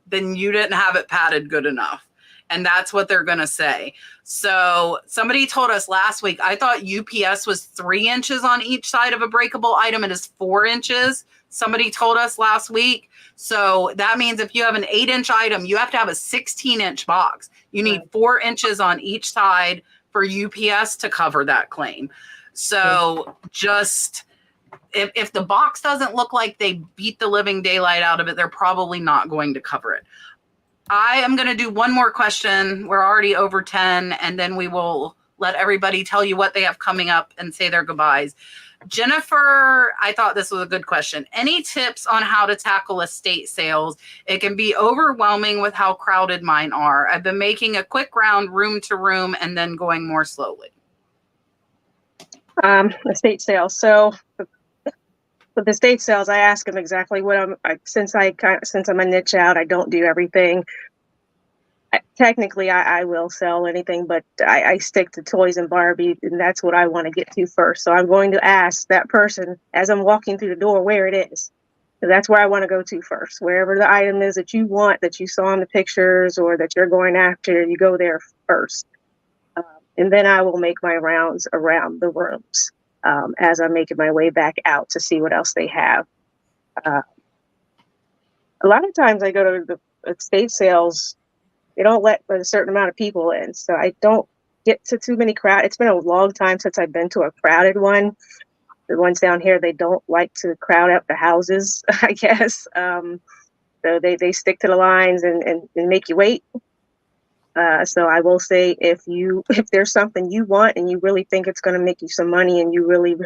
then you didn't have it padded good enough. And that's what they're going to say. So somebody told us last week, I thought UPS was 3 inches on each side of a breakable item. It is 4 inches. Somebody told us last week. So that means if you have an 8-inch item, you have to have a 16-inch box. You need 4 inches on each side for UPS to cover that claim. So just if the box doesn't look like they beat the living daylight out of it, they're probably not going to cover it. I am going to do one more question. We're already over 10, and then we will let everybody tell you what they have coming up and say their goodbyes. Jennifer, I thought this was a good question. Any tips on how to tackle estate sales? It can be overwhelming with how crowded mine are. I've been making a quick round room to room and then going more slowly. Estate sales. So with the estate sales, I ask them exactly what since I'm a niche out, I don't do everything. Technically, I will sell anything, but I stick to toys and Barbie, and that's what I want to get to first. So I'm going to ask that person as I'm walking through the door where it is. So that's where I want to go to first. Wherever the item is that you want, that you saw in the pictures or that you're going after, you go there first. And then I will make my rounds around the rooms as I'm making my way back out to see what else they have. A lot of times I go to the estate sales. They don't let a certain amount of people in. So I don't get to too many crowd. It's been a long time since I've been to a crowded one. The ones down here, they don't like to crowd up the houses, I guess. So they stick to the lines and make you wait. So I will say, if there's something you want and you really think it's going to make you some money, and you really,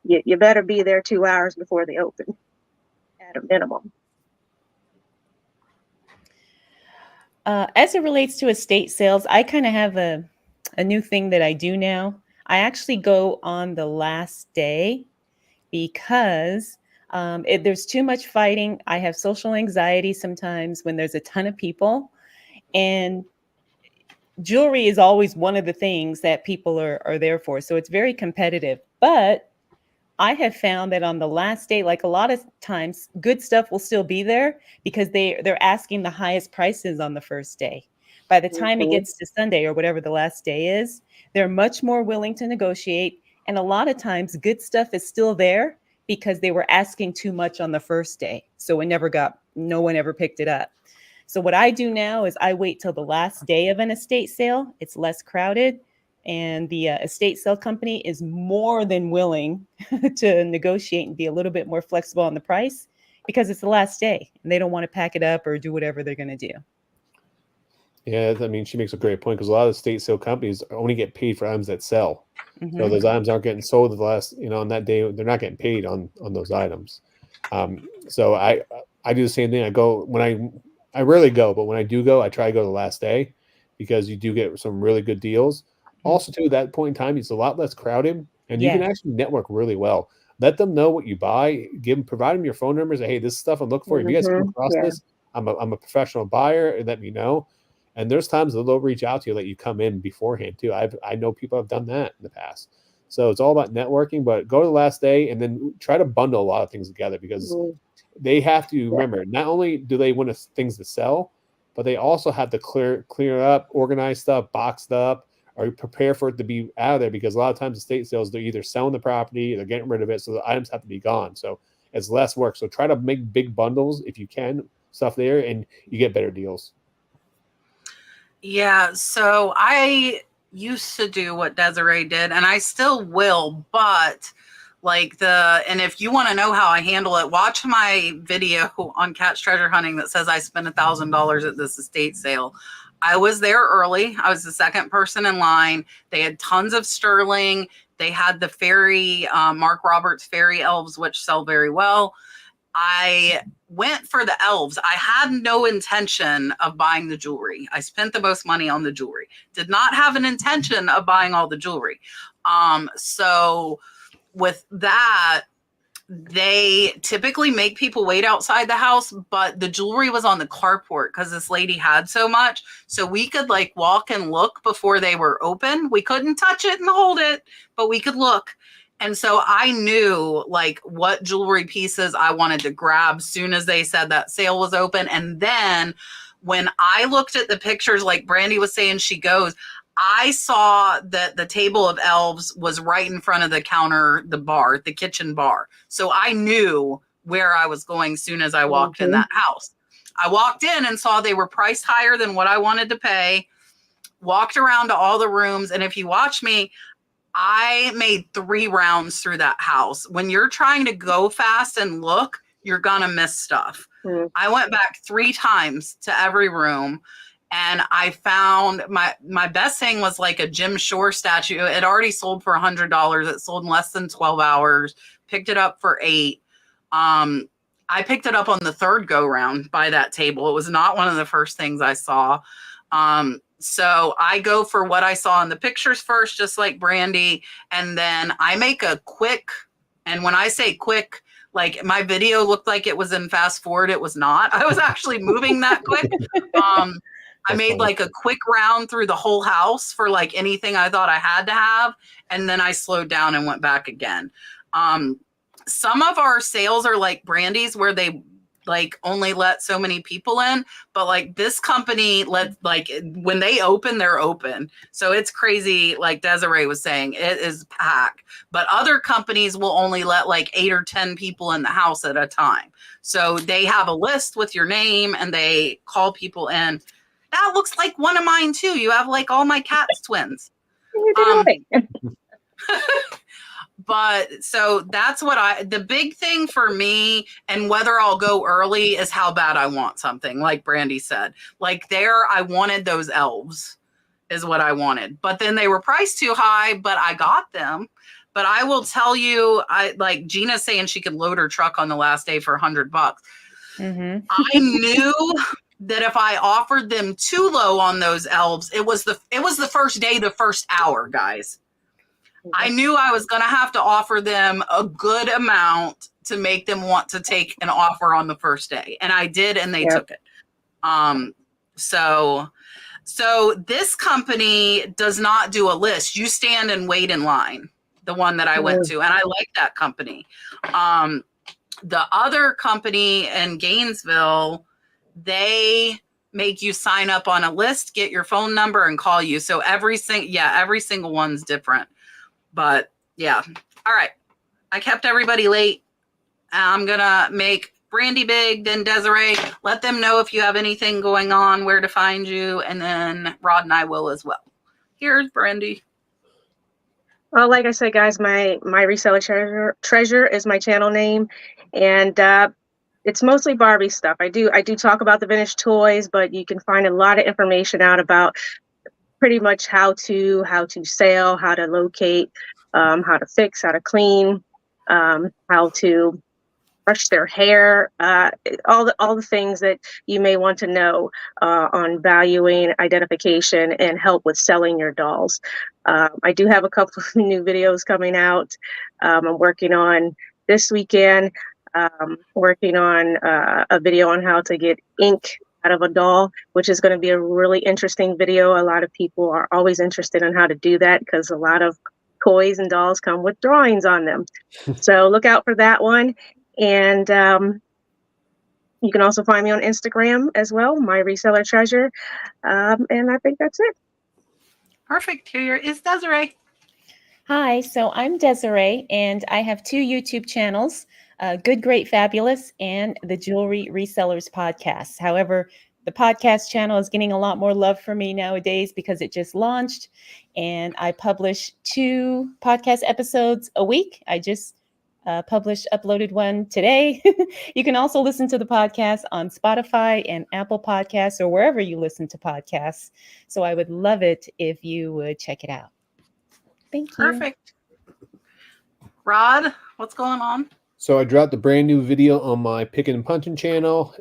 you better be there 2 hours before they open at a minimum. As it relates to estate sales, I kind of have a new thing that I do now. I actually go on the last day because if there's too much fighting, I have social anxiety sometimes when there's a ton of people, and jewelry is always one of the things that people are there for. So it's very competitive. But I have found that on the last day, like a lot of times, good stuff will still be there because they're asking the highest prices on the first day. By the time it gets to Sunday or whatever the last day is, they're much more willing to negotiate. And a lot of times good stuff is still there because they were asking too much on the first day. So no one ever picked it up. So what I do now is I wait till the last day of an estate sale. It's less crowded. And the estate sale company is more than willing to negotiate and be a little bit more flexible on the price because it's the last day and they don't want to pack it up or do whatever they're going to do. Yeah, I mean, she makes a great point because a lot of estate sale companies only get paid for items that sell. So those items aren't getting sold the last, on that day, they're not getting paid on those items. So I do the same thing. I rarely go, but when I do go, I try to go the last day because you do get some really good deals. Also, too, at that point in time, it's a lot less crowded, and you can actually network really well. Let them know what you buy. Provide them your phone numbers. Hey, this is stuff I'm looking for. If you guys come across this, I'm a professional buyer, and let me know. And there's times that they'll reach out to you, let you come in beforehand too. I know people have done that in the past. So it's all about networking. But go to the last day and then try to bundle a lot of things together because they have to remember. Not only do they want things to sell, but they also have to clear up, organize stuff, boxed up, or prepare for it to be out of there because a lot of times estate sales, they're either selling the property, they're getting rid of it, so the items have to be gone. So it's less work. So try to make big bundles if you can, stuff there, and you get better deals. Yeah, so I used to do what Desiree did, and I still will, but And if you want to know how I handle it, watch my video on Cat's Treasure Hunting that says I spent $1,000 at this estate sale. I was there early. I was the second person in line. They had tons of sterling. They had the fairy, Mark Roberts fairy elves, which sell very well. I went for the elves. I had no intention of buying the jewelry. I spent the most money on the jewelry. Did not have an intention of buying all the jewelry. So with that, they typically make people wait outside the house, but the jewelry was on the carport because this lady had so much. So we could like walk and look before they were open. We couldn't touch it and hold it, but we could look. And so I knew like what jewelry pieces I wanted to grab soon as they said that sale was open. And then when I looked at the pictures, like Brandi was saying, she goes, I saw that the table of elves was right in front of the counter, the kitchen bar. So I knew where I was going soon as I walked in that house. I walked in and saw they were priced higher than what I wanted to pay, walked around to all the rooms. And if you watch me, I made 3 rounds through that house. When you're trying to go fast and look, you're going to miss stuff. I went back 3 times to every room. And I found my best thing was like a Jim Shore statue. It already sold for $100. It sold in less than 12 hours. Picked it up for $8. I picked it up on the 3rd go round by that table. It was not one of the first things I saw. So I go for what I saw in the pictures first, just like Brandi. And then I make a quick, and when I say quick, like my video looked like it was in fast forward. It was not. I was actually moving that quick. I made like a quick round through the whole house for like anything I thought I had to have. And then I slowed down and went back again. Some of our sales are like Brandi's where they like only let so many people in, but like this company when they open, they're open. So it's crazy. Like Desiree was saying, it is packed, but other companies will only let like 8 or 10 people in the house at a time. So they have a list with your name and they call people in. That looks like one of mine too. You have like all my cat's twins. But so that's what the big thing for me and whether I'll go early is how bad I want something, like Brandi said. Like I wanted those elves is what I wanted. But then they were priced too high, but I got them. But I will tell you, like Gina's saying she could load her truck on the last day for $100. I knew that if I offered them too low on those elves, it was the first day, the first hour, guys. I knew I was going to have to offer them a good amount to make them want to take an offer on the first day. And I did, and they took it. So this company does not do a list. You stand and wait in line, the one that I went to. And I like that company. The other company in Gainesville, they make you sign up on a list, get your phone number, and call you. So every single one's different. But yeah. All right. I kept everybody late. I'm going to make Brandi big, then Desiree. Let them know if you have anything going on, where to find you. And then Rod and I will as well. Here's Brandi. Well, like I said, guys, my Reseller Treasure is my channel name. And it's mostly Barbie stuff. I do talk about the vintage toys, but you can find a lot of information out about pretty much how to sell, how to locate, how to fix, how to clean, how to brush their hair, all the things that you may want to know on valuing, identification, and help with selling your dolls. I do have a couple of new videos coming out. I'm working on this weekend. Working on a video on how to get ink out of a doll, which is going to be a really interesting video. A lot of people are always interested in how to do that because a lot of toys and dolls come with drawings on them. So look out for that one. And you can also find me on Instagram as well, my Reseller Treasure. And I think that's it. Perfect. Here is Desiree. Hi, so I'm Desiree, and I have 2 YouTube channels, Good, Great, Fabulous, and the Jewelry Resellers Podcast. However, the podcast channel is getting a lot more love for me nowadays because it just launched, and I publish 2 podcast episodes a week. I just uploaded one today. You can also listen to the podcast on Spotify and Apple Podcasts or wherever you listen to podcasts. So I would love it if you would check it out. Thank you. Perfect. Rod, what's going on? So I dropped a brand new video on my picking and punching channel.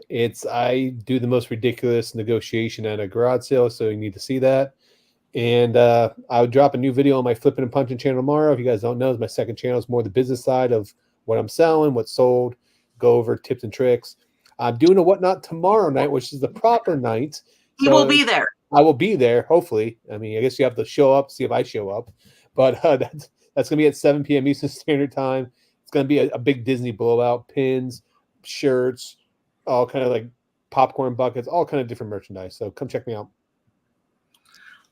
I do the most ridiculous negotiation at a garage sale, so you need to see that. And I would drop a new video on my flipping and punching channel tomorrow. If you guys don't know, it's my second channel. It's more the business side of what I'm selling, what's sold, go over tips and tricks. I'm doing a whatnot tomorrow night, which is the proper night. You will be there. I will be there, hopefully. I mean, I guess you have to show up, see if I show up. But that's going to be at 7 p.m. Eastern Standard Time. It's going to be a big Disney blowout, pins, shirts, all kind of like popcorn buckets, all kind of different merchandise. So come check me out.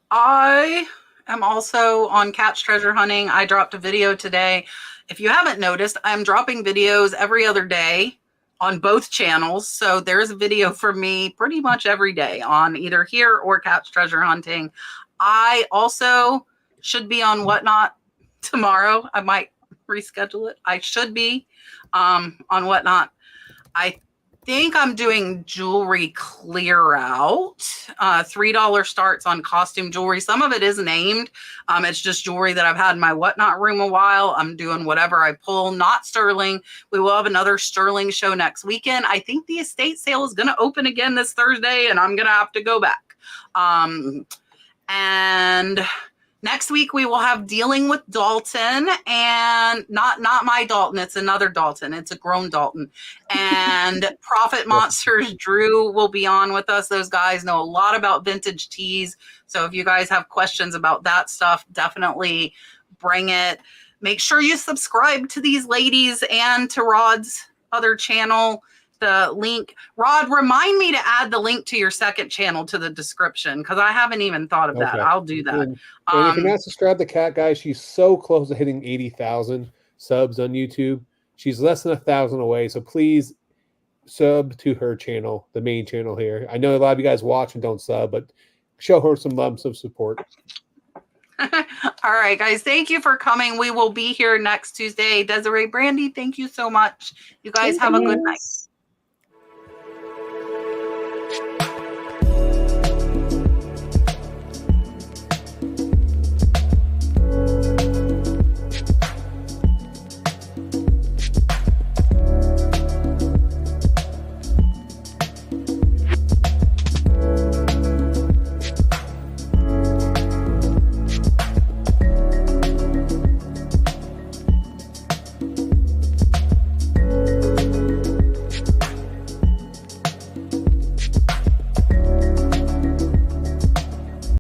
I am also on Catch Treasure Hunting. I dropped a video today. If you haven't noticed, I'm dropping videos every other day on both channels. So there's a video for me pretty much every day on either here or Catch Treasure Hunting. I also should be on Whatnot tomorrow. I might reschedule it. I should be on Whatnot. I think I'm doing jewelry clear out. $3 starts on costume jewelry. Some of it is named. It's just jewelry that I've had in my Whatnot room a while. I'm doing whatever I pull, not sterling. We will have another sterling show next weekend. I think the estate sale is going to open again this Thursday, and I'm going to have to go back. And next week we will have Dealing with Dalton, and not my Dalton. It's another Dalton. It's a grown Dalton. And Profit Monsters Drew will be on with us. Those guys know a lot about vintage teas. So if you guys have questions about that stuff, definitely bring it. Make sure you subscribe to these ladies and to Rod's other channel. The link, Rod, remind me to add the link to your second channel to the description, because I haven't even thought of that. I'll do that. And if you're not subscribed to Kat, guys, she's so close to hitting 80,000 subs on YouTube. She's less than 1,000 away. So please sub to her channel, the main channel here. I know a lot of you guys watch and don't sub, but show her some love, some support. All right, guys. Thank you for coming. We will be here next Tuesday. Desiree, Brandi, thank you so much. You guys have a good night.